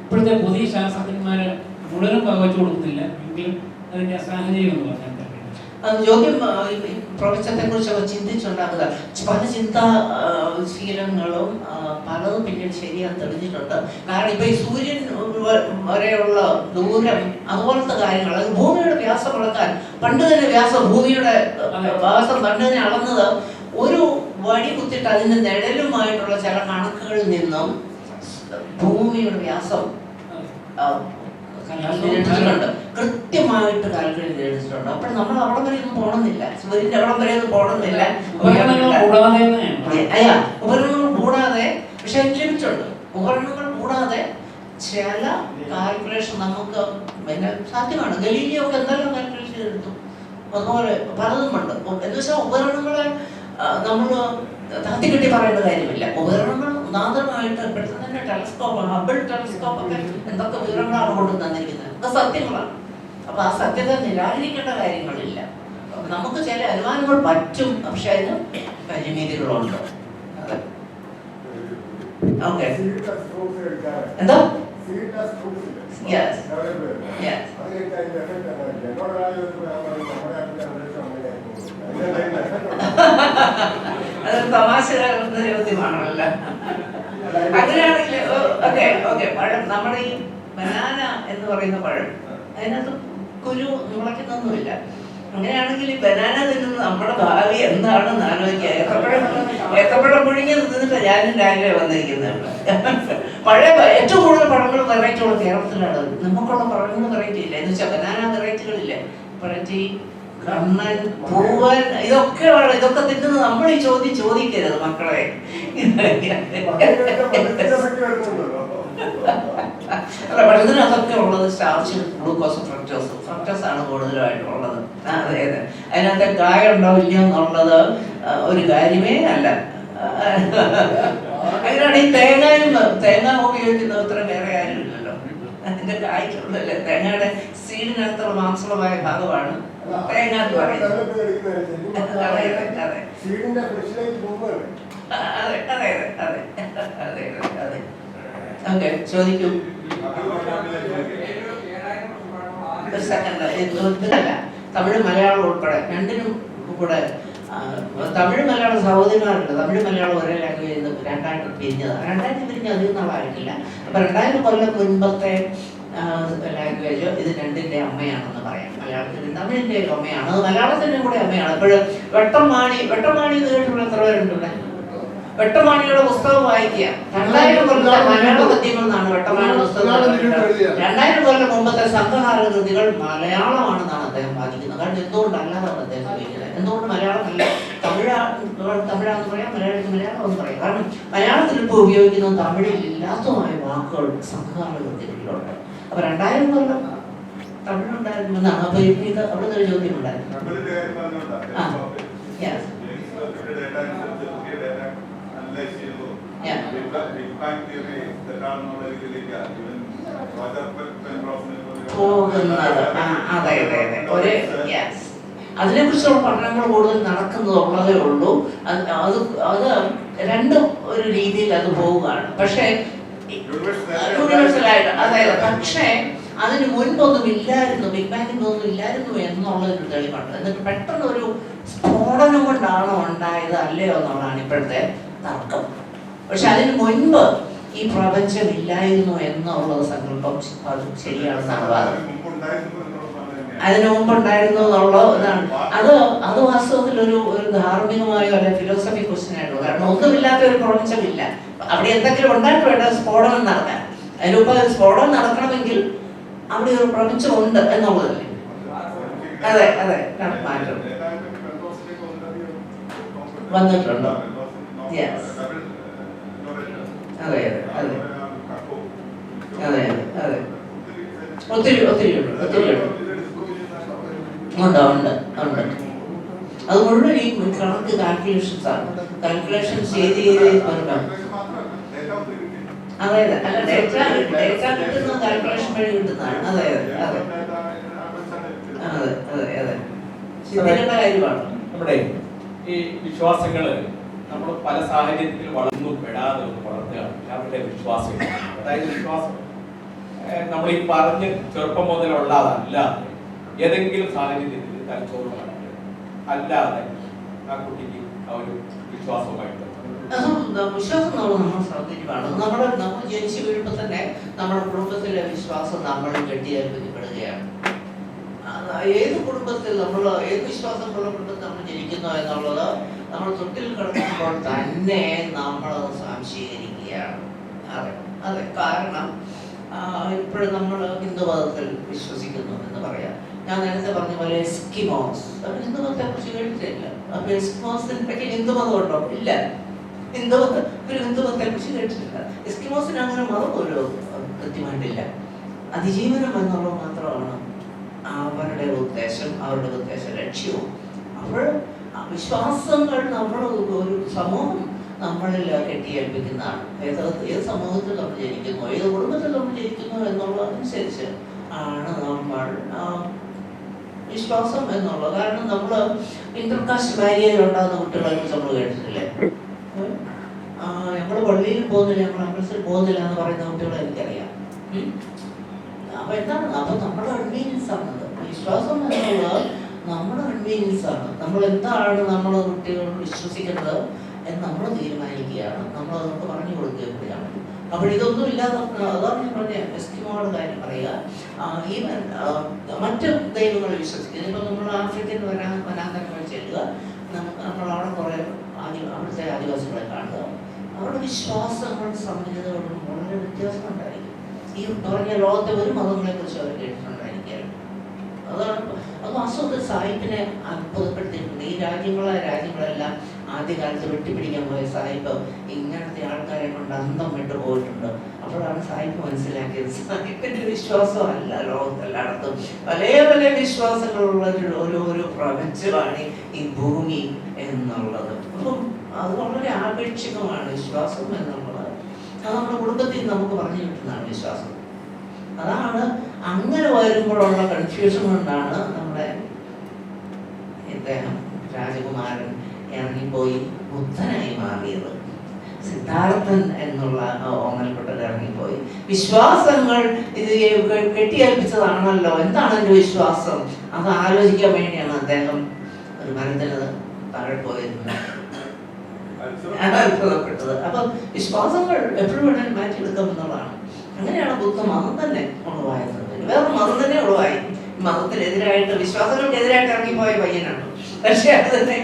ഇപ്പോഴത്തെ പുതിയ ശാസ്ത്രജ്ഞന്മാര് മുഴുവനും പകവച്ചു കൊടുക്കുന്നില്ല. എങ്കിലും അതിന്റെ സാഹചര്യം എന്ന് പറഞ്ഞാൽ ചോദ്യം പ്രപഞ്ചത്തെ കുറിച്ചൊക്കെ ചിന്തിച്ചുണ്ടാക്കുക. പല ചിന്താശീലങ്ങളും പലതും പിന്നീട് ശരിയാന്ന് തെളിഞ്ഞിട്ടുണ്ട്. കാരണം ഇപ്പൊ ഈ സൂര്യൻ വരെയുള്ള ദൂരം, അതുപോലത്തെ കാര്യങ്ങൾ, അത് ഭൂമിയുടെ വ്യാസം അളക്കാൻ പണ്ട് തന്നെ ഭൂമിയുടെ വ്യാസം പണ്ട് തന്നെ അളന്നത് ഒരു വടി കുത്തിട്ട് അതിന്റെ നിഴലുമായിട്ടുള്ള ചില കണക്കുകളിൽ നിന്നും ഭൂമിയുടെ വ്യാസം കൃത്യമായിട്ട് കാൽക്കുലേറ്റ് ചെയ്തിട്ടുണ്ട്. അപ്പോൾ നമ്മൾ അവിടെ വരെ ഒന്നും പോകണമെന്നില്ല, സൂര്യന്റെ അവിടെ വരെ ഒന്നും പോകണമെന്നില്ല. ഉപകരണങ്ങൾ കൂടാതെ, പക്ഷെ ലിമിറ്റ് ഉണ്ട്. ഉപകരണങ്ങൾ കൂടാതെ ചില കാൽക്കുലേഷൻ നമുക്ക് പിന്നെ സാധ്യമാണ്. ഗലീലിയോ ഒക്കെ എന്തെല്ലാം കാൽക്കുലേറ്റ് ചെയ്തെടുത്തു. അതുപോലെ പലതുമുണ്ട്. എന്ന് വെച്ചാൽ ഉപകരണങ്ങളെ നമ്മൾ താത്തിക്കെട്ടി പറയേണ്ട കാര്യമില്ല. ഉപകരണങ്ങൾ നാദമായിട്ട് ഇപ്പോഴത്തെ തന്നെ ടെലസ്കോപ്പ്, ഹബിൾ ടെലസ്കോപ്പ് ഒക്കെ എന്തൊക്കെ വിവരങ്ങളാണ് കൊണ്ടു തന്നിരിക്കുന്നത്, അത് സത്യങ്ങളാണ്. അപ്പൊ ആ സത്യത നിരാകരിക്കേണ്ട കാര്യങ്ങളില്ല. നമുക്ക് ചില അനുമാനങ്ങൾ പറ്റും, പക്ഷെ അതിന് പരിമിതികളുണ്ട്. ഓക്കെ, എന്താ? യെസ് യെസ് അതൊരു തമാശകാരുന്ന ചോദ്യമാണല്ലോ. അങ്ങനെയാണെങ്കിൽ ഓക്കെ ഓക്കെ, പഴം, നമ്മുടെ ഈ ബനാന എന്ന് പറയുന്ന പഴം, അതിനകത്ത് കുരു മുളയ്ക്കുന്നൊന്നുമില്ല. അങ്ങനെയാണെങ്കിൽ ഈ ബനാന തിന്നുന്നത് നമ്മുടെ ഭാവി എന്താണെന്ന് ആലോചിക്കുക. ഏത്തപ്പഴം പുഴുങ്ങി തിന്നിട്ട് ഞാനും രാവിലെ വന്നിരിക്കുന്നത്. പഴയ ഏറ്റവും കൂടുതൽ പഴങ്ങൾ വെറൈറ്റിയുള്ള കേരളത്തിലാണ്. നമുക്കുള്ള പഴങ്ങൾ വെറൈറ്റി ഇല്ല. എന്ന് വെച്ചാൽ ബനാന വെറൈറ്റികളില്ല. വെറൈറ്റി കണ്ണൻ, പൂവൻ, ഇതൊക്കെ തിന്നുന്നത് നമ്മൾ ഈ ചോദ്യം ചോദിക്കരുത് മക്കളെ. അല്ല, പഴത്തിന് അതൊക്കെ ഉള്ളത് സ്റ്റാർച്ച്, ഗ്ലൂക്കോസ്, ഫ്രക്ടോസ് ആണ് കൂടുതലായിട്ടുള്ളത്. അതെ അതെ, അതിനകത്ത് കായ ഉണ്ടാവില്ല എന്നുള്ളത് ഒരു കാര്യമേ അല്ല. അങ്ങനെയാണ് ഈ തേങ്ങ ഉപയോഗിക്കുന്ന അത്ര വേറെ ആരും ഇല്ലല്ലോ. അതിന്റെ കായ്ക്കുള്ളല്ലേ, തേങ്ങയുടെ സീഡിനകത്തുള്ള മാംസളമായ ഭാഗമാണ് തേങ്ങ എന്ന് പറയുന്നത്. അതെ അതെ അതെ അതെ അതെ അതെ അതെ. ഓക്കെ, ചോദിക്കൂ. ഒരു സെക്കൻഡ്. തമിഴ് മലയാളം ഉൾപ്പെടെ രണ്ടിനും കൂടെ, തമിഴ് മലയാളം സഹോദരിമാരുണ്ട്. തമിഴ് മലയാളം ഒരേ ലാംഗ്വേജ് രണ്ടായിട്ട് പിരിഞ്ഞതാണ്. രണ്ടായിട്ട് പിരിഞ്ഞ് അധികം നാളായിട്ടില്ല. അപ്പൊ 2000 കൊല്ലം മുൻപത്തെ ലാംഗ്വേജ് ഇത് രണ്ടിന്റെ അമ്മയാണെന്ന് പറയാം. മലയാളത്തിന്റെ തമിഴിന്റെ അമ്മയാണ്, അത് മലയാളത്തിന്റെ കൂടെ അമ്മയാണ്. അപ്പോൾ വെട്ടം മാണി എന്ന് കേട്ടിട്ടുള്ള എത്ര പേരുണ്ട് ഇവിടെ? വെട്ടമാണിയുടെ പുസ്തകം വായിക്കുക. 2000 കൊല്ലത്തെ മലയാള പദ്യങ്ങൾ എന്നാണ് വെട്ടമാണിയുടെ പുസ്തകം. 2000 കൊല്ലം മുമ്പത്തെ സംഘകാല കൃതികൾ മലയാളമാണെന്നാണ് അദ്ദേഹം വാദിക്കുന്നത്. കാരണം എന്തുകൊണ്ടല്ലാതാണ് അദ്ദേഹം ഉപയോഗിക്കുന്നത്? എന്തുകൊണ്ട് മലയാളമല്ല തമിഴാന്ന് പറയാം, മലയാളത്തിൽ മലയാളം എന്ന് പറയാം. കാരണം മലയാളത്തിൽ ഇപ്പോൾ ഉപയോഗിക്കുന്ന തമിഴിൽ ഇല്ലാത്തതുമായ വാക്കുകൾ സംഘകാല കൃതികളിലുണ്ട്. അപ്പൊ 2000 കൊല്ലം തമിഴുണ്ടായിരുന്നെന്നാണ്. അപ്പൊ ഇത് അവിടെ ഒരു ചോദ്യം ഉണ്ടായിരുന്നു. അതിനെ കുറിച്ചുള്ള പഠനങ്ങൾ കൂടുതൽ നടക്കുന്നതുള്ളതേ ഉള്ളൂ. അത് രണ്ടും ഒരു രീതിയിൽ അത് പോവുകയാണ്. പക്ഷേ യൂണിവേഴ്സലായിട്ട് അതായത് പക്ഷേ അതിന് മുൻപൊന്നും ഇല്ലായിരുന്നു, ബിഗ് ബാങ്ങിന്റെ ഒന്നും ഇല്ലായിരുന്നു എന്നുള്ളൊരു തെളിവുണ്ട്. എന്നിട്ട് പെട്ടെന്ന് ഒരു സ്ഫോടനം കൊണ്ടാണോ ഉണ്ടായത് അല്ലയോ എന്നുള്ളതാണ് ഇപ്പോഴത്തെ തർക്കം. പക്ഷെ അതിന് മുൻപ് ഈ പ്രപഞ്ചം ഇല്ലായിരുന്നു എന്നുള്ളത് സങ്കല്പം അത് ശരിയാണെന്നാണ് വാദം. അതിനു മുമ്പ് ഉണ്ടായിരുന്നു എന്നുള്ള ഇതാണ്. അത് വാസ്തവത്തിൽ ഒരു ധാർമ്മികമായോ അല്ലെ ഫിലോസഫി ക്വസ്റ്റ്യൻ ആയിട്ടുള്ളൂ. കാരണം ഒന്നുമില്ലാത്ത ഒരു പ്രപഞ്ചമില്ല. അവിടെ എന്തെങ്കിലും ഉണ്ടായിട്ട് വേണ്ട സ്ഫോടനം നടക്കാൻ. അതിനുമ്പ് സ്ഫോടനം നടക്കണമെങ്കിൽ അവിടെ ഒരു പ്രപഞ്ചം ഉണ്ട് എന്നുള്ളതല്ലേ? അതെ അതെ മാറ്റം വന്നിട്ടുണ്ടോ? അതെ അതെ അതെ അതെ ഒത്തിരി ഒത്തിരി ഉണ്ട്, ഒത്തിരി ഉണ്ട് ഉണ്ട് ഉണ്ട്. അത് മുഴുവൻ ഈ കണക്ക് കാൽക്കുലേഷൻസ് ആണ്. കാൽക്കുലേഷൻസ് ചെയ്ത് വരണം. അതെ അല്ല ഡേറ്റ കിട്ടുന്ന കാൽക്കുലേഷൻ വഴി കിട്ടുന്നതാണ്. അതെ അതെ അതെ അതെ അതെ ചിന്തിക്കേണ്ട കാര്യമാണ്. നമ്മുടെ ഈ വിശ്വാസങ്ങള് നമ്മൾ പല സാഹചര്യത്തിൽ വളർന്നു പെടാതെ ഒന്ന് വളർത്തുകയാണ് അവരുടെ വിശ്വാസം. അതായത് വിശ്വാസം നമ്മൾ ഈ പറഞ്ഞ് ചെറുപ്പം മുതലുള്ളതല്ല, ഏതെങ്കിലും സാഹചര്യത്തിൽ തലച്ചോറ് അല്ലാതെ ആ കുട്ടിക്ക് ആ ഒരു വിശ്വാസമായിട്ട് വിശ്വാസം നമ്മൾ ശ്രദ്ധിക്കുകയാണ്. നമ്മൾ ജനിച്ചു വീഴുമ്പോൾ തന്നെ നമ്മുടെ കുടുംബത്തിലെ വിശ്വാസം നമ്മൾ കെട്ടിയേൽപ്പിക്കപ്പെടുകയാണ്. ഏത് കുടുംബത്തിൽ ഏത് വിശ്വാസമുള്ള കുടുംബത്തിൽ നമ്മൾ ജനിക്കുന്നു എന്നുള്ളത് നമ്മൾ തൊട്ടിൽ കിടക്കുമ്പോൾ തന്നെ നമ്മളത് സംശീകരിക്കുകയാണ്. അതെ അതെ കാരണം ഇപ്പോഴും നമ്മൾ ഹിന്ദുമതത്തിൽ വിശ്വസിക്കുന്നു എന്ന് പറയാം. ഞാൻ നേരത്തെ പറഞ്ഞ പോലെ എസ്കിമോസ് അവർ ഹിന്ദുമതത്തെ കുറിച്ച് കേട്ടിട്ടില്ല. അപ്പൊ എസ്കിമോസിനെ പറ്റി ഹിന്ദുമതം ഉണ്ടോ? ഇല്ല. ഹിന്ദുമതത്തെ കുറിച്ച് കേട്ടിട്ടില്ല. എസ്കിമോസിന് അങ്ങനെ മതം ഒരു കൃത്യമായിട്ടില്ല. അതിജീവനം എന്നുള്ളത് മാത്രമാണ് അവരുടെ ഉദ്ദേശം, അവരുടെ ഉദ്ദേശ ലക്ഷ്യവും. അപ്പോൾ വിശ്വാസങ്ങൾ നമ്മൾ ഒരു സമൂഹം നമ്മളിൽ കെട്ടിയേൽപ്പിക്കുന്നതാണ്. ഏത് സമൂഹത്തിൽ നമ്മൾ ജനിക്കുന്നു, ഏത് കുടുംബത്തിൽ നമ്മൾ ജനിക്കുന്നു എന്നുള്ളതനുസരിച്ച് ആണ് നമ്മൾ വിശ്വാസം എന്നുള്ളത്. കാരണം നമ്മൾ ഇന്റർകാസ്റ്റ് മാര്യേജ് ഉണ്ടാകുന്ന കുട്ടികളെ കുറിച്ച് നമ്മൾ കേട്ടിട്ടില്ലേ? ഞങ്ങൾ പള്ളിയിൽ പോകുന്നില്ല, ഞങ്ങൾ അമ്പലത്തിൽ പോകുന്നില്ല എന്ന് പറയുന്ന കുട്ടികളെ എനിക്കറിയാം. അപ്പൊ എന്താണ്? അപ്പൊ നമ്മുടെ കൺവീനിയൻസ് ആണത്. വിശ്വാസം എന്നുള്ളത് നമ്മുടെ കൺവീനിയൻസ് ആണ്. നമ്മൾ എന്താണ് നമ്മൾ കുട്ടികൾ വിശ്വസിക്കുന്നത് എന്ന് നമ്മൾ തീരുമാനിക്കുകയാണ്. നമ്മൾ അതൊക്കെ പറഞ്ഞു കൊടുക്കുകയാണ്. അപ്പോൾ ഇതൊന്നും ഇല്ലാതെ അതാണ് ഞാൻ പറഞ്ഞ എസ്കിമോയുടെ കാര്യം പറയുക. ഈവൻ മറ്റു ദൈവങ്ങളെ വിശ്വസിക്കുന്നത്. ഇപ്പൊ നമ്മൾ ആഫ്രിക്കൻ വനാന്തരങ്ങൾ ചെല്ലുക, നമ്മൾ അവിടെ കുറെ അവിടുത്തെ ആദിവാസികളെ കാണുക. അവരുടെ വിശ്വാസങ്ങളുടെ സമ്മതികളോടും വളരെ വ്യത്യാസം ഉണ്ടായിരിക്കും. ഈ പറഞ്ഞ ലോകത്തെ ഒരു മതങ്ങളെ കുറിച്ച് അവർ കേട്ടിട്ടുണ്ടായിരിക്കുകയാണ്. അതാണ് അത് വാസ്തവത്തിൽ സാഹിബിനെ അത്ഭുതപ്പെടുത്തിയിട്ടുണ്ട്. ഈ രാജ്യങ്ങളെല്ലാം ആദ്യകാലത്ത് വെട്ടിപ്പിടിക്കാൻ പോയ സാഹിബ് ഇങ്ങനത്തെ ആൾക്കാരെ കൊണ്ട് അന്തം വിട്ടു പോയിട്ടുണ്ട്. അപ്പോഴാണ് സാഹിബ് മനസ്സിലാക്കിയത് സാഹിബിന്റെ വിശ്വാസമല്ല ലോകത്തെല്ലായിടത്തും പല പല വിശ്വാസങ്ങളുള്ള ഒരു പ്രപഞ്ചമാണ് ഈ ഭൂമി എന്നുള്ളത്. അപ്പം അത് വളരെ ആപേക്ഷികമാണ് വിശ്വാസം എന്നുള്ളത്. അത് നമ്മുടെ കുടുംബത്തിൽ നമുക്ക് പറഞ്ഞു കിട്ടുന്നതാണ് വിശ്വാസം. അതാണ് അങ്ങനെ വരുമ്പോഴുള്ള കൺഫ്യൂഷൻ കൊണ്ടാണ് നമ്മുടെ ഇദ്ദേഹം രാജകുമാരൻ ഇറങ്ങിപ്പോയി ബുദ്ധനായി മാറിയത്. സിദ്ധാർത്ഥൻ എന്നുള്ള ഓമനപ്പെട്ടത് ഇറങ്ങിപ്പോയി. വിശ്വാസങ്ങൾ ഇത് കെട്ടിയേൽപ്പിച്ചതാണല്ലോ. എന്താണ് എന്റെ വിശ്വാസം? അത് ആലോചിക്കാൻ വേണ്ടിയാണ് അദ്ദേഹം ഒരു മരത്തിന് താഴെ പോയിരുന്നത്, അത്ഭുതപ്പെട്ടത്. അപ്പൊ വിശ്വാസങ്ങൾ എപ്പോഴും വേണമെങ്കിൽ മാറ്റിയെടുക്കാം എന്നുള്ളതാണ്. അങ്ങനെയാണ് ബുദ്ധ മതം തന്നെ ഉളവായത്. വേറെ മതം തന്നെ ഉളവായി. മതത്തിനെതിരായിട്ട് വിശ്വാസങ്ങൾക്കെതിരായിട്ട് ഇറങ്ങിപ്പോയ പയ്യനാണ്. പക്ഷെ അത് തന്നെ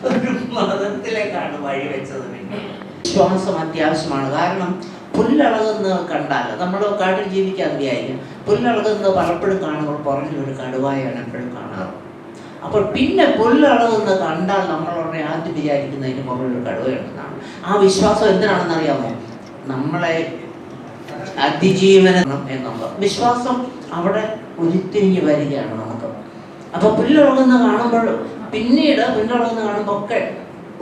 ഒരു മതത്തിലേക്കാണ് വഴി വെച്ചത്. പിന്നെ വിശ്വാസം അത്യാവശ്യമാണ്. കാരണം പുല്ലളകുന്നത് കണ്ടാൽ നമ്മൾ കാട്ടിൽ ജീവിക്കാൻ വിചാരിക്കും. പുല്ലളകുന്നത് പലപ്പോഴും കാണുമ്പോൾ പുറകിൽ ഒരു കടുവായാണ് എപ്പോഴും കാണാറ്. അപ്പോൾ പിന്നെ പുല്ലളകുന്നത് കണ്ടാൽ നമ്മളുടെ ആദ്യം വിചാരിക്കുന്നതിന് പുറകിൽ ഒരു കടുവയുണ്ടെന്നാണ്. ആ വിശ്വാസം എന്തിനാണെന്ന് അറിയാമോ? നമ്മളെ അതിജീവനം എന്നുള്ള വിശ്വാസം അവിടെ ഉരുത്തിരിഞ്ഞ് വരികയാണ് നമുക്ക്. അപ്പൊ പുല്ലളകുന്ന കാണുമ്പോൾ പിന്നീട് പുല്ലളകുന്ന കാണുമ്പോൾ ഒക്കെ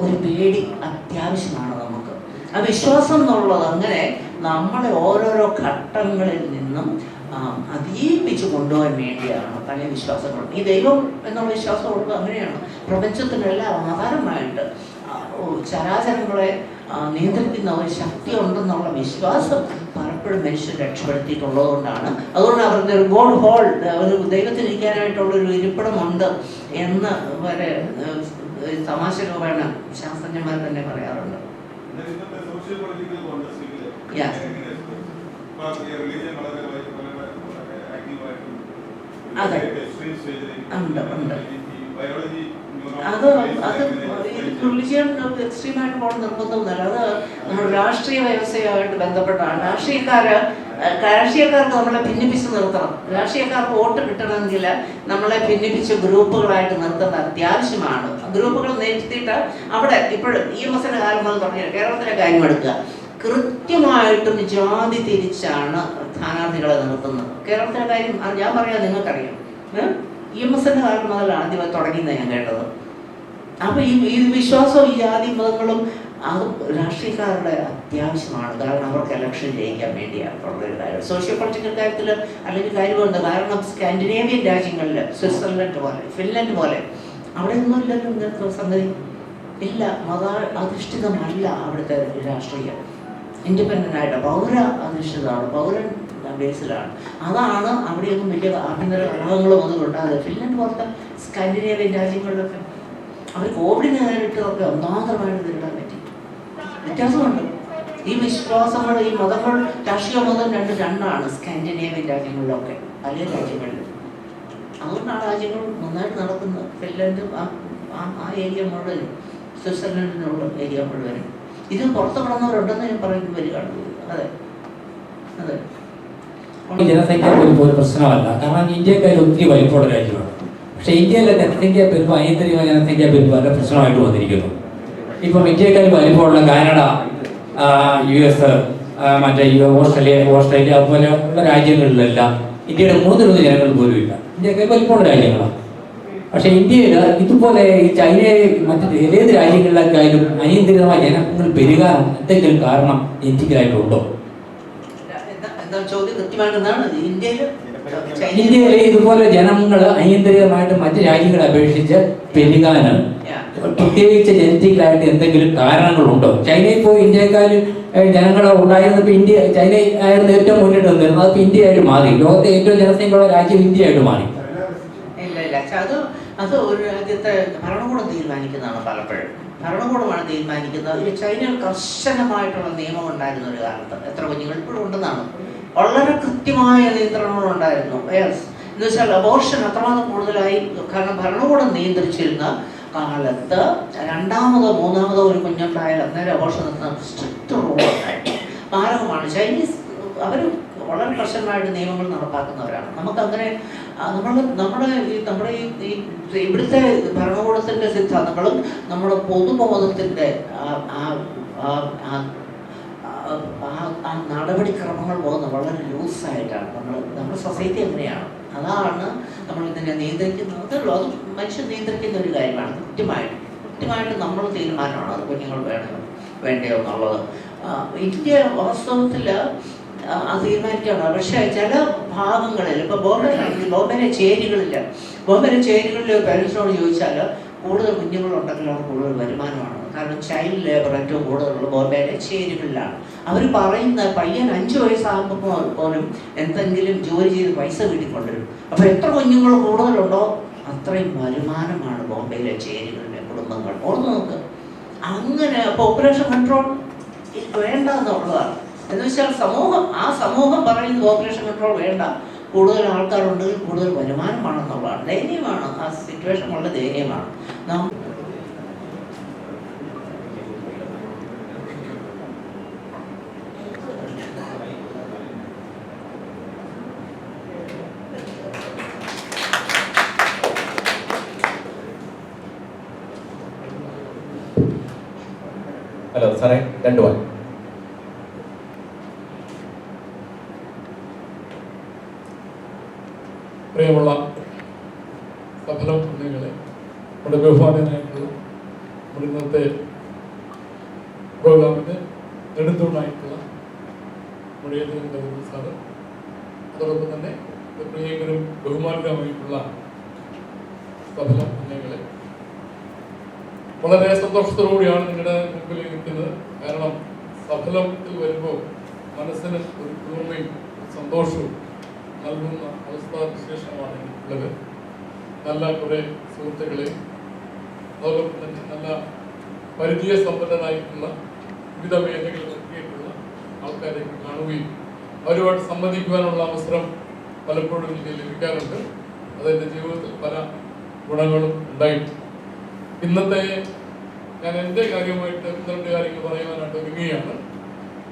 ഒരു പേടി അത്യാവശ്യമാണ് നമുക്ക്. ആ വിശ്വാസം എന്നുള്ളത് അങ്ങനെ നമ്മളെ ഓരോരോ ഘട്ടങ്ങളിൽ നിന്നും അതിജീവിപ്പിച്ച് കൊണ്ടുപോകാൻ വേണ്ടിയാണ് പല വിശ്വാസങ്ങളും. ഈ ദൈവം എന്നുള്ള വിശ്വാസം ഉള്ളത് അങ്ങനെയാണ്. പ്രപഞ്ചത്തിനെല്ലാം ആധാരമായിട്ട് ചരാചരങ്ങളെ നിയന്ത്രിക്കുന്ന ഒരു ശക്തി ഉണ്ടെന്നുള്ള വിശ്വാസം പലപ്പോഴും മനുഷ്യൻ രക്ഷപ്പെടുത്തിയിട്ടുള്ളത് കൊണ്ടാണ്. അതുകൊണ്ട് അവരുടെ ഒരു ഗോഡ് ഹോൾ, ഒരു ദൈവത്തിനിരിക്കാനായിട്ടുള്ളൊരു ഇരിപ്പിടമുണ്ട് എന്ന് വരെ തമാശ രൂപേണ ശാസ്ത്രജ്ഞന്മാർ തന്നെ പറയാറുണ്ട്. അതെ, ഉണ്ട് ഉണ്ട്. അത് റിലിജിയൻ എക്സ്ട്രീമായിട്ട് പോകണം നിർബന്ധമൊന്നുമല്ല. അത് നമ്മൾ രാഷ്ട്രീയ വ്യവസ്ഥയുമായിട്ട് ബന്ധപ്പെട്ടാണ്. രാഷ്ട്രീയക്കാർക്ക് നമ്മളെ ഭിന്നിപ്പിച്ച് നിർത്തണം. രാഷ്ട്രീയക്കാർക്ക് വോട്ട് കിട്ടണമെങ്കിൽ നമ്മളെ ഭിന്നിപ്പിച്ച് ഗ്രൂപ്പുകളായിട്ട് നിർത്തേണ്ടത് അത്യാവശ്യമാണ്. ഗ്രൂപ്പുകൾ നിർത്തിയിട്ട് അവിടെ ഇപ്പോഴും EMSന്റെ കാലം മുതൽ തുടങ്ങിയ കേരളത്തിലെ കാര്യം എടുക്കുക, കൃത്യമായിട്ടും ജാതി തിരിച്ചാണ് സ്ഥാനാർത്ഥികളെ നിർത്തുന്നത്. കേരളത്തിലെ കാര്യം ഞാൻ പറയാം, നിങ്ങൾക്കറിയാം. EMSന്റെ കാലം മുതലാണ് ആദ്യം തുടങ്ങിയെന്ന് ഞാൻ കേട്ടത്. അപ്പൊ ഈ വിശ്വാസവും ഈ ജാതി മതങ്ങളും അത് രാഷ്ട്രീയക്കാരുടെ അത്യാവശ്യമാണ്. കാരണം അവർക്ക് ഇലക്ഷൻ ജയിക്കാൻ വേണ്ടിയാണുള്ളൊരു കാര്യം. സോഷ്യോ പൊളിറ്റിക്കൽ കാര്യത്തിൽ അല്ലെങ്കിൽ കാര്യമുണ്ട്. കാരണം സ്കാൻഡിനേവിയൻ രാജ്യങ്ങളിൽ സ്വിറ്റ്സർലൻഡ് പോലെ ഫിൻലൻഡ് പോലെ അവിടെ ഒന്നും ഇല്ലല്ലോ ഇങ്ങനത്തെ സംഗതി ഇല്ല. മത അധിഷ്ഠിതമല്ല അവിടുത്തെ രാഷ്ട്രീയം. ഇൻഡിപെൻഡൻ്റ് ആയിട്ട് പൗര അധിഷ്ഠിതമാണ്, പൗരൻ ബേസിലാണ്. അതാണ് അവിടെയൊന്നും വലിയ ആഭ്യന്തര കലഹങ്ങളും ഒന്നും ഉണ്ടാകുന്നത്. ഫിൻലൻഡ് പോലത്തെ സ്കാൻഡിനേവിയൻ രാജ്യങ്ങളിലൊക്കെ അവർ കോവിഡിനെ നേരിട്ടതൊക്കെ ഒന്നാന്തരമായിട്ട് നേരിടാൻ പറ്റി. വ്യത്യാസമുണ്ട്. ഈ വിശ്വാസങ്ങൾ, ഈ മതങ്ങൾ, രാഷ്ട്രീയ മതം രണ്ടാണ് സ്കാൻഡിനേവിയൻ രാജ്യങ്ങളിലൊക്കെ, പല രാജ്യങ്ങളിലും. അതുകൊണ്ടാണ് രാജ്യങ്ങൾ നന്നായിട്ട് നടക്കുന്നത്. ഫിൻലൻഡും ആ ഏരിയ മുഴുവനും, സ്വിറ്റ്സർലൻഡിനുള്ള ഏരിയ മുഴുവനും. ഇത് പുറത്ത് കിടന്നവരുണ്ടെന്ന് ഞാൻ പറയുന്നത് വരികയാണ്. അതെ അതെ. ജനസംഖ്യ ഒരു പ്രശ്നമല്ല. കാരണം ഇന്ത്യക്കാർ ഒത്തിരി വലിപ്പമുള്ള രാജ്യമാണ്. പക്ഷേ ഇന്ത്യയിലെ ജനസംഖ്യ പെരുപ്പം, അനിയന്ത്രിതമായ ജനസംഖ്യ പെരുപ്പം വളരെ പ്രശ്നമായിട്ട് വന്നിരിക്കുന്നു. ഇപ്പം ഇന്ത്യക്കാർ വലിപ്പമുള്ള കാനഡ, US, മറ്റേ ഓസ്ട്രേലിയ അതുപോലെയുള്ള രാജ്യങ്ങളിലെല്ലാം ഇന്ത്യയുടെ 3 ജനങ്ങൾ പോലും ഇല്ല. ഇന്ത്യക്കാർ വലിപ്പമുള്ള രാജ്യങ്ങളാണ്. പക്ഷേ ഇന്ത്യയിൽ ഇതുപോലെ ഈ ചൈനയെ മറ്റ് ഏത് രാജ്യങ്ങളിലേക്കായാലും അനിയന്ത്രിതമായ ജനങ്ങൾ പെരുകാൻ എന്തെങ്കിലും കാരണം ജനറ്റിക്കലായിട്ടുണ്ടോ? ഇന്ത്യയിലെ ഇതുപോലെ ജനങ്ങൾ അനിയന്ത്രിതമായിട്ട് മറ്റ് രാജ്യങ്ങളെ അപേക്ഷിച്ച് പെരുകാന് പ്രത്യേകിച്ച് ജനറ്റിക്കലായിട്ട് എന്തെങ്കിലും കാരണങ്ങളുണ്ടോ? ചൈനയിൽ പോയി ഇന്ത്യക്കാർ ജനങ്ങൾ ഉണ്ടായിരുന്നപ്പോൾ ചൈന ആയിരുന്നു ഏറ്റവും മുന്നിട്ട് നിന്നിരുന്നത്. അതിപ്പോൾ ഇന്ത്യയായിട്ട് മാറി. ലോകത്തെ ഏറ്റവും ജനസംഖ്യയുള്ള രാജ്യം ഇന്ത്യയായിട്ട് മാറി. അത് ഒരു രാജ്യത്തെ ഭരണകൂടം തീരുമാനിക്കുന്നതാണ്. പലപ്പോഴും ഭരണകൂടമാണ് തീരുമാനിക്കുന്നത്. ഈ ചൈനയിൽ കർശനമായിട്ടുള്ള നിയമം ഉണ്ടായിരുന്ന ഒരു കാലത്ത്, എത്ര കുഞ്ഞുങ്ങൾ ഇപ്പോഴും ഉണ്ടെന്നാണ്, വളരെ കൃത്യമായ നിയന്ത്രണങ്ങളുണ്ടായിരുന്നു. എന്ന് വെച്ചാൽ അബോർഷൻ അത്രമാത്രം കൂടുതലായി. കാരണം ഭരണകൂടം നിയന്ത്രിച്ചിരുന്ന കാലത്ത് 2ാമതോ 3ാമതോ ഒരു കുഞ്ഞുണ്ടായാൽ അന്നേരം അബോർഷൻ നടത്തുന്ന സ്ട്രിക്റ്റ് റൂളുണ്ടായിരുന്നു. മാരകമാണ്. ചൈനീസ് അവർ വളരെ കർശനമായിട്ട് നിയമങ്ങൾ നടപ്പാക്കുന്നവരാണ്. നമുക്കങ്ങനെ നമ്മുടെ ഈ ഇവിടുത്തെ ഭരണകൂടത്തിൻ്റെ സിദ്ധാന്തങ്ങളും നമ്മുടെ പൊതുബോധത്തിൻ്റെ ആ നടപടിക്രമങ്ങൾ പോകുന്നത് വളരെ ലൂസായിട്ടാണ്. നമ്മുടെ സൊസൈറ്റി അങ്ങനെയാണ്. അതാണ് നമ്മൾ ഇതിനെ നിയന്ത്രിക്കുന്നത്. അതുള്ളൂ, അത് മനുഷ്യൻ നിയന്ത്രിക്കുന്ന ഒരു കാര്യമാണ്. കൃത്യമായിട്ട് നമ്മൾ തീരുമാനമാണ് അത് കുഞ്ഞുങ്ങൾ വേണ്ടയോ എന്നുള്ളത്. ഇന്ത്യ വാസ്തവത്തിൽ അത് തീരുമാനിക്കുകയാണ്. പക്ഷേ ചില ഭാഗങ്ങളിൽ, ഇപ്പോൾ ബോംബെയിലെ ചേരികളിൽ പേരൻസിനോട് ചോദിച്ചാൽ കൂടുതൽ കുഞ്ഞുങ്ങളുണ്ടെങ്കിൽ അവർ കൂടുതൽ വരുമാനമാണ്. കാരണം ചൈൽഡ് ലേബർ ഏറ്റവും കൂടുതലുള്ള ബോംബെയിലെ ചേരികളിലാണ്. അവർ പറയുന്ന പയ്യൻ 5 വയസ്സാകുമ്പോൾ പോലും എന്തെങ്കിലും ജോലി ചെയ്ത് പൈസ വീട്ടിക്കൊണ്ടുവരും. അപ്പോൾ എത്ര കുഞ്ഞുങ്ങൾ കൂടുതലുണ്ടോ അത്രയും വരുമാനമാണ് ബോംബെയിലെ ചേരികളിലെ കുടുംബങ്ങൾ. ഓർത്ത് നോക്ക്. അങ്ങനെ പോപ്പുലേഷൻ കൺട്രോൾ വേണ്ട എന്നുള്ളതാണ്. എന്ന് വെച്ചാൽ സമൂഹം പറയുന്ന പോപ്പുലേഷൻ കൺട്രോൾ വേണ്ട, കൂടുതൽ ആൾക്കാരുണ്ടെങ്കിൽ കൂടുതൽ വരുമാനമാണെന്നുള്ളതാണ്. ദയനീയമാണ്. ആ സിറ്റുവേഷൻ വളരെ ദയനീയമാണ്. 2 വാക്ക്. പ്രിയമുള്ള സഫലം കുഞ്ഞുങ്ങളെ, നമ്മുടെ ബഹുമാനായിട്ടുള്ള നമ്മുടെ ഇന്നത്തെ പ്രോഗ്രാമിന്റെ നെടുന്തൂണായിട്ടുള്ള മുഴുവൻ സാറ്, അതോടൊപ്പം തന്നെ പ്രിയങ്കരും ബഹുമാനകരമായിട്ടുള്ള സഫലം കുഞ്ഞുങ്ങളെ, വളരെ സന്തോഷത്തോടുകൂടിയാണ് നിങ്ങളുടെ മുമ്പിൽ നിൽക്കുന്നത്. കാരണം സഫലത്തിൽ വരുമ്പോൾ മനസ്സിന് ഒരു കുളിർമയും സന്തോഷവും നൽകുന്ന അവസ്ഥാവിശേഷമാണ് ഉള്ളത്. നല്ല കുറേ സുഹൃത്തുക്കളെ, അതോടൊപ്പം തന്നെ നല്ല പരിചയസമ്പന്നരായിട്ടുള്ള വിവിധ മേഖലകളിൽ എത്തിയിട്ടുള്ള ആൾക്കാരെ കാണുകയും അവരുമായിട്ട് സംവദിക്കുവാനുള്ള അവസരം പലപ്പോഴും എനിക്ക് ലഭിക്കാറുണ്ട്. അതെൻ്റെ ജീവിതത്തിൽ പല ഗുണങ്ങളും ഉണ്ടായിട്ടുണ്ട്. ഇന്നത്തെ ഞാൻ എൻ്റെ കാര്യമായിട്ട് 2 കാര്യങ്ങൾ പറയുവാനായിട്ട് ഒരുങ്ങുകയാണ്.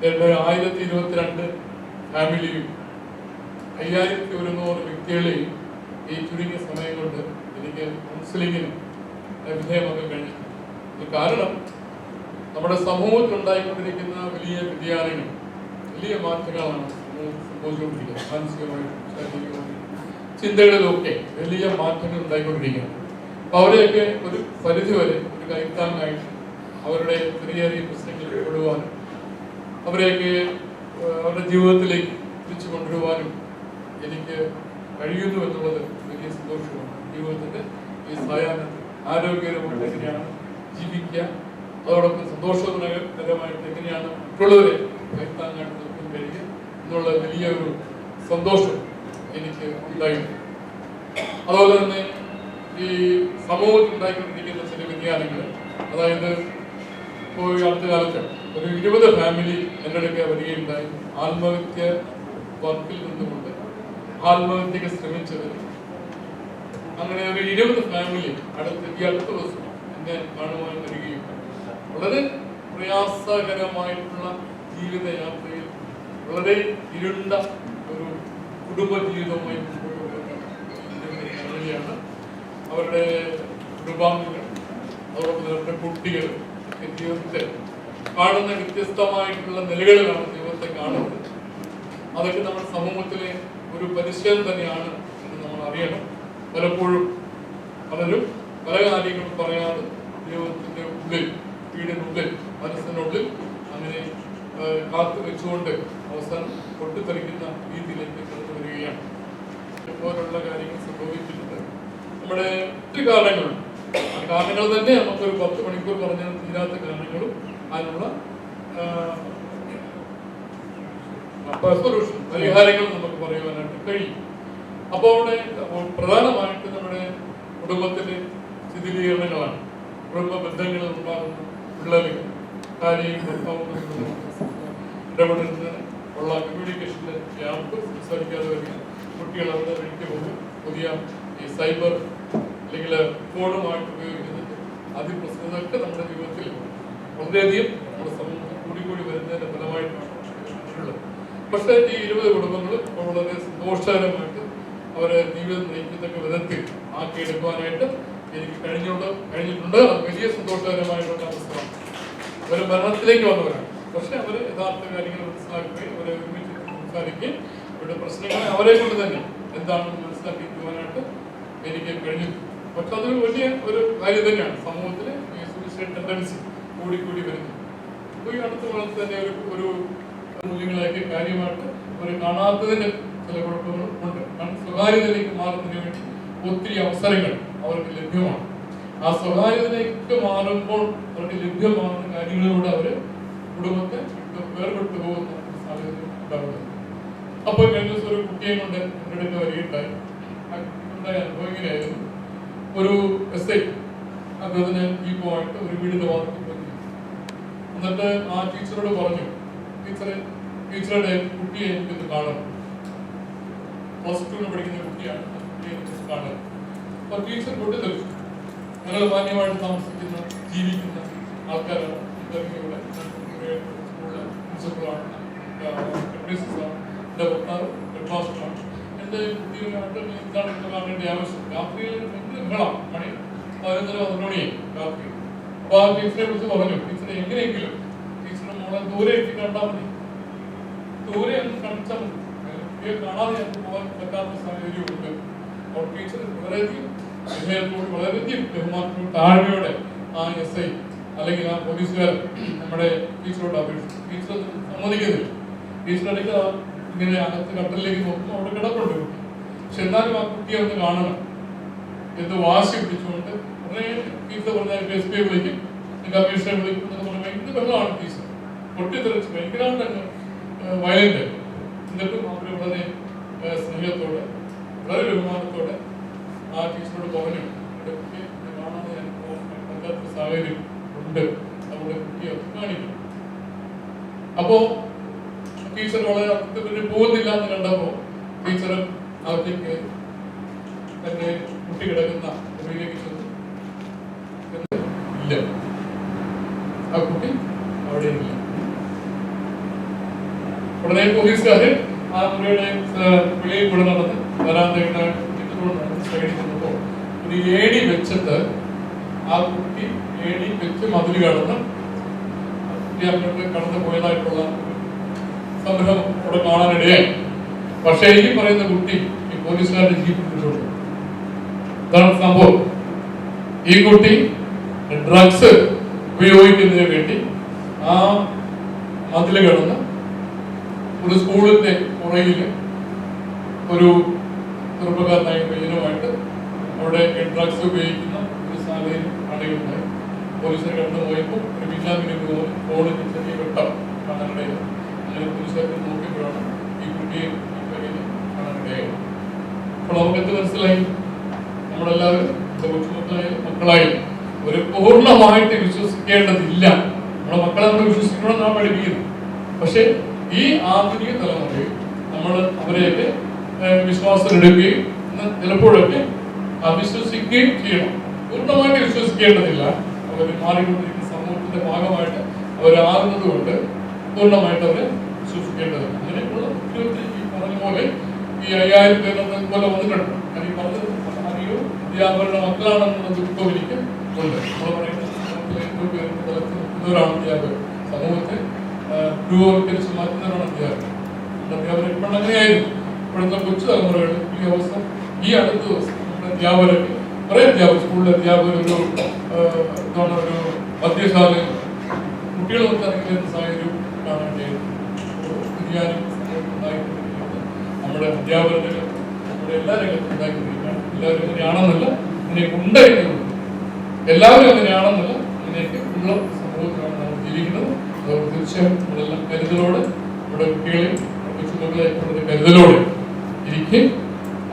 1022 ഫാമിലിയും 5100 വ്യക്തികളെയും ഈ ചുരുങ്ങിയ സമയം കൊണ്ട് എനിക്ക് കൗൺസിലിങ്ങിന് വിധേയമാക്കാൻ കഴിഞ്ഞിട്ടുണ്ട്. കാരണം നമ്മുടെ സമൂഹത്തിൽ ഉണ്ടായിക്കൊണ്ടിരിക്കുന്ന വലിയ വ്യതിയാനങ്ങൾ, വലിയ മാറ്റങ്ങളാണ് സംഭവിച്ചുകൊണ്ടിരിക്കുന്നത്. മാനസികമായിട്ടും ശാരീരികമായിട്ടും ചിന്തകളിലൊക്കെ വലിയ മാറ്റങ്ങൾ ഉണ്ടായിക്കൊണ്ടിരിക്കുകയാണ്. അപ്പോൾ അവരെയൊക്കെ ഒരു പരിധിവരെ ഒരു കൈത്താങ്ങായിട്ട് അവരുടെ ചെറിയ ചെറിയ പ്രശ്നങ്ങൾ ഇടപെടുവാനും അവരെയൊക്കെ അവരുടെ ജീവിതത്തിലേക്ക് തിരിച്ചു കൊണ്ടുവരുവാനും എനിക്ക് കഴിയുന്നു എന്നുള്ളത് വലിയ സന്തോഷമാണ്. ജീവിതത്തിന്റെ ഈ സായാഹ്നത്തിൽ ആരോഗ്യകരമായിട്ട് എങ്ങനെയാണ് ജീവിക്കുക, അതോടൊപ്പം സന്തോഷകരമായിട്ട് എങ്ങനെയാണ് മറ്റുള്ളവരെ കൈത്താങ്ങായിട്ട് നിൽക്കാൻ കഴിയുക എന്നുള്ള വലിയൊരു സന്തോഷം എനിക്ക് ഉണ്ടായിട്ടുണ്ട്. അതുപോലെ തന്നെ ഈ സമൂഹത്തിൽ ഉണ്ടായിക്കൊണ്ടിരിക്കുന്ന ചില വ്യതിയാനങ്ങൾ, അതായത് ഇപ്പോൾ ഈ അടുത്ത കാലത്ത് ഒരു 20 ഫാമിലി എൻ്റെ അടുക്ക വരികയുണ്ടായി. ആത്മഹത്യ വർക്കിൽ നിന്നുകൊണ്ട് ആത്മഹത്യക്ക് ശ്രമിച്ചത്. അങ്ങനെ ഒരു 20 ഫാമിലി ഈ അടുത്ത ദിവസം എന്നെ കാണുവാൻ വരികയും വളരെ പ്രയാസകരമായിട്ടുള്ള ജീവിതയാത്രയിൽ വളരെ ഇരുണ്ട ഒരു കുടുംബ ജീവിതവുമായി മുന്നോട്ട് അവരുടെ കുടുംബാംഗങ്ങൾ, അതോടൊപ്പം അവരുടെ കുട്ടികൾ ജീവിതത്തെ കാണുന്ന വ്യത്യസ്തമായിട്ടുള്ള നിലകളിലാണ് ജീവിതത്തെ കാണുന്നത്. അതൊക്കെ നമ്മുടെ സമൂഹത്തിലെ ഒരു പരിശീലനം തന്നെയാണ് എന്ന് നമ്മൾ അറിയണം. പലപ്പോഴും പലരും പല കാര്യങ്ങളും പറയാതെ ജീവിതത്തിന്റെ ഉള്ളിൽ, വീടിനുള്ളിൽ, മനസ്സിനുള്ളിൽ അങ്ങനെ കാത്തു വെച്ചുകൊണ്ട് അവസാനം പൊട്ടിത്തെറിക്കുന്ന രീതിയിലേക്ക് കടന്നു വരികയാണ്. ഇതുപോലുള്ള കാര്യങ്ങൾ സംഭവിച്ചിട്ടുണ്ട്. നമ്മുടെ ഒത്തിരി കാരണങ്ങളുണ്ട്. ആ കാരണങ്ങൾ തന്നെ നമുക്കൊരു 10 മണിക്കൂർ പറഞ്ഞാൽ തീരാത്ത കാരണങ്ങളും അതിനുള്ള സൊല്യൂഷൻ, പരിഹാരങ്ങൾ നമുക്ക് പറയുവാനായിട്ട് കഴിയും. അപ്പോൾ അവിടെ പ്രധാനമായിട്ട് നമ്മുടെ കുടുംബത്തിലെ ശിഥിലീകരണങ്ങളാണ്. കുടുംബ ബന്ധങ്ങളിൽ ഉണ്ടാകുന്ന വിള്ളലുകൾ, കാര്യങ്ങൾ ഇടപെടുന്നതിന് ഉള്ള കമ്മ്യൂണിക്കേഷൻ്റെ ഗ്യാപ്പ്, സംസാരിക്കാതെ വരിക, കുട്ടികൾ അവരുടെ വഴിക്ക് പോകും, പുതിയ ഈ സൈബർ അല്ലെങ്കിൽ ഫോണുമായിട്ട് ഉപയോഗിക്കുന്നത്, അതിപ്രസക്തതൊക്കെ നമ്മുടെ ജീവിതത്തിൽ വളരെയധികം നമ്മുടെ സമൂഹത്തിൽ കൂടിക്കൂടി വരുന്നതിൻ്റെ ഫലമായിട്ടാണ് ഉള്ളത്. പക്ഷേ ഈ 20 കുടുംബങ്ങൾ വളരെ സന്തോഷകരമായിട്ട് അവരെ ജീവിതം നയിക്കത്തക്ക വിധത്തിൽ ആക്കിയെടുക്കുവാനായിട്ട് എനിക്ക് കഴിഞ്ഞിട്ടുണ്ട്. അത് വലിയ സന്തോഷകരമായിട്ടുള്ള അവസ്ഥയാണ്. അവർ ഭരണത്തിലേക്ക് വന്നവരാണ്. പക്ഷെ അവർ യഥാർത്ഥ കാര്യങ്ങൾ മനസ്സിലാക്കുകയും അവരെ ഒരുമിച്ച് സംസാരിക്കുകയും അവരുടെ പ്രശ്നങ്ങളെ അവരെ കൊണ്ട് തന്നെ എന്താണെന്ന് മനസ്സിലാക്കിക്കുവാനായിട്ട് എനിക്ക് കഴിഞ്ഞിട്ടുണ്ട്. പക്ഷെ അതൊരു വലിയ ഒരു കാര്യം തന്നെയാണ്. സമൂഹത്തിൽ ഈ സൂയിസൈഡ് ടെൻഡൻസി കൂടിക്കൂടി വരുന്നു. അപ്പോൾ ഈ അടുത്ത കാലത്ത് തന്നെ ഒരു മൂല്യങ്ങളൊക്കെ കാര്യമായിട്ട് അവർ കാണാത്തതിൻ്റെ ചില കുഴപ്പങ്ങളും ഉണ്ട്. കാരണം സ്വകാര്യതയിലേക്ക് മാറുന്നതിന് വേണ്ടി ഒത്തിരി അവസരങ്ങൾ അവർക്ക് ലഭ്യമാണ്. ആ സ്വകാര്യതയിലേക്ക് മാറുമ്പോൾ അവർക്ക് ലഭ്യമാകുന്ന കാര്യങ്ങളിലൂടെ അവർ കുടുംബത്തെ വേർപെട്ടു പോകുന്ന സാഹചര്യം ഉണ്ടാകുന്നത്. അപ്പോൾ കഴിഞ്ഞ ദിവസം ഒരു കുട്ടിയെ കൊണ്ട് എൻ്റെ അടുത്ത് വരികയുണ്ടായി. ഉണ്ടായ അനുഭവം ഇങ്ങനെയായിരുന്നു. ഒരു എസ്ഐ അദ്ദേഹത്തിന് ഈപ്പോയിട്ട് ഒരു വീടിൻ്റെ വാർത്ത പോയി. എന്നിട്ട് ആ ടീച്ചറോട് പറഞ്ഞു, ടീച്ചറുടെ കുട്ടിയെ എനിക്കൊന്ന് കാണണം. +2 പഠിക്കുന്ന കുട്ടിയാണ്, കുട്ടിയെ എനിക്ക് കാണണം. അപ്പോൾ ടീച്ചർ പൊട്ടിത്തെറിച്ചു. ഞങ്ങൾ മാന്യമായിട്ട് താമസിക്കുന്ന ജീവിക്കുന്ന ആൾക്കാരാണ്. ഇന്റർവ്യൂടെ സ്കൂളിലെ പ്രിൻസിപ്പളാണ്, ഹെഡ്മിസ്ട്രസ്സാണ്, എൻ്റെ ഭർത്താവ് ഹെഡ്മാസ്റ്ററാണ്. എൻ്റെ കുട്ടികളായിട്ട് എന്താണ് ഇപ്പോൾ കാണേണ്ട ആവശ്യം? രാത്രിയിൽ ബഹളം, മണി 11-12 മണിയായി രാത്രി. അപ്പോൾ ആ ടീച്ചറെ വിളിച്ച് പറഞ്ഞു, ടീച്ചറെ എങ്ങനെയെങ്കിലും ടീച്ചറുടെ മോളെ നമ്മളെ ദൂരെ എത്തി കണ്ടാൽ മതി, ദൂരെ ഒന്ന് കാണിച്ചാൽ മതി. കുട്ടിയെ കാണാതെ ഞങ്ങൾക്ക് പോകാൻ പറ്റാത്ത സാഹചര്യമുണ്ട്. അവർ ടീച്ചർ വളരെയധികം സ്നേഹത്തോട് വളരെയധികം ബഹുമാനത്തോട് താഴ്മയോടെ ആ SI അല്ലെങ്കിൽ ആ പോലീസുകാരൻ നമ്മുടെ ടീച്ചറോട് അപേക്ഷിച്ചു. ടീച്ചർ സമ്മതിക്കുന്നില്ല. ടീച്ചർ ഇടയ്ക്ക് ഇങ്ങനെ അകത്ത് കട്ടലിലേക്ക് നോക്കുമ്പോൾ അവിടെ കിടപ്പുണ്ട് കുട്ടി. പക്ഷെ എന്നാലും ആ കുട്ടിയെ ഒന്ന് കാണണം എന്ന് വാശി പിടിച്ചുകൊണ്ട് ഉടനെ ടീച്ചർ പറഞ്ഞാൽ SPയെ വിളിക്കും, കമ്മീഷനെ വിളിക്കും എന്നൊക്കെ പറഞ്ഞാൽ ഭയങ്കര വെള്ളമാണ് ടീച്ചർ. പൊട്ടിത്തെറിച്ച് ഭയങ്കരമായിട്ട് വയലന്റ്. എന്നിട്ടും അവർ വളരെ സ്നേഹത്തോടെ വളരെ ബഹുമാനത്തോടെ ആ ടീച്ചറോട് പറഞ്ഞു, കുട്ടിയെ കാണാതെ ഞാൻ പറ്റാത്ത സാഹചര്യം ഉണ്ട്, നമ്മുടെ കുട്ടിയെ കാണിക്കും. അപ്പോ ടീച്ചർ വളരെ പിന്നെ പോകുന്നില്ല എന്ന് കണ്ടപ്പോ ടീച്ചർ അകത്തേക്ക് തന്റെ കുട്ടി കിടക്കുന്ന മുറിയിലേക്ക് ചെന്നു. ഇല്ല, ആ കുട്ടി അവിടെ ഇല്ല. ഉടനെ പോലീസുകാര് ആ മുറിയുടെ വെളിയിൽ കൂടെ നടന്ന് വരാന്തയുടെ സൈഡിൽ ചെന്നപ്പോ ഒരു ഏണി വെച്ചിട്ട് ആ കുട്ടി ഏണി വെച്ച് മതിൽ കടന്ന് കുട്ടി അങ്ങോട്ട് കടന്നു പോയതായിട്ടുള്ള സംരംഭം അവിടെ കാണാനിടയായി. പക്ഷേ ഈ പറയുന്ന കുട്ടി ഈ പോലീസുകാരുടെ ജീപ്പിട്ടുണ്ട്. ഇതാണ് സംഭവം. ഈ കുട്ടി ഡ്രഗ്സ് ഉപയോഗിക്കുന്നതിന് വേണ്ടി ആ മതിൽ കടന്ന് ഒരു സ്കൂളിന്റെ പുറകില് ഒരു ചെറുപ്പക്കാരനായ പയ്യനുമായിട്ട് അവിടെ ഡ്രഗ്സ് ഉപയോഗിക്കുന്ന ഒരു സാഹചര്യം അടയുണ്ടായി. പോലീസിനെ കടന്നു പോയപ്പോൾ ഒരു വില്ലാമിന് ഫോണിന് ചെറിയ വെട്ടം കാണാനിടയായി. അങ്ങനെ പോലീസുകാർക്ക് നോക്കിയപ്പോഴാണ് ഈ കുട്ടിയെ ഈ പയ്യനെ കാണാനിടയായത്. അപ്പോൾ നമുക്ക് എന്ത് മനസ്സിലായി? നമ്മളെല്ലാവരും കൊച്ചുമക്കളായാലും മക്കളായാലും ഒരു പൂർണ്ണമായിട്ട് വിശ്വസിക്കേണ്ടതില്ല. നമ്മുടെ മക്കളെ നമ്മൾ വിശ്വസിക്കണം നാം പഠിപ്പിക്കുന്നു. പക്ഷെ ഈ ആധുനിക തലമുറയിൽ നമ്മൾ അവരെയൊക്കെ വിശ്വാസത്തിലെടുക്കുകയും ചിലപ്പോഴൊക്കെ അവിശ്വസിക്കുകയും ചെയ്യണം. പൂർണ്ണമായിട്ട് വിശ്വസിക്കേണ്ടതില്ല. അവർ മാറിക്കൊണ്ടിരിക്കുന്ന സമൂഹത്തിന്റെ ഭാഗമായിട്ട് അവരാകുന്നത് കൊണ്ട് പൂർണ്ണമായിട്ട് അവരെ വിശ്വസിക്കേണ്ടതില്ല. അങ്ങനെയുള്ള ഒത്തിരി ഈ പറഞ്ഞ പോലെ ഈ 5000 പേർ പോലെ വന്നിട്ടുണ്ട്. ഈ പറഞ്ഞത് അറിയോ അധ്യാപകരുടെ മക്കളാണെന്നുള്ള ദുഃഖം എനിക്ക് ഉണ്ട്. നമ്മൾ പറയുന്നത് സമൂഹത്തിലെ ഏറ്റവും പേരുടെ തലത്തിൽ നിൽക്കുന്നവരാണ് അധ്യാപകർ. സമൂഹത്തെ രൂപവൽക്കരിച്ച് മാറ്റുന്നവരാണ് അധ്യാപകർ. അധ്യാപകർ ഇപ്പോൾ അങ്ങനെയായിരുന്നു. ഇപ്പോഴത്തെ കൊച്ചു തലമുറകളിൽ ഈ അവസ്ഥ ഈ അടുത്ത ദിവസം നമ്മുടെ അധ്യാപകരൊക്കെ കുറേ അധ്യാപകർ സ്കൂളിലെ അധ്യാപകർ ഒരു എന്താണ് ഒരു മദ്യശാലയിൽ കുട്ടികൾ നോക്കാനെങ്കിലും സാഹചര്യം കാണേണ്ടിയായിരുന്നു. നമ്മുടെ അധ്യാപകരുടെ നമ്മുടെ എല്ലാ രംഗത്തും ഉണ്ടായിക്കൊണ്ടിരിക്കുകയാണ്. എല്ലാവരും അങ്ങനെയാണെന്നല്ല, ഇങ്ങനെയൊക്കെ ഉണ്ടായിരുന്നു. എല്ലാവരും അങ്ങനെയാണെന്നല്ല, ഇങ്ങനെയൊക്കെ ഉള്ള സമൂഹത്തിലാണ് നമ്മൾ ജീവിക്കുന്നത്. അതുകൊണ്ട് തീർച്ചയായും നമ്മളെല്ലാം കരുതലോടെ നമ്മുടെ കുട്ടികളെയും കൊച്ചുമക്കളെ കരുതലോടെ ഇരിക്കും.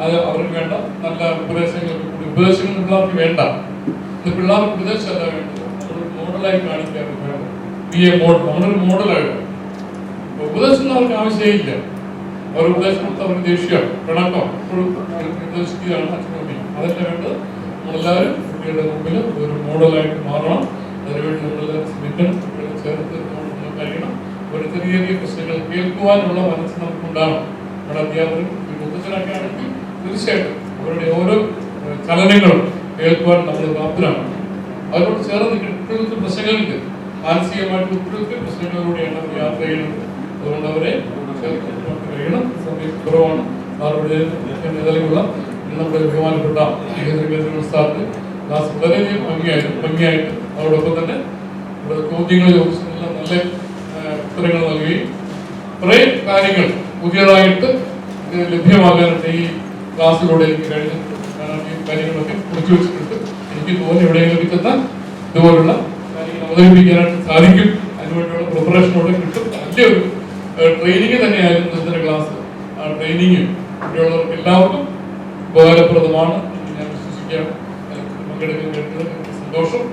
അത് അവർക്ക് വേണ്ട നല്ല ഉപദേശങ്ങൾ പിള്ളേർക്ക് വേണ്ട. ഇത് പിള്ളേർക്ക് ഉപദേശമല്ല വേണ്ടത്, നമ്മളൊരു മോഡലായി കാണിക്കാറ് വേണം. നമ്മളൊരു മോഡലായിട്ട് ഉപദേശം അവർക്ക് ആവശ്യമില്ല. അവർ ഉപദേശം കൊടുത്ത് അവർക്ക് ദേഷ്യം പിണക്കം എപ്പോഴും നിർദ്ദേശിക്കുകയാണ് അച്ഛനമ്മയും. അതല്ല വേണ്ടത്. നമ്മളെല്ലാവരും കുട്ടികളുടെ മുമ്പിൽ ഒരു മോഡലായിട്ട് മാറണം. അതിനുവേണ്ടി നമ്മളെല്ലാവരും ശ്രമിക്കണം. കുട്ടികളെ ചേർത്ത് നമ്മൾ കഴിയണം. ഒരു ചെറിയ ചെറിയ പ്രശ്നങ്ങൾ കേൾക്കുവാനുള്ള മനസ്സ് നമുക്കുണ്ടാകണം. നമ്മുടെ അധ്യാപകരും മുത്തച്ഛനൊക്കെ ആണെങ്കിൽ തീർച്ചയായിട്ടും അവരുടെ ഓരോ ചലനങ്ങളും കേൾക്കുവാൻ നമ്മൾ പ്രാപ്തരാണ്. അതിനോട് ചേർന്ന് കുട്ടികൾക്ക് പ്രശ്നങ്ങളുണ്ട്. മാനസികമായിട്ട് കുട്ടികൾക്ക് പ്രശ്നങ്ങളിലൂടെയാണ് അവർ യാത്ര ചെയ്യുന്നത്. അതുകൊണ്ട് അവരെ കഴിയണം. സമയം കുറവാണ്. സാറുടെ നിലവിലുള്ള നമ്മുടെ ബഹുമാനപ്പെട്ട സാറിന് ക്ലാസ് വളരെയധികം ഭംഗിയായിട്ട് അതോടൊപ്പം തന്നെ നമ്മുടെ ചോദ്യങ്ങൾ ചോദിച്ചതെല്ലാം നല്ല ഉത്തരങ്ങൾ നൽകുകയും കുറേ കാര്യങ്ങൾ പുതിയതായിട്ട് ലഭ്യമാകാനായിട്ട് ഈ ക്ലാസ്സിലൂടെ എനിക്ക് കഴിഞ്ഞിട്ടുണ്ട്. ഈ കാര്യങ്ങളൊക്കെ കുറിച്ചു വെച്ചിട്ടുണ്ട്. എനിക്ക് തോന്നി എവിടെയെങ്കിലും ചെന്നാൽ ഇതുപോലുള്ള കാര്യങ്ങൾ അവതരിപ്പിക്കാനായിട്ട് സാധിക്കും. അതിനുവേണ്ടിയുള്ള പ്രിപ്പറേഷനോടെ കിട്ടും. നല്ലൊരു ട്രെയിനിങ് തന്നെയായിരുന്നു ഇന്നത്തെ ക്ലാസ്. ആ ട്രെയിനിങ് ഇവിടെയുള്ളവർക്ക് എല്ലാവർക്കും ഉപകാരപ്രദമാണ് ഞാൻ വിശ്വസിക്കുകയാണ്. പങ്കെടുക്കാൻ കഴിഞ്ഞത് സന്തോഷം.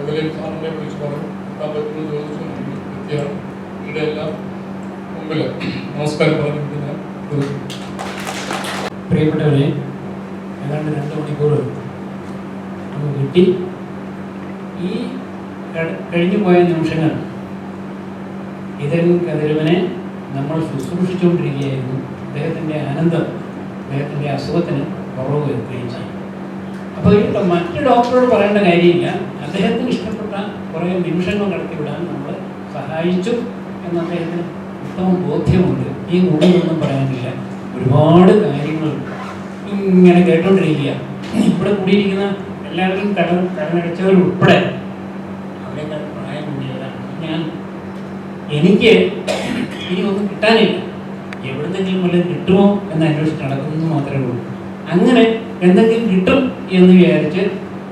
ഇതിലേക്ക് സാറിനെ വിളിച്ച് പറഞ്ഞു എത്താൻ പറ്റുമെന്ന് ചോദിച്ചു എത്തിയാണ്. ഇവിടെ എല്ലാം മുമ്പിൽ നമസ്കാരം പറഞ്ഞിട്ട് ഞാൻ പ്രിയപ്പെട്ടവരെ, ഏതാണ്ട് 2 മണിക്കൂർ നമുക്ക് കിട്ടി. ഈ കഴിഞ്ഞു പോയ നിമിഷങ്ങൾ ഇതൻ കതിരവനെ നമ്മൾ ശുശ്രൂഷിച്ചുകൊണ്ടിരിക്കുകയായിരുന്നു. അദ്ദേഹത്തിൻ്റെ ആനന്ദം അദ്ദേഹത്തിൻ്റെ അസുഖത്തിന് കുറവ് വരുത്തുകയും ചെയ്യും. അപ്പോൾ മറ്റ് ഡോക്ടറോട് പറയേണ്ട കാര്യമില്ല. അദ്ദേഹത്തിന് ഇഷ്ടപ്പെട്ട കുറേ നിമിഷങ്ങൾ കടത്തിവിടാൻ നമ്മൾ സഹായിച്ചു എന്ന് അദ്ദേഹത്തിന് ഉത്തമ ബോധ്യമുണ്ട്. ഈ കൂടുതലൊന്നും പറയാനില്ല. ഒരുപാട് കാര്യങ്ങൾ ഇങ്ങനെ കേട്ടോണ്ടിരിക്കുക. ഇവിടെ കൂടിയിരിക്കുന്ന എല്ലാവരും തലനടച്ചവരുൾപ്പെടെ അവരെക്കാൾ പ്രായം കൂടിയവരാണ്. എനിക്ക് ഇനി ഒന്നും കിട്ടാനില്ല, എവിടുന്നെങ്കിലും വല്ലതും കിട്ടുമോ എന്ന് അന്വേഷിച്ച് നടക്കുന്നു മാത്രമേ ഉള്ളൂ. അങ്ങനെ എന്തെങ്കിലും കിട്ടും എന്ന് വിചാരിച്ച്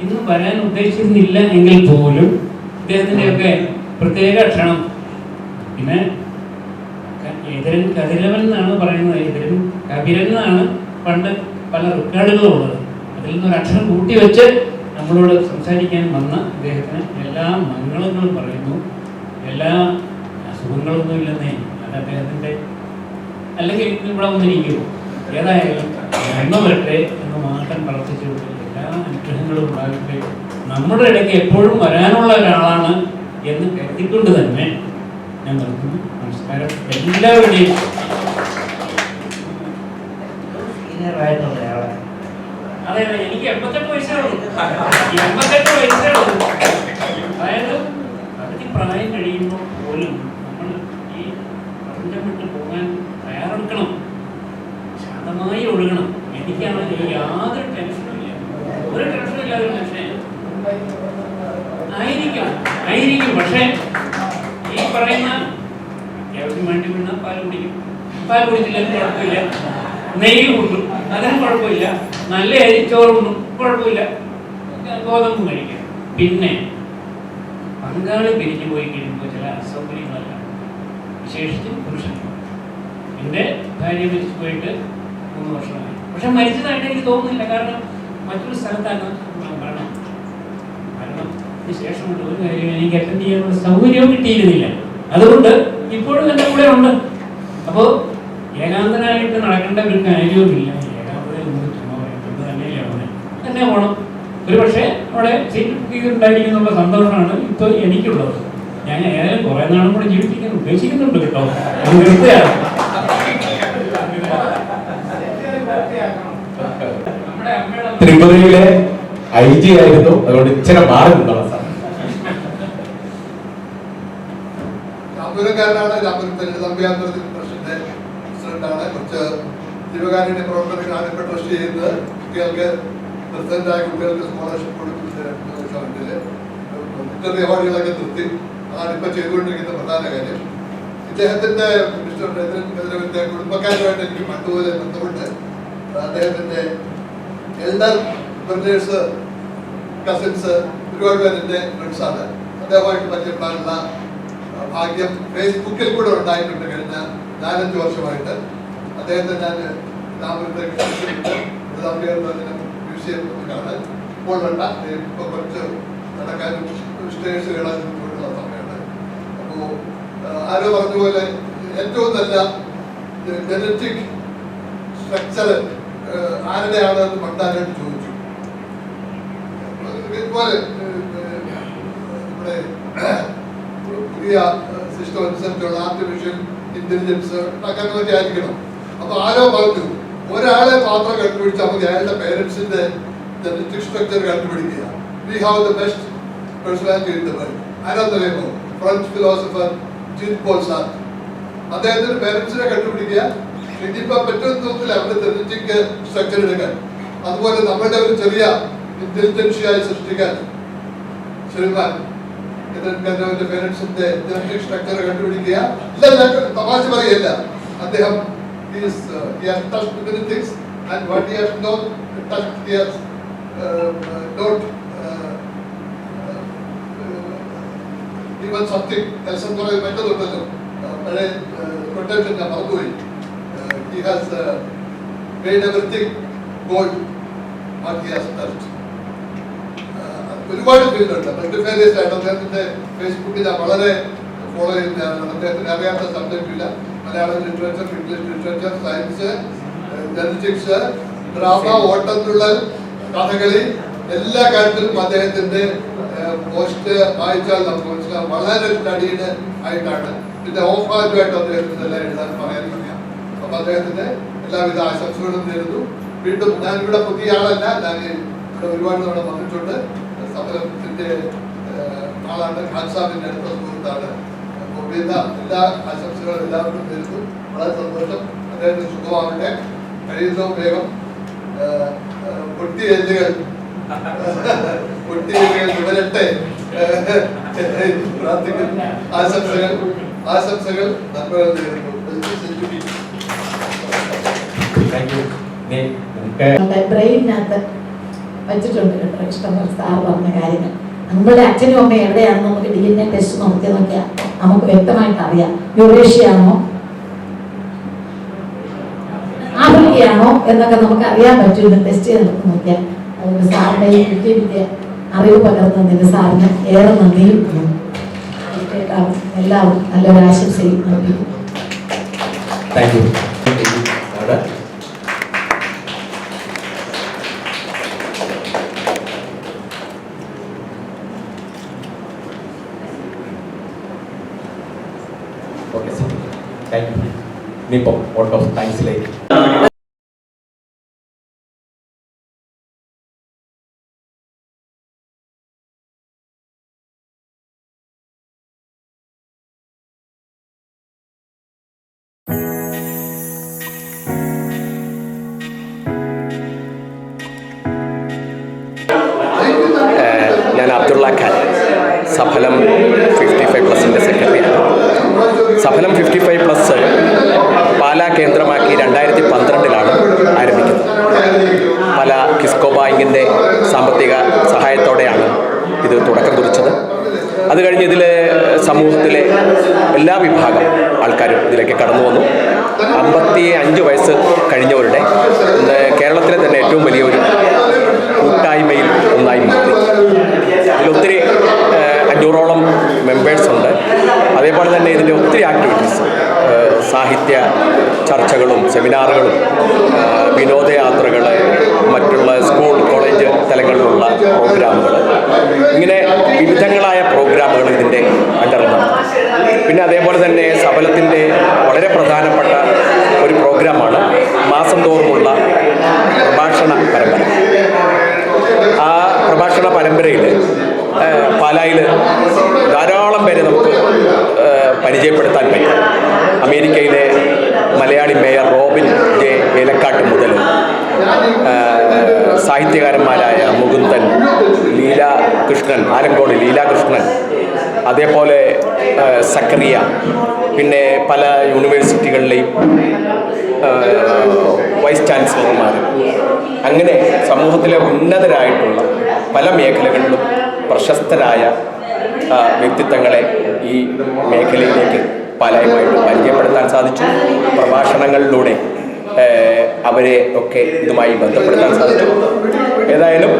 ഇന്ന് വരാൻ ഉദ്ദേശിക്കുന്നില്ല എങ്കിൽ പോലും ഇദ്ദേഹത്തിൻ്റെയൊക്കെ പ്രത്യേക ക്ഷണം. പിന്നെ എതിരൻ കതിരവൻ എന്നാണ് പറയുന്നത്, എതിരൻ കബിരൻ എന്നാണ് പണ്ട് പല റെക്കോർഡുകളും ഉള്ളത്. അതിൽ നിന്നൊരു അക്ഷരം കൂട്ടി വെച്ച് നമ്മളോട് സംസാരിക്കാൻ വന്ന അദ്ദേഹത്തിന് എല്ലാ മംഗളങ്ങളും പറയുന്നു. എല്ലാ അസുഖങ്ങളൊന്നും ഇല്ലെന്നേ, അത് അദ്ദേഹത്തിൻ്റെ അല്ലെങ്കിൽ ഇവിടെ വന്നിരിക്കുമോ. ഏതായാലും നന്മ വരട്ടെ എന്ന് മാത്രം പ്രവർത്തിച്ചുകൊണ്ട് എല്ലാ അനുഗ്രഹങ്ങളും ഉണ്ടാകട്ടെ. നമ്മുടെ ഇടയ്ക്ക് എപ്പോഴും വരാനുള്ള ഒരാളാണ് എന്ന് കരുതിക്കൊണ്ട് തന്നെ ഞാൻ നിർത്തുന്നു. നമസ്കാരം എല്ലാവരുടെയും. അതെ, എനിക്ക് 88 വയസ്സേ ഉള്ളൂ. 88 വയസ്സേ ഉള്ളൂ. അതായത് പകുതി പ്രായം കഴിയുമ്പോൾ പോലും നമ്മൾ ഈ പ്രപഞ്ചം വിട്ട് പോകാൻ തയ്യാറെടുക്കണം, ശാന്തമായി ഒഴുകണം. എനിക്കാണെങ്കിൽ യാതൊരു ടെൻഷനും ഇല്ല, ഒരു ടെൻഷനും ഇല്ലാതെ മനുഷ്യൻ ആയിരിക്കും. പക്ഷേ ഈ പറയുന്ന അത്യാവശ്യം വേണ്ടി വീണ പാൽ കുടിക്കും, പാൽ കുടിച്ചില്ലെങ്കിലും കുഴപ്പമില്ല, നെയ്യ് കൊണ്ടും അതിനും കുഴപ്പമില്ല, നല്ല അരിച്ചോറും കുഴപ്പമില്ല, ഗോതമ്പ് കഴിക്കാം. പിന്നെ പങ്കാളി പിരിഞ്ഞു പോയി കഴിയുമ്പോൾ ചില അസൗകര്യങ്ങളല്ല, വിശേഷിച്ചും പുരുഷൻ. എൻ്റെ ഭാര്യ മരിച്ചു പോയിട്ട് 3 വർഷമായി. പക്ഷെ മരിച്ചതായിട്ട് എനിക്ക് തോന്നുന്നില്ല. കാരണം മറ്റൊരു സ്ഥലത്താണ് മരണത്തിന് ശേഷമുള്ള ഒരു കാര്യം എനിക്ക് അറ്റൻഡ് ചെയ്യാനുള്ള സൗകര്യവും കിട്ടിയിരുന്നില്ല. അതുകൊണ്ട് ഇപ്പോഴും എൻ്റെ കൂടെ ഉണ്ട്. അപ്പോൾ ഏകാന്തനായിട്ട് നടക്കേണ്ട ഒരു കാര്യവുമില്ല. തന്നെ പോകണം. ഒരു പക്ഷേ അവിടെ സീറ്റ് ബുക്ക് ചെയ്തിട്ടുണ്ടായിരിക്കുന്നുള്ള സന്തോഷമാണ് ഇപ്പോൾ എനിക്കുള്ളത്. ഞാൻ ഏതായാലും കുറേ നാളും കൂടെ ജീവിപ്പിക്കാൻ ഉദ്ദേശിക്കുന്നുണ്ട് കേട്ടോ. ത്രിപുരയിലെ IG ആയിരുന്നു, അതുകൊണ്ട് ഇച്ചിരി മാറി നിന്നോളാം സാർ. രാമപുരക്കാരനാണ്. രാമപുരത്തെ തമ്പിയാന്ത്രത്തിൽ ട്രസ്റ്റിന്റെ പ്രസിഡന്റാണ്. കുറച്ച് ജീവകാരുണ്യ പ്രവർത്തനങ്ങളാണ് ഇപ്പോൾ ട്രസ്റ്റ് ചെയ്യുന്നത്. കുട്ടികൾക്ക് പ്രസിഡന്റായ കുട്ടികൾക്ക് സ്കോളർഷിപ്പ് കൊടുക്കുന്നതിന് വിക്ടറി അവാർഡുകളൊക്കെ നിർത്തി. അതാണ് ഇപ്പൊ ചെയ്തുകൊണ്ടിരിക്കുന്ന പ്രധാന കാര്യം. ഇദ്ദേഹത്തിന്റെ മിസ്റ്റർ കതിരവന്റെ കുടുംബക്കാരുമായിട്ട് എനിക്ക് പണ്ടുപോലെ ബന്ധമുണ്ട്. അദ്ദേഹത്തിന്റെ എൽഡർ ബ്രദേഴ്സ്, കസിൻസ് ഒരുപാട് പേര് എൻ്റെ ഫ്രണ്ട്സാണ്. അദ്ദേഹമായിട്ട് പരിചയപ്പെടാനുള്ള ഭാഗ്യം ഫേസ്ബുക്കിൽ കൂടെ ഉണ്ടായിട്ടുണ്ട് കഴിഞ്ഞ 4-5 വർഷമായിട്ട്. അദ്ദേഹത്തെ ഞാൻ രാമപുരത്തേക്ക് മ്യൂസിയം കാണാൻ ഇപ്പോൾ വേണ്ട, ഇപ്പോൾ കുറച്ച് നടക്കാനും സ്റ്റേഴ്സ് കേടാനും പോയിട്ടുള്ള സമയമാണ്. അപ്പോൾ ആരോ പറഞ്ഞ പോലെ ഏറ്റവും നല്ല ജനറ്റിക് സ്ട്രക്ചർ ആരുടെയാണെന്ന് പണ്ടാരായിട്ട് ചോദിച്ചു. ഇതുപോലെ ഇവിടെ പുതിയ സിസ്റ്റം അനുസരിച്ചുള്ള ആർട്ടിഫിഷ്യൽ ഇന്റലിജൻസ് ഉണ്ടാക്കാൻ വേണ്ടി ആയിരിക്കണം. അപ്പൊ ആരോ പറഞ്ഞു ഒരാളെ മാത്രം കണ്ടുപിടിച്ചാൽ മതി, അയാളുടെ പേരൻസിന്റെ ജനറ്റിക് സ്ട്രക്ചർ കണ്ടുപിടിക്കുക. We have the best personality in the world. ആരാന്നറിയുമോ? French philosopher Jean Paul Sartre. അദ്ദേഹത്തിന്റെ പേരൻസിനെ കണ്ടുപിടിക്കുക. ഇനിയിപ്പോ പറ്റുമെന്ന് തോന്നില്ല അവരുടെ ജനറ്റിക് സ്ട്രക്ചർ എടുക്കാൻ. അതുപോലെ നമ്മളുടെ ഒരു ചെറിയ ഇന്റലിജൻഷ്യയായി സൃഷ്ടിക്കാൻ ശ്രീമാൻ പേരൻസിന്റെ ജനറ്റിക് സ്ട്രക്ചർ കണ്ടുപിടിക്കുക. തമാശ പറയല്ല. അദ്ദേഹം he has touched many things, and what he has not touched, he has not even something else. Something better than that. Quotation ഞാൻ മറന്നുപോയി. He has made everything gold what he has touched. ഒരുപാട് ഫീൽഡുണ്ട്. മൾട്ടിഫേരിയസ് ആയിട്ട് അദ്ദേഹത്തിന്റെ ഫേസ്ബുക്കിൽ ഞാൻ വളരെ follow ചെയ്യുന്നതാണ്. അദ്ദേഹത്തിന് അറിയാത്ത സബ്ജക്റ്റ് ഇല്ല. Malayalam literature, English literature, science, genetics, drama, Ottamthullal, Kathakali, എല്ലാ കാര്യത്തിലും അദ്ദേഹത്തിന്റെ പോസ്റ്റ് വായിച്ചാൽ നമുക്ക് മനസ്സിലാവും. വളരെ സ്റ്റഡീഡ് ആയിട്ടാണ്. പിന്നെ ഓഫായിട്ടുമായിട്ട് അദ്ദേഹത്തിന് എല്ലാം എഴുതാൻ പറയാൻ അറിയാം. അപ്പൊ അദ്ദേഹത്തിന്റെ എല്ലാവിധ ആശംസകളും നേരുന്നു. വീണ്ടും ഞാനിവിടെ പുതിയ ആളല്ല, ഞാൻ ഇവിടെ ഒരുപാട് തവണ വന്നിട്ടുണ്ട്. സമരത്തിന്റെ ആളാണ്. ഖാൻ സാഹിബിന്റെ അടുത്ത സുഹൃത്താണ്. അപ്പോൾ എല്ലാ ആശംസകളും എല്ലാവർക്കും തരുന്നു. വളരെ സന്തോഷം. അദ്ദേഹത്തിന് സുഖമാവട്ടെ. കഴിയുന്നതും വേഗം പൊട്ടിയെല്ലുകൾ വിവരട്ടെ പ്രാർത്ഥിക്കുന്നു. ആശംസകൾ നന്മകൾ നേരുന്നു. ബ്രെയിനകത്ത് വെച്ചിട്ടുണ്ട് കേട്ടോ. ഇഷ്ടംപോലെ സാർ പറഞ്ഞ കാര്യങ്ങൾ നമ്മളുടെ അച്ഛനും അമ്മയും എവിടെയാണെന്ന് നമുക്ക് DNA ടെസ്റ്റ് നടത്തി നോക്കിയാൽ നമുക്ക് വ്യക്തമായിട്ട് അറിയാം. യൂറേഷ്യയാണോ ആഫ്രിക്കയാണോ എന്നൊക്കെ നമുക്ക് അറിയാൻ പറ്റും ടെസ്റ്റ് ചെയ്ത് നോക്കിയാൽ. അതുകൊണ്ട് സാറിന്റെ ഈ വിദ്യ അറിവ് പകർന്നതിന് സാറിന് ഏറെ നന്ദിയും എല്ലാവരും നല്ലൊരു ആശംസയും നൽകുന്നു. Thank you. Okay sir, thank you. ഇനിയിപ്പോൾ വോട്ട് ഓഫ് താങ്ക്സിലേക്ക് ഞാൻ അബ്ദുള്ള ഖാൻ, സഫലം 55+ന്റെ സെക്രട്ടറിയാണ്. സഫലം 55+ പാലാ കേന്ദ്രമാക്കി 2012 ആരംഭിക്കുന്നത്. പല കിസ്കോ ബാങ്കിൻ്റെ സാമ്പത്തിക സഹായത്തോടെയാണ് ഇത് തുടക്കം കുറിച്ചത്. അത് കഴിഞ്ഞ് ഇതിൽ സമൂഹത്തിലെ എല്ലാ വിഭാഗം ആൾക്കാരും ഇതിലേക്ക് കടന്നു വന്നു. 55 വയസ്സ് കഴിഞ്ഞവരുടെ കേരളത്തിലെ തന്നെ ഏറ്റവും വലിയൊരു കൂട്ടായ്മയിൽ ഒന്നായി മാറി. ഇതിലൊത്തിരി 500ഓളം മെമ്പേഴ്സുണ്ട്. അതേപോലെ തന്നെ ഇതിൻ്റെ ഒത്തിരി ആക്ടിവിറ്റീസ്, സാഹിത്യ ചർച്ചകളും സെമിനാറുകളും വിനോദയാത്രകൾ, മറ്റുള്ള സ്കൂൾ കോളേജ് തലങ്ങളിലുള്ള പ്രോഗ്രാമുകൾ, ഇങ്ങനെ വിവിധങ്ങളായ പ്രോഗ്രാമുകൾ ഇതിൻ്റെ അണ്ടറിൽ നടത്തും. പിന്നെ അതേപോലെ തന്നെ സഫലത്തിൻ്റെ വളരെ പ്രധാനപ്പെട്ട ഒരു പ്രോഗ്രാമാണ് മാസം തോറുമുള്ള പ്രഭാഷണ പരമ്പര. ആ പ്രഭാഷണ പരമ്പരയിൽ പാലായിൽ ധാരാളം പേരെ നമുക്ക് പരിചയപ്പെടുത്താൻ പറ്റും. അമേരിക്കയിലെ Malayali mayor Robin J Elakkattu മുതൽ സാഹിത്യകാരന്മാരായ മുകുന്ദൻ, ലീലാകൃഷ്ണൻ, ആലങ്കോട് ലീലാകൃഷ്ണൻ, അതേപോലെ സക്കറിയ, പിന്നെ പല യൂണിവേഴ്സിറ്റികളിലെയും വൈസ് ചാൻസലർമാർ, അങ്ങനെ സമൂഹത്തിലെ ഉന്നതരായിട്ടുള്ള പല മേഖലകളിലും പ്രശസ്തരായ വ്യക്തിത്വങ്ങളെ ഈ മേഖലയിലേക്ക് പാലായുമായിട്ട് പരിചയപ്പെടുത്താൻ സാധിച്ചു. പ്രഭാഷണങ്ങളിലൂടെ അവരെ ഒക്കെ ഇതുമായി ബന്ധപ്പെടുത്താൻ സാധിച്ചു. ഏതായാലും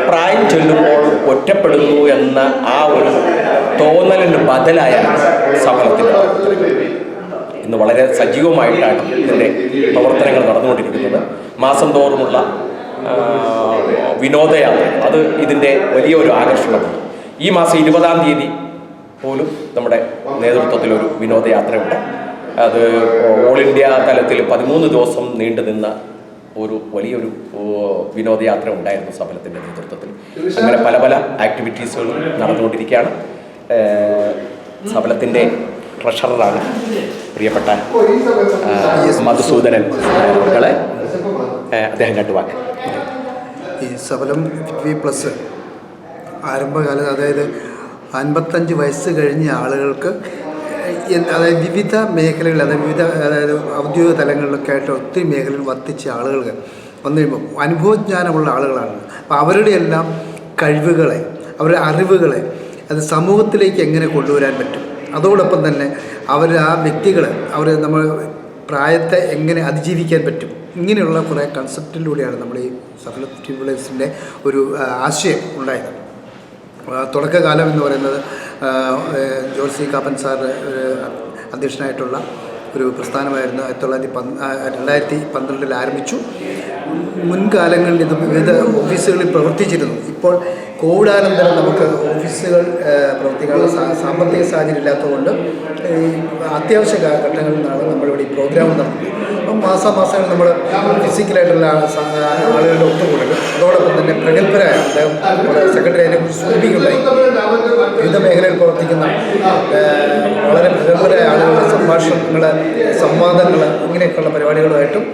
പ്രായം ചെല്ലുമ്പോൾ ഒറ്റപ്പെടുന്നു എന്ന ആ ഒരു തോന്നലിന് ബദലായ സഫലത്തിൻ്റെ ഇന്ന് വളരെ സജീവമായിട്ടാണ് ഇതിൻ്റെ പ്രവർത്തനങ്ങൾ നടന്നുകൊണ്ടിരിക്കുന്നത്. മാസം തോറുമുള്ള വിനോദയാത്ര, അത് ഇതിൻ്റെ വലിയൊരു ആകർഷണമാണ്. ഈ മാസം 20-ാം തീയതി പോലും നമ്മുടെ നേതൃത്വത്തിലൊരു വിനോദയാത്രയുണ്ട്. അത് ഓൾ ഇന്ത്യ തലത്തിൽ 13 ദിവസം നീണ്ടു നിന്ന ഒരു വലിയൊരു വിനോദയാത്ര ഉണ്ടായിരുന്നു സഫലത്തിൻ്റെ നേതൃത്വത്തിൽ. അങ്ങനെ പല പല ആക്ടിവിറ്റീസുകളും നടന്നുകൊണ്ടിരിക്കുകയാണ്. സഫലത്തിൻ്റെ ട്രഷററാണ് പ്രിയപ്പെട്ട മധുസൂദനൻ മക്കളെ. അദ്ദേഹം 2 വാക്ക്. ഈ സഫലം 50+ ആരംഭകാലത്ത്, അതായത് 55 വയസ്സ് കഴിഞ്ഞ ആളുകൾക്ക്, അതായത് വിവിധ മേഖലകളിൽ, അതായത് ഔദ്യോഗിക തലങ്ങളിലൊക്കെ ആയിട്ട് ഒത്തിരി മേഖലയിൽ വർത്തിച്ച ആളുകൾക്ക് വന്നു കഴിയുമ്പോൾ അനുഭവജ്ഞാനമുള്ള ആളുകളാണ്. അപ്പോൾ അവരുടെ എല്ലാം കഴിവുകളെ, അവരുടെ അറിവുകളെ അത് സമൂഹത്തിലേക്ക് എങ്ങനെ കൊണ്ടുവരാൻ പറ്റും, അതോടൊപ്പം തന്നെ ആ വ്യക്തികൾ നമ്മൾ പ്രായത്തെ എങ്ങനെ അതിജീവിക്കാൻ പറ്റും, ഇങ്ങനെയുള്ള കുറേ കൺസെപ്റ്റിലൂടെയാണ് നമ്മൾ ഈ സഫല 50+ൻ്റെ ഒരു ആശയം ഉണ്ടായത്. തുടക്കകാലം എന്ന് പറയുന്നത് ജോർജ് സി കാപ്പൻ സാർ അധ്യക്ഷനായിട്ടുള്ള ഒരു പ്രസ്ഥാനമായിരുന്നു. 2012 ആരംഭിച്ചു. മുൻകാലങ്ങളിൽ ഇത് വിവിധ ഓഫീസുകളിൽ പ്രവർത്തിച്ചിരുന്നു. ഇപ്പോൾ കോവിഡാനന്തരം നമുക്ക് ഓഫീസുകൾ പ്രവർത്തിക്കാനുള്ള സാമ്പത്തിക സാഹചര്യം ഇല്ലാത്തതുകൊണ്ട് ഈ അത്യാവശ്യ ഘട്ടങ്ങളിൽ നിന്നാണ് നമ്മളിവിടെ ഈ പ്രോഗ്രാം നടത്തുന്നത്. അപ്പം മാസാമാസങ്ങൾ നമ്മൾ ഫിസിക്കലായിട്ടുള്ള ആളുകളുടെ ഒത്തുകൂടൽ, അതോടൊപ്പം തന്നെ പ്രഗത്ഭരായ നമ്മുടെ സെക്രട്ടറി അതിനെക്കുറിച്ച് സൂചിപ്പിക്കുകയുണ്ടായി. വിവിധ മേഖലയിൽ പ്രവർത്തിക്കുന്ന വളരെ പ്രഗത്ഭരായ ആളുകളുടെ സംഭാഷണങ്ങൾ, സംവാദങ്ങൾ, ഇങ്ങനെയൊക്കെയുള്ള പരിപാടികളുമായിട്ടും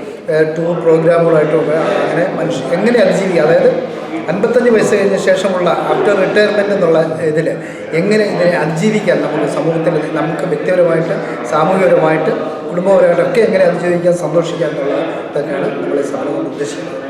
ടൂർ പ്രോഗ്രാമുകളായിട്ടും ഒക്കെ അങ്ങനെ എങ്ങനെ അതിജീവിക്കുക, അതായത് 55 വയസ്സ് കഴിഞ്ഞ ശേഷമുള്ള ആഫ്റ്റർ റിട്ടയർമെൻറ്റ് എന്നുള്ള ഇതിൽ എങ്ങനെ ഇതിനെ അതിജീവിക്കാൻ നമുക്ക് സമൂഹത്തിൽ, നമുക്ക് വ്യക്തിപരമായിട്ട്, സാമൂഹികപരമായിട്ട്, കുടുംബപരമായിട്ടൊക്കെ എങ്ങനെ അതിജീവിക്കാൻ, സന്തോഷിക്കാൻ എന്നുള്ള ഇതൊക്കെയാണ് നമ്മൾ ഈ സമരം കൊണ്ട് ഉദ്ദേശിക്കുന്നത്.